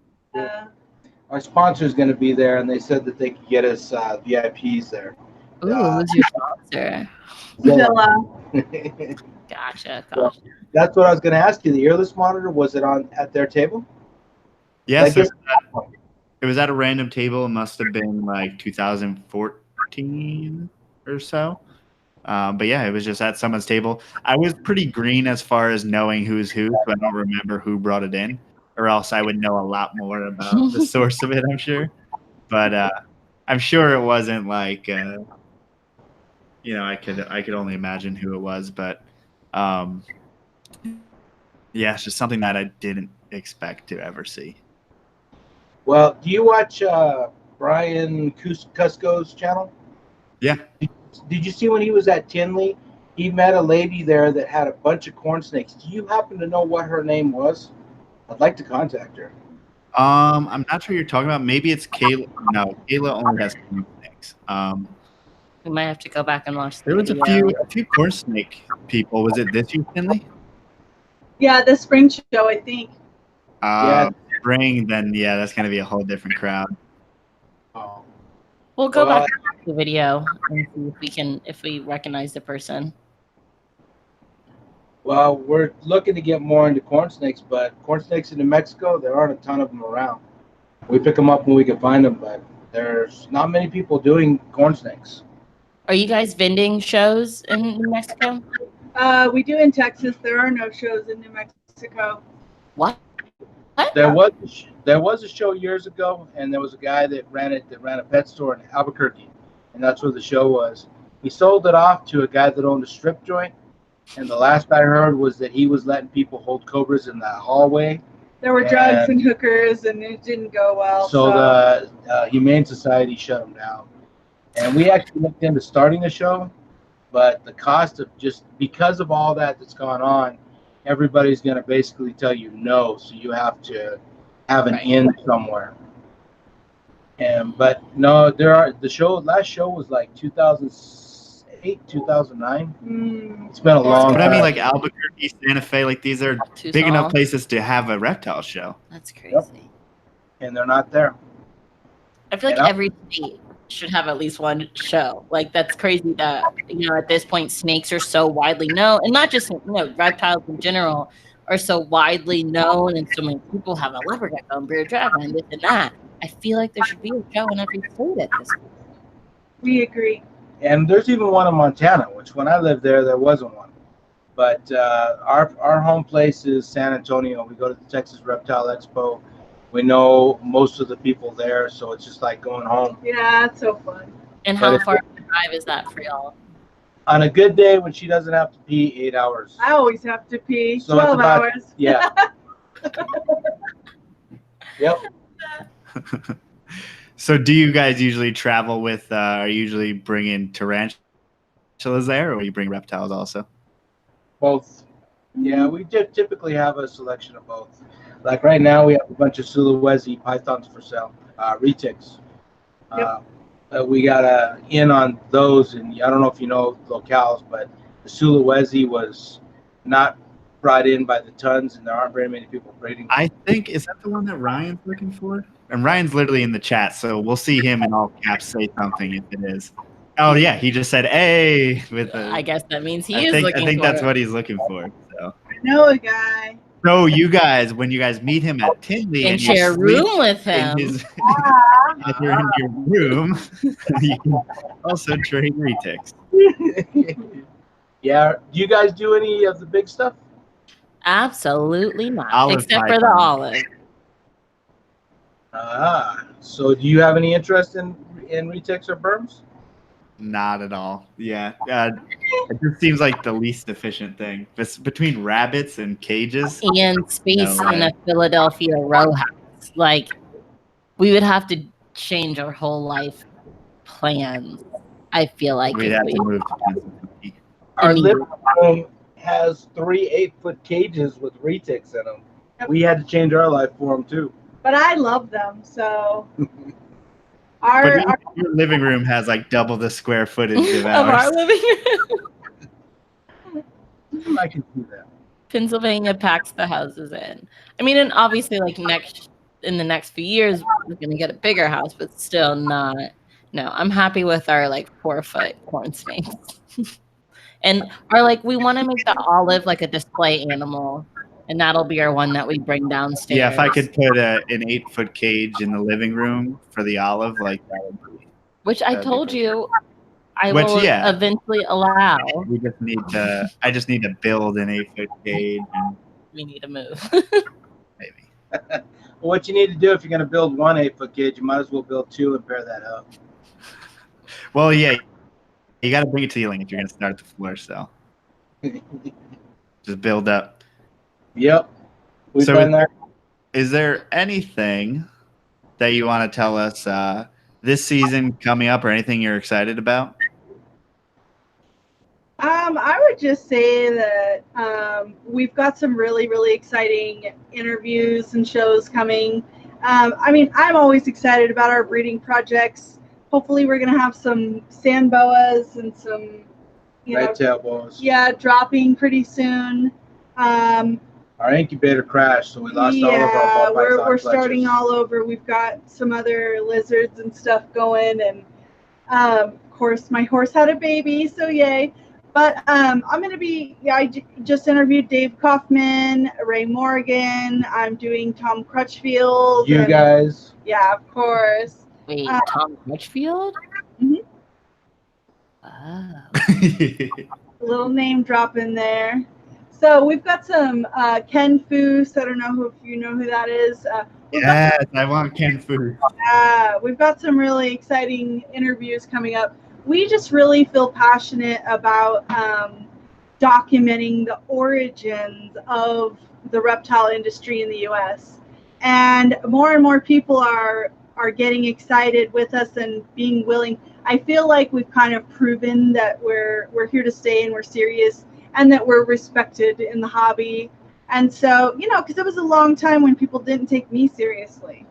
Our sponsor is going to be there, and they said that they could get us VIPs there. Ooh, who's your sponsor? Gila. Gotcha. So that's what I was going to ask you. The earless monitor, was it on at their table? Yeah, so it was at a random table. It must have been like 2014 or so. But yeah, it was just at someone's table. I was pretty green as far as knowing who's who, so I don't remember who brought it in, or else I would know a lot more about the source of it, I'm sure. But I'm sure it wasn't like, you know, I could only imagine who it was. But yeah, it's just something that I didn't expect to ever see. Well, do you watch Brian Cusco's channel? Yeah. Did you see when he was at Tinley? He met a lady there that had a bunch of corn snakes. Do you happen to know what her name was? I'd like to contact her. I'm not sure you're talking about. Maybe it's Kayla. No, Kayla only has corn snakes. We might have to go back and watch. There was a few corn snake people. Was it this year, Tinley? Yeah, the spring show, I think. Yeah. Spring, then yeah, that's gonna be a whole different crowd. Oh. We'll go back and watch the video and see if we recognize the person. Well, we're looking to get more into corn snakes, but corn snakes in New Mexico, there aren't a ton of them around. We pick them up when we can find them, but there's not many people doing corn snakes. Are you guys vending shows in New Mexico? We do in Texas. There are no shows in New Mexico. What? There was a show years ago, and there was a guy that ran a pet store in Albuquerque, and that's where the show was. He sold it off to a guy that owned a strip joint, and the last I heard was that he was letting people hold cobras in that hallway. There were drugs and hookers, and it didn't go well. So the Humane Society shut him down, and we actually looked into starting a show, but the cost of just because of all that's gone on, everybody's going to basically tell you no, so you have to have an in somewhere. But no, last show was like 2008, 2009. It's been a long time. But I mean, like Albuquerque, Santa Fe, like these are big enough places to have a reptile show. That's crazy. Yep. And they're not there. I feel like every state should have at least one show. Like, that's crazy that, you know, at this point, snakes are so widely known, and not just, you know, reptiles in general are so widely known, and so many people have a leopard gecko and bearded dragon and this and that. I feel like there should be a show in every state at this point. We agree. And there's even one in Montana, which when I lived there wasn't one. But our home place is San Antonio. We go to the Texas Reptile Expo. We know most of the people there, so it's just like going home. Yeah, it's so fun. And how far of a drive is that for y'all? On a good day, when she doesn't have to pee, 8 hours. I always have to pee. So 12 hours. Yeah. Yep. So do you guys usually travel with, are you usually bringing tarantulas there, or you bring reptiles also? Both. Yeah, we typically have a selection of both. Like right now, we have a bunch of Sulawesi pythons for sale, retics. Yep. We got a in on those, and I don't know if you know locales, but the Sulawesi was not brought in by the tons, and there aren't very many people breeding. I think, is that the one that Ryan's looking for? And Ryan's literally in the chat, so we'll see him in all caps say something if it is. Oh yeah, he just said "hey" with the. I guess that means he is looking for it. I think that's what he's looking for. So. I know a guy. So you guys, when you guys meet him at Tinley and share a room with him, if you're in your room, you can also trade retics. Yeah. Do you guys do any of the big stuff? Absolutely not, Olive except python. for the olive. So, do you have any interest in retics or berms? Not at all. Yeah. It just seems like the least efficient thing. Between rabbits and cages. And space No in a way. Philadelphia row house. Like, we would have to change our whole life plans. I feel like We'd if have we to move to Pennsylvania. Our mean- living room has 3 8-foot cages with retics in them. We had to change our life for them too. But I love them, so. But your living room has like double the square footage of of our ours. living room. I can see that. Pennsylvania packs the houses in. I mean, and obviously, like in the next few years, we're gonna get a bigger house, but still not. No, I'm happy with our like 4-foot corn snakes. And we want to make the olive like a display animal, and that'll be our one that we bring downstairs. Yeah, if I could put an 8-foot cage in the living room for the olive, like that would be. Which I that'd be told perfect. you, I Which, will yeah. eventually allow. We just need to. I just need to build an 8-foot cage, and We need to move. maybe. What you need to do if you're going to build one 8-foot cage, you might as well build 2 and pair that up. Well, yeah, you got to bring it to the ceiling if you're going to start at the floor. So just build up. Yep. We've So done that. Is there anything that you want to tell us this season coming up, or anything you're excited about? I would just say that we've got some really, really exciting interviews and shows coming. I mean, I'm always excited about our breeding projects. Hopefully, we're going to have some sand boas and some, Red tail boas. yeah, dropping pretty soon. Our incubator crashed, so we lost all of our Yeah, ball we're starting all over. We've got some other lizards and stuff going, and of course, my horse had a baby, so yay. But I'm going to be, I just interviewed Dave Kaufman, Ray Morgan. I'm doing Tom Crutchfield. You guys. Yeah, of course. Wait, Tom Crutchfield? Mhm. Oh. Little name drop in there. So we've got some Ken Foose. I don't know if you know who that is. Yes, I want canned food. We've got some really exciting interviews coming up. We just really feel passionate about documenting the origins of the reptile industry in the U.S. And more people are getting excited with us and being willing. I feel like we've kind of proven that we're here to stay and we're serious and that we're respected in the hobby. And so, because it was a long time when people didn't take me seriously.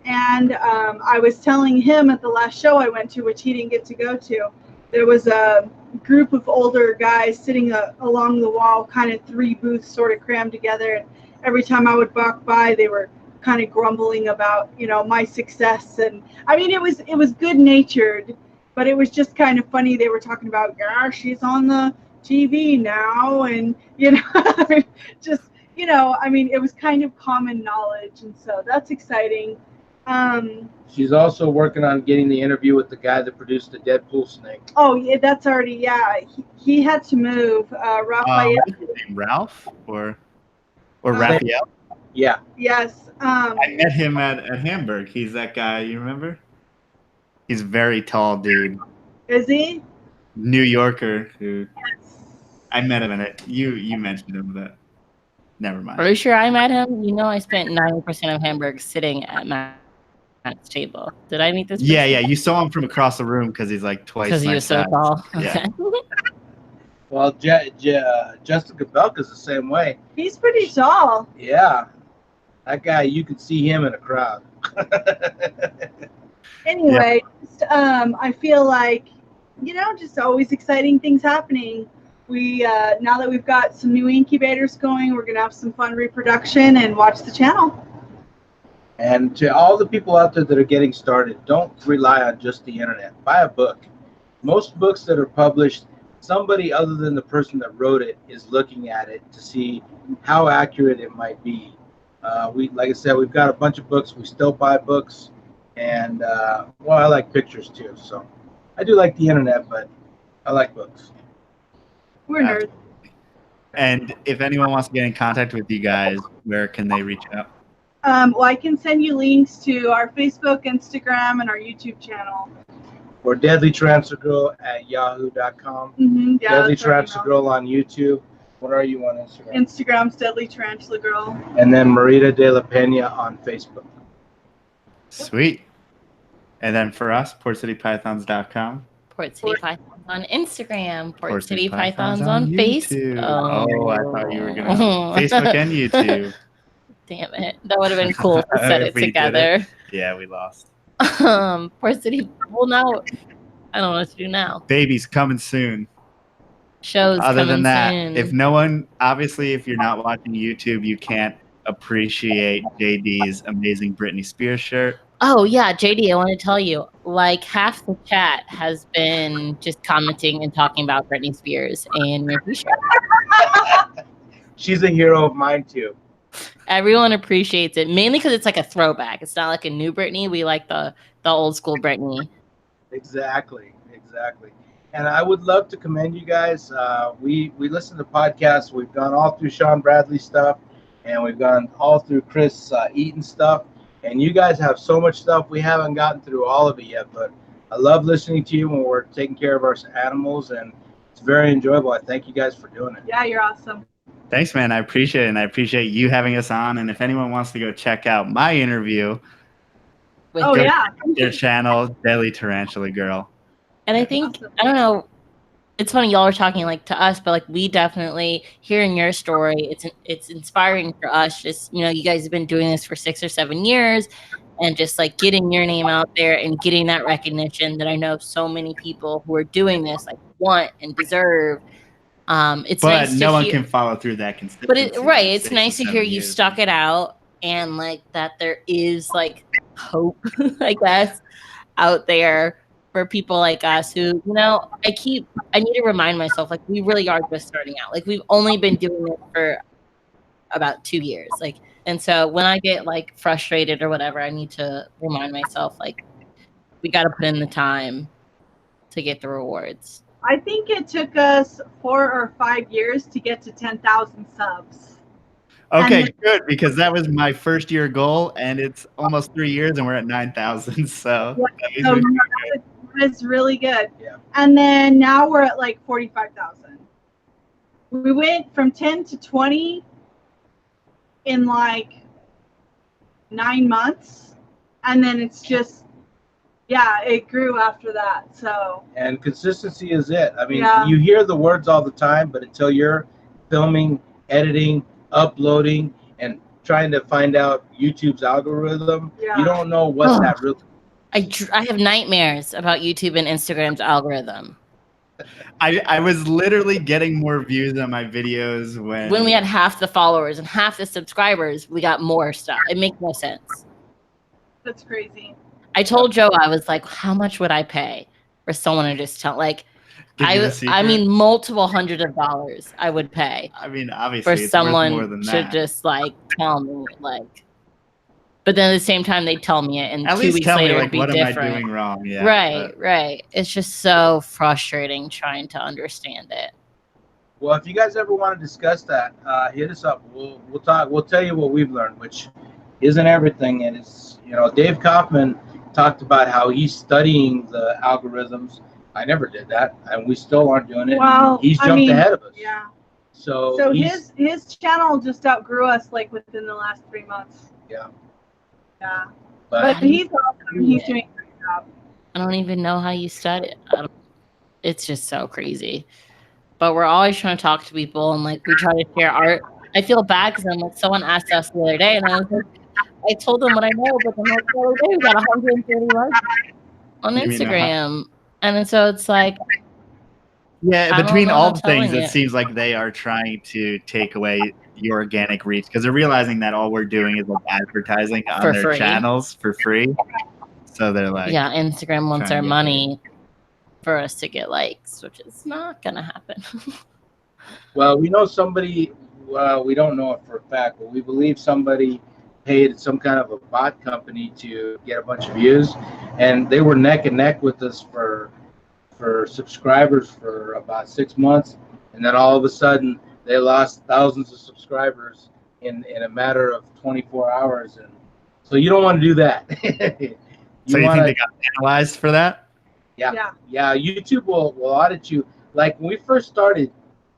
And I was telling him at the last show I went to, which he didn't get to go to, there was a group of older guys sitting along the wall, kind of 3 booths sort of crammed together. And every time I would walk by, they were kind of grumbling about, my success. And I mean, it was good natured, but it was just kind of funny. They were talking about, yeah, she's on the TV now. And, just, I mean, it was kind of common knowledge. And so that's exciting. She's also working on getting the interview with the guy that produced the Deadpool snake. Oh, yeah, that's already, yeah. He had to move. Raphael. What's his name, Ralph or Raphael? Yeah. Yes. I met him at Hamburg. He's that guy. You remember? He's a very tall dude. Is he? New Yorker who I met him in it. You mentioned him, but never mind. Are you sure I met him? I spent 90% of Hamburg sitting at Matt's table. Did I meet this person? Yeah. You saw him from across the room because he's like twice. Because he was so tall. Yeah. Okay. Well, Jessica Belka's the same way. He's pretty tall. Yeah. That guy, you could see him in a crowd. Anyway, I feel like, just always exciting things happening. We now that we've got some new incubators going, we're gonna have some fun reproduction and watch the channel. And to all the people out there that are getting started, don't rely on just the internet. Buy a book. Most books that are published, somebody other than the person that wrote it is looking at it to see how accurate it might be. Like I said, we've got a bunch of books. We still buy books, and I like pictures too. So I do like the internet, but I like books. We're nerds. And if anyone wants to get in contact with you guys, where can they reach out? Well, I can send you links to our Facebook, Instagram, and our YouTube channel. Or Deadly Tarantula Girl at yahoo.com. Mm-hmm, yeah, Deadly Tarantula Girl on YouTube. What are you on Instagram? Instagram's Deadly Tarantula Girl. And then Marita de la Pena on Facebook. Sweet. And then for us, portcitypythons.com. Port City Pythons on Instagram. Port City City Pythons on Facebook. Oh, I thought you were going to Facebook and YouTube. Damn it. That would have been cool to set If it we did together. it. Yeah, we lost. Port City. Well, now I don't know what to do now. Baby's coming soon. Shows Other coming than that, soon. if no one, obviously, if you're not watching YouTube, you can't appreciate JD's amazing Britney Spears shirt. Oh yeah, JD, I want to tell you, like half the chat has been just commenting and talking about Britney Spears and your t-shirt. She's a hero of mine too. Everyone appreciates it, mainly because it's like a throwback. It's not like a new Britney. We like the old school Britney. Exactly. And I would love to commend you guys. We listen to podcasts. We've gone all through Sean Bradley stuff, and we've gone all through Chris Eaton stuff. And you guys have so much stuff. We haven't gotten through all of it yet, but I love listening to you when we're taking care of our animals, and it's very enjoyable. I thank you guys for doing it. Yeah, you're awesome. Thanks, man. I appreciate it, and I appreciate you having us on. And if anyone wants to go check out my interview, Oh, yeah. their channel, Deadly Tarantula Girl. And I think, I don't know, it's funny y'all are talking like to us, but like we definitely hearing your story, it's inspiring for us. Just, you know, you guys have been doing this for 6 or 7 years, and just like getting your name out there and getting that recognition that I know so many people who are doing this like want and deserve. It's But nice no to one hear, can follow through that consistency. but it's 6 nice or to hear 7 you years. stuck it out, and like that there is like hope, I guess, out there for people like us who, you know, I need to remind myself, like, we really are just starting out. Like, we've only been doing it for about 2 years. Like, and so when I get like frustrated or whatever, I need to remind myself, like, we got to put in the time to get the rewards. I think it took us 4 or 5 years to get to 10,000 subs. Okay, And- good, because that was my first year goal, and it's almost 3 years, and we're at 9,000. So Yeah, so it's really good. Yeah. And then now we're at like 45,000. We went from 10 to 20 in like 9 months, and then it's just, yeah, it grew after that. So. And consistency is it. I mean, Yeah. you hear the words all the time, but until you're filming, editing, uploading, and trying to find out YouTube's algorithm, Yeah. you don't know what that really. I have nightmares about YouTube and Instagram's algorithm. I was literally getting more views on my videos When we had half the followers and half the subscribers, we got more stuff. It makes no sense. That's crazy. I told Joe, I was like, how much would I pay for someone to just tell, like, Give you the I secret? mean, multiple hundreds of dollars I would pay I mean, obviously, for it's worth more someone than to that. just like tell me, like, but then at the same time, they tell me it, and At 2 least weeks tell later, me, it'd like, be what different. am I doing wrong? Yeah, Right. It's just so frustrating trying to understand it. Well, if you guys ever want to discuss that, hit us up. We'll talk. We'll tell you what we've learned, which isn't everything. And it's, you know, Dave Kaufman talked about how he's studying the algorithms. I never did that, and we still aren't doing it. Well, He's jumped ahead of us. Yeah. So his channel just outgrew us like within the last 3 months. Yeah. Yeah. But But he's awesome. He's doing a great job. I don't even know how you study it. It's just so crazy. But we're always trying to talk to people, and like we try to share art. I feel bad because I'm like, someone asked us the other day, and I was like, I told them what I know, but then like the other day we got 130 likes on You mean, Instagram, and then so it's like, Yeah, I don't between know all how the things, telling it it. seems like they are trying to take away your organic reach because they're realizing that all we're doing is like advertising on For their free. channels for free. So they're like, yeah, Instagram wants trying our to get money for us to get likes, which is not gonna happen. well, we know somebody. We don't know it for a fact, but we believe somebody paid some kind of a bot company to get a bunch of views, and they were neck and neck with us for subscribers for about 6 months, and then all of a sudden they lost thousands of subscribers in a matter of 24 hours, and So you don't want to do that. So you think they got penalized for that? Yeah. YouTube will audit you. Like when we first started,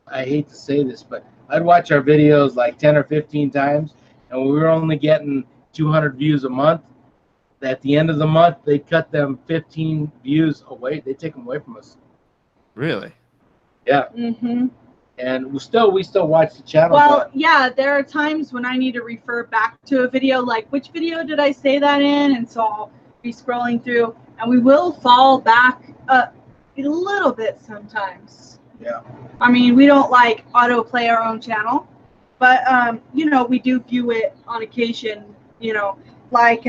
I hate to say this, but I'd watch our videos like 10 or 15 times, and we were only getting 200 views a month. At the end of the month, they cut them 15 views away. They take them away from us. Really? Yeah. Mm-hmm. And we still watch the channel. Well, yeah, there are times when I need to refer back to a video, like which video did I say that in? And so I'll be scrolling through, and we will fall back a little bit sometimes. Yeah. I mean, we don't like autoplay our own channel, but we do view it on occasion. Like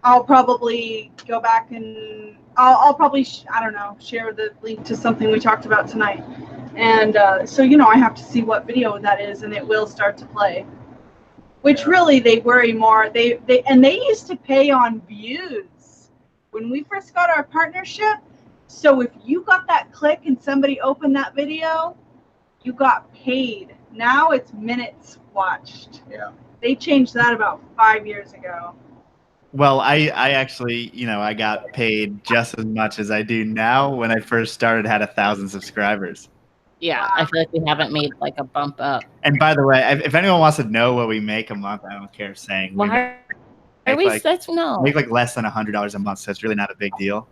I'll probably go back and I'll probably I don't know, share the link to something we talked about tonight. And so, I have to see what video that is, and it will start to play. Which really, they worry more. They used to pay on views when we first got our partnership. So if you got that click and somebody opened that video, you got paid. Now it's minutes watched. Yeah. They changed that about 5 years ago. Well, I actually, I got paid just as much as I do now. When I first started, had 1,000 subscribers. Yeah, I feel like we haven't made like a bump up. And by the way, if anyone wants to know what we make a month, I don't care saying. Why are we no? Make like less than $100 a month, so it's really not a big deal.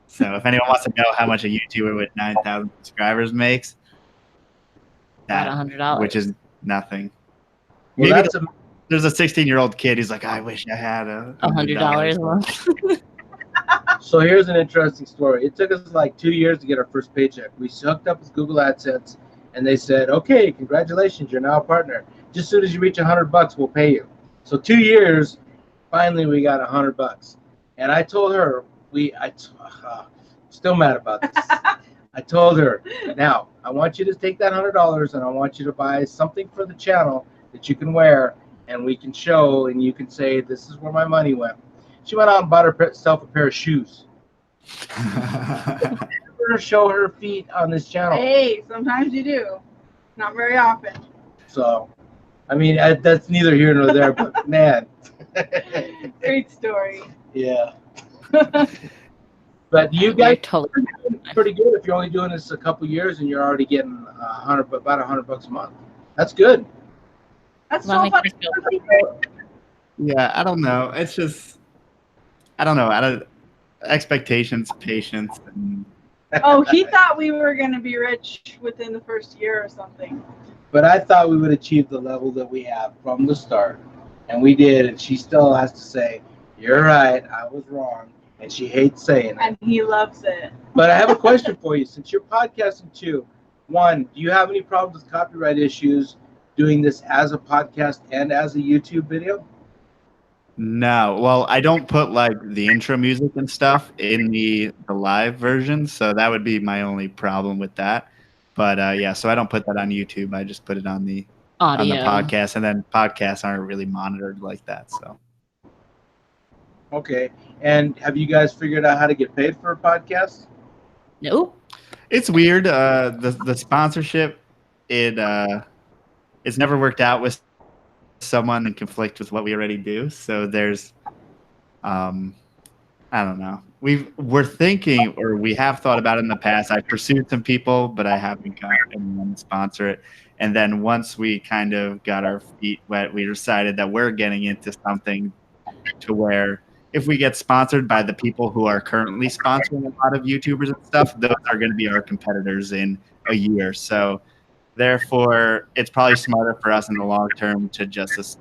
So if anyone wants to know how much a YouTuber with 9,000 subscribers makes, about $100, which is nothing. Well, Maybe there's a 16-year-old kid who's like, I wish I had $100 a month. So here's an interesting story. It took us like 2 years to get our first paycheck. We hooked up with Google AdSense, and they said, "Okay, congratulations, you're now a partner. Just as soon as you reach $100, we'll pay you." So 2 years, finally we got $100. And I told her, still mad about this. I told her, now I want you to take that $100 and I want you to buy something for the channel that you can wear, and we can show, and you can say, "This is where my money went." She went out and bought herself a pair of shoes. Never show her feet on this channel. Hey, sometimes you do. Not very often. So, I mean, that's neither here nor there, but man. Great story. Yeah. But you guys totally pretty good if you're only doing this a couple years and you're already getting about $100 a month. That's good. That's so funny. Yeah, I don't know. It's just, I don't know. Expectations, patience. And... Oh, he thought we were going to be rich within the first year or something. But I thought we would achieve the level that we have from the start. And we did. And she still has to say, "You're right. I was wrong." And she hates saying it. And he loves it. But I have a question for you. Since you're podcasting too, one, do you have any problems with copyright issues doing this as a podcast and as a YouTube video? No. Well, I don't put like the intro music and stuff in the live version, so that would be my only problem with that. But yeah, so I don't put that on YouTube. I just put it on the audio. On the podcast, and then podcasts aren't really monitored like that. So. Okay. And have you guys figured out how to get paid for a podcast? Nope. It's weird. The sponsorship, it's never worked out with someone in conflict with what we already do. So there's, I don't know. We're thinking, or we have thought about it in the past. I've pursued some people, but I haven't got anyone to sponsor it. And then once we kind of got our feet wet, we decided that we're getting into something to where if we get sponsored by the people who are currently sponsoring a lot of YouTubers and stuff, those are going to be our competitors in a year. So therefore, it's probably smarter for us in the long term to just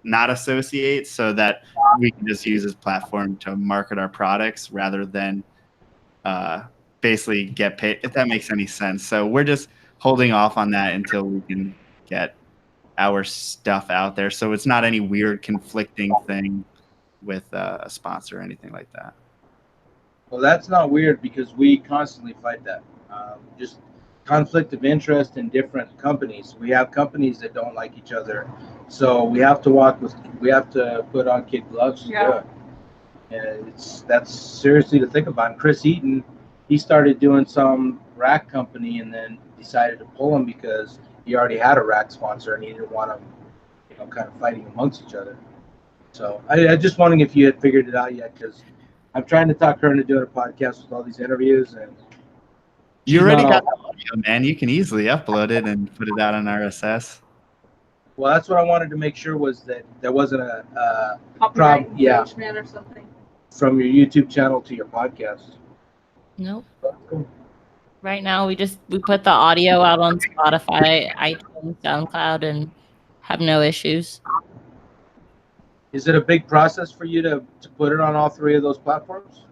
not associate, so that we can just use this platform to market our products rather than basically get paid, if that makes any sense. So we're just holding off on that until we can get our stuff out there. So it's not any weird conflicting thing with a sponsor or anything like that. Well, that's not weird because we constantly fight that. Just conflict of interest in different companies. We have companies that don't like each other, so we have to put on kid gloves to do it. And that's seriously to think about. And Chris Eaton, he started doing some rack company and then decided to pull him because he already had a rack sponsor and he didn't want them, kind of fighting amongst each other. So I just wondering if you had figured it out yet, because I'm trying to talk her into doing a podcast with all these interviews, and You she's already not got all- the audio, man. You can easily upload it and put it out on RSS. Well, that's what I wanted to make sure was that there wasn't a Copyright yeah. infringement or something. from your YouTube channel to your podcast. Nope. Cool. Right now, we put the audio out on Spotify, iTunes, SoundCloud, and have no issues. Is it a big process for you to put it on all three of those platforms?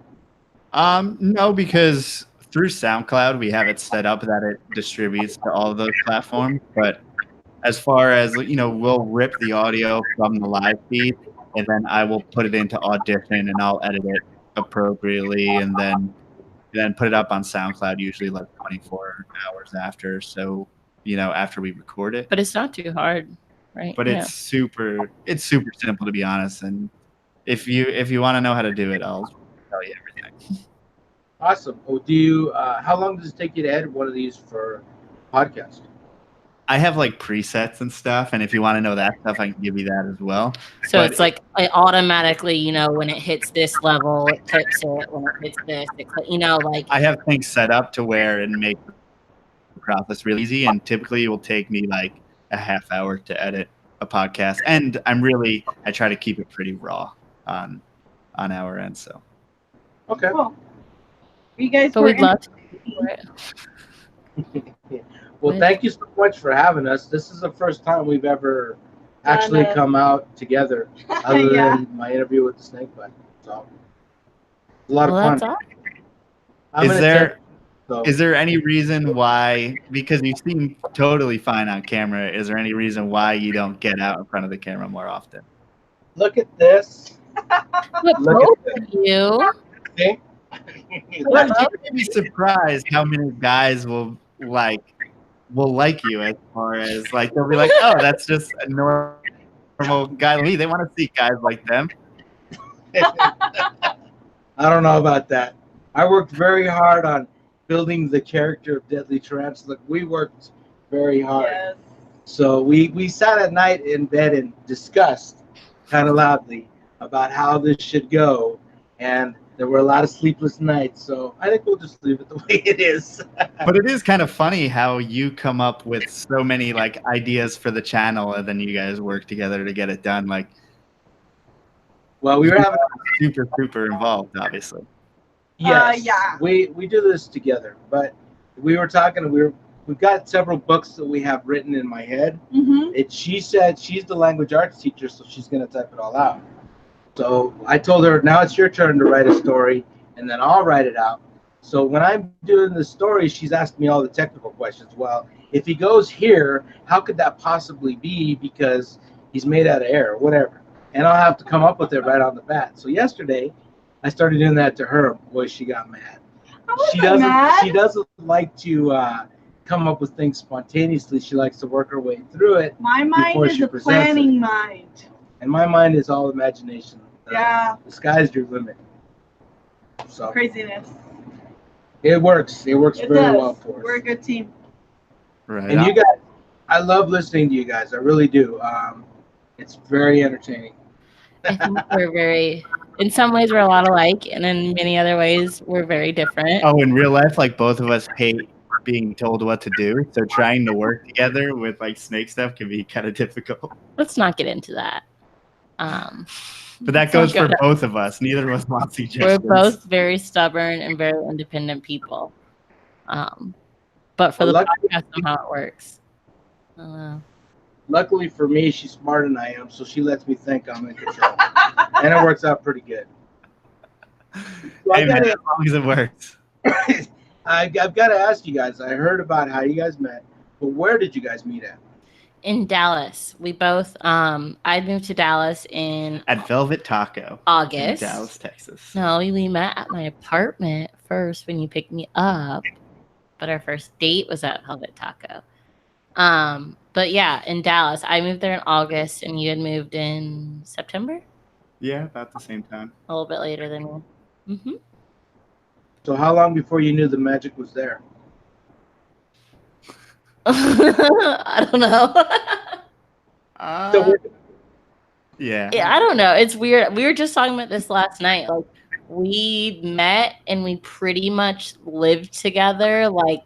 No, because through SoundCloud we have it set up that it distributes to all of those platforms. But as far as we'll rip the audio from the live feed, and then I will put it into Audition, and I'll edit it appropriately, and then put it up on SoundCloud usually like 24 hours after. So after we record it. But it's not too hard, right? But it's super simple, to be honest. And if you want to know how to do it, I'll tell you everything. Awesome. Oh, do you? How long does it take you to edit one of these for podcast? I have like presets and stuff, and if you want to know that stuff, I can give you that as well. So But it's like it automatically, when it hits this level, it clips it. When it hits this, like. I have things set up to where it makes the process really easy, and typically it will take me like a half hour to edit a podcast. And I try to keep it pretty raw on our end. So. Okay. Cool. You guys But were we'd love to. Well, thank you so much for having us. This is the first time we've ever actually come out together, other Yeah. than my interview with the snake bite. So a lot of fun. That's awesome. Is there any reason why, because you seem totally fine on camera, is there any reason why you don't get out in front of the camera more often? Look at this. Look Look at you. See? You'd be surprised how many guys will like you, as far as like they'll be like, oh, that's just a normal guy to me. They want to see guys like them. I don't know about that. I worked very hard on building the character of Deadly Tarantula. We worked very hard. Yes. So we sat at night in bed and discussed kind of loudly about how this should go. And there were a lot of sleepless nights. So I think we'll just leave it the way it is. But it is kind of funny how you come up with so many like ideas for the channel, and then you guys work together to get it done. Like, Well, we were having super involved, obviously. Yes, yeah. We do this together, but we were talking. We've got several books that we have written in my head. Mm-hmm. She said she's the language arts teacher, so she's going to type it all out. So I told her, now it's your turn to write a story, and then I'll write it out. So when I'm doing the story, she's asking me all the technical questions. Well, if he goes here, how could that possibly be? Because he's made out of air or whatever. And I'll have to come up with it right on the bat. So yesterday, I started doing that to her. Boy, she got mad. She doesn't like to come up with things spontaneously. She likes to work her way through it. My mind before is she a presents planning it. mind. And my mind is all imagination. Yeah. The sky's your limit. So Craziness. it works. It works It very does. well for us. We're a good team. Right. And you guys, I love listening to you guys. I really do. It's very entertaining. I think we're in some ways we're a lot alike, and in many other ways we're very different. Oh, in real life, like both of us hate being told what to do. So trying to work together with like snake stuff can be kind of difficult. Let's not get into that. But that goes for both of us. Neither of us want suggestions. We're both very stubborn and very independent people. But for the podcast, somehow it works. Luckily for me, she's smarter than I am, so she lets me think I'm in control. And it works out pretty good. So hey, man, as long as it works. I've got to ask you guys, I heard about how you guys met, but where did you guys meet at? In Dallas. We both, I moved to Dallas at Velvet Taco. August. In Dallas, Texas. No, we met at my apartment first when you picked me up, but our first date was at Velvet Taco. But yeah, in Dallas. I moved there in August, and you had moved in September? Yeah, about the same time. A little bit later than me. Mm-hmm. So how long before you knew the magic was there? I don't know. Yeah. Yeah, I don't know. It's weird. We were just talking about this last night. Like, we met and we pretty much lived together like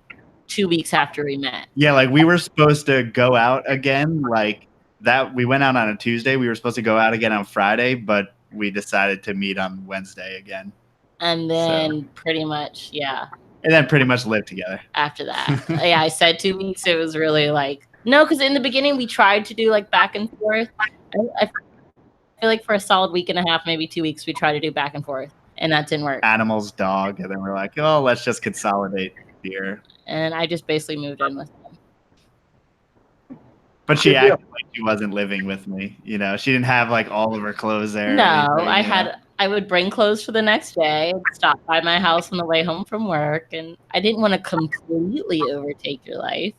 2 weeks after we met. Yeah, like we were supposed to go out again. Like that, we went out on a Tuesday. We were supposed to go out again on Friday, but we decided to meet on Wednesday again. And then pretty much, yeah, And then pretty much live together. after that. Yeah, I said 2 weeks. It was really like, no, because in the beginning we tried to do like back and forth. I feel like for a solid week and a half, maybe 2 weeks, we tried to do back and forth, and that didn't work. Animals, dog, and then we're like, oh, let's just consolidate here. And I just basically moved in with them. But she acted like she wasn't living with me. You know, she didn't have like all of her clothes there. No, I would bring clothes for the next day, stop by my house on the way home from work, and I didn't want to completely overtake your life.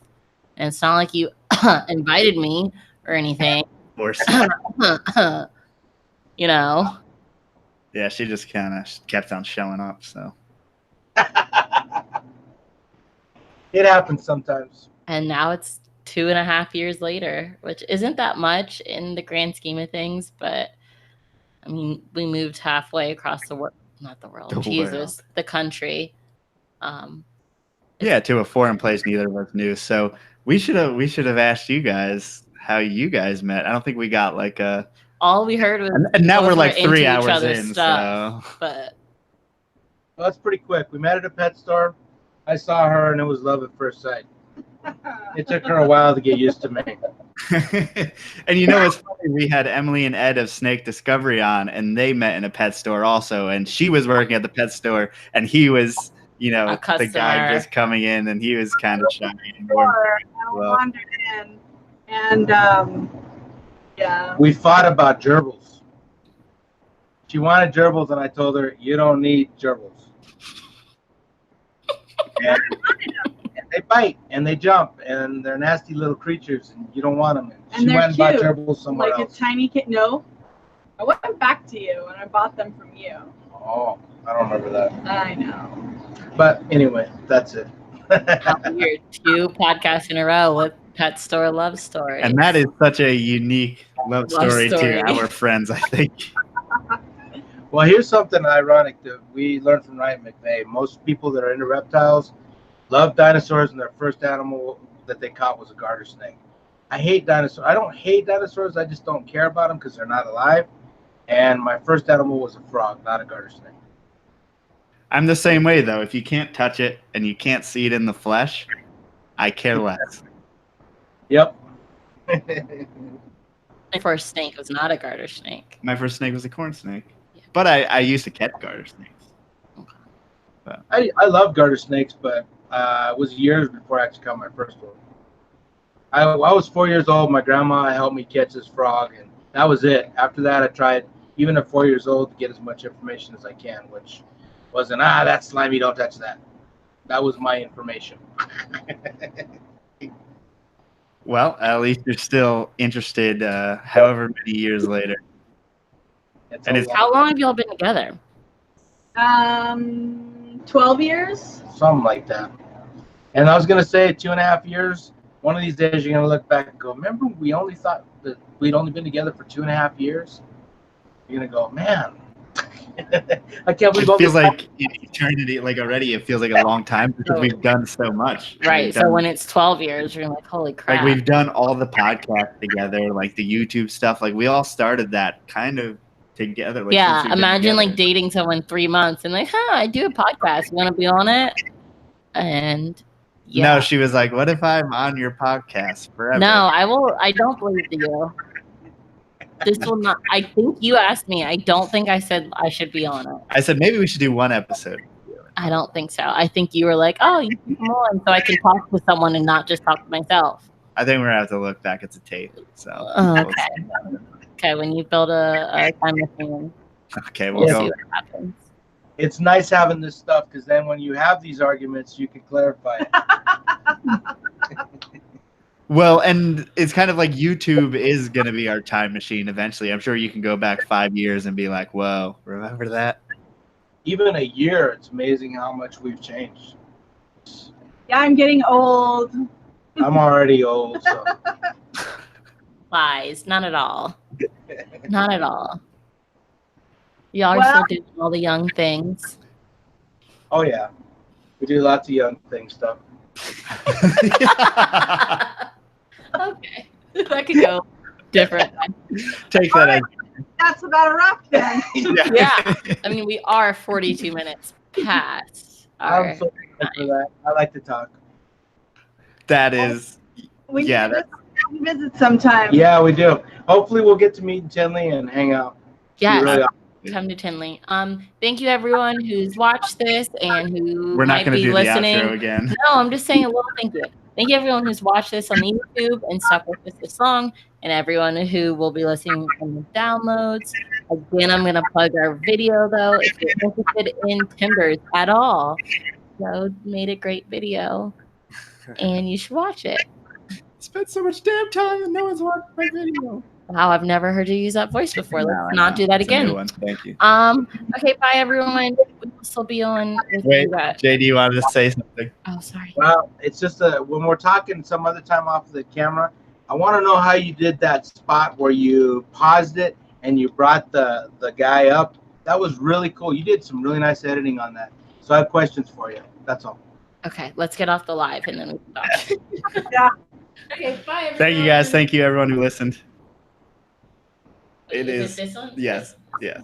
And it's not like you invited me or anything. Of course. You know? Yeah, she just kind of kept on showing up, so. It happens sometimes. And now it's 2.5 years later, which isn't that much in the grand scheme of things, but I mean, we moved halfway across the world, not the world, the country. Yeah, to a foreign place neither of us knew. So we should have asked you guys how you guys met. I don't think we got like a. All we heard was, and now we're like 3 hours in. Stuff, so. But well, that's pretty quick. We met at a pet store. I saw her, and it was love at first sight. It took her a while to get used to me. And you know what's funny? We had Emily and Ed of Snake Discovery on, and they met in a pet store also. And she was working at the pet store, and he was, you know, the guy just coming in, and he was kind of shy. And wandered in, and yeah. We fought about gerbils. She wanted gerbils, and I told her, "You don't need gerbils." And they bite and they jump and they're nasty little creatures and you don't want them. And she they're went and bought cute. gerbils somewhere like else. A tiny kid. No, I went back to you and I bought them from you. Oh, I don't remember that. I know. But anyway, that's it. We're 2 podcasts in a row with pet store love stories. And that is such a unique love story to our friends, I think. Well, here's something ironic that we learned from Ryan McVeigh. Most people that are into reptiles love dinosaurs, and their first animal that they caught was a garter snake. I hate dinosaurs. I don't hate dinosaurs. I just don't care about them because they're not alive. And my first animal was a frog, not a garter snake. I'm the same way, though. If you can't touch it and you can't see it in the flesh, I care less. Yep. My first snake was not a garter snake. My first snake was a corn snake. Yeah. But I used to catch garter snakes. Okay. But. I love garter snakes, but it was years before I actually caught my first one. I was 4 years old. My grandma helped me catch this frog, and that was it. After that, I tried, even at 4 years old, to get as much information as I can, which wasn't, that's slimy, don't touch that. That was my information. Well, at least you're still interested, however many years later. How long have y'all been together? 12 years. Something like that. And I was going to say 2.5 years. One of these days you're going to look back and go, remember we only thought that we'd only been together for 2.5 years? You're going to go, man. I can't believe it feels like eternity. Like already it feels like a long time because we've done so much. Right. So when it's 12 years, you're like, holy crap. Like we've done all the podcasts together, like the YouTube stuff. Like we all started that kind of together. Like, yeah. Imagine like dating someone 3 months and like, I do a podcast. You want to be on it? And yeah. No, she was like, what if I'm on your podcast forever? No, I don't believe you. This will not. I think you asked me. I don't think I said I should be on it. I said maybe we should do one episode. I don't think so. I think you were like, oh, you can come on so I can talk to someone and not just talk to myself. I think we're gonna have to look back at the tape. So okay. Okay, when you build a time machine. Okay, we'll go. See what happens. It's nice having this stuff because then when you have these arguments, you can clarify it. Well, and it's kind of like YouTube is going to be our time machine eventually. I'm sure you can go back 5 years and be like, whoa, remember that? Even a year, it's amazing how much we've changed. Yeah, I'm getting old. I'm already old. So. Lies, not at all. Not at all. Y'all are Well- still doing all the young things. Oh yeah, we do lots of young thing stuff. Okay. That could go different. Take that as That's about a wrap then. Yeah. I mean, we are 42 minutes past our. I'm so thankful for that. I like to talk. that is We Yeah, need to visit sometime. Yeah, we do. Hopefully, we'll get to meet Tinley and hang out. Yes. Really awesome. Come to Tinley. Thank you everyone who's watched this and who we're not might going to be do listening. the outro again. No, I'm just saying a little thank you. Thank you everyone who's watched this on YouTube and stuck with us this long, and everyone who will be listening on the downloads. Again, I'm going to plug our video though. If you're interested in timbers at all, Joe made a great video, and you should watch it. Spent so much damn time and no one's watched my video. Wow, I've never heard you use that voice before. No, Let's I not know. do that It's a new again. one. Thank you. Okay, bye everyone. We will still be on with Wait, you guys. JD, you wanted to say something? Oh, sorry. Well, it's just when we're talking some other time off of the camera, I want to know how you did that spot where you paused it and you brought the guy up. That was really cool. You did some really nice editing on that. So I have questions for you. That's all. Okay, let's get off the live and then we can talk. Yeah. Okay, bye everyone. Thank you guys. Thank you everyone who listened. Wait, It is is- it this one? Yes. Yes.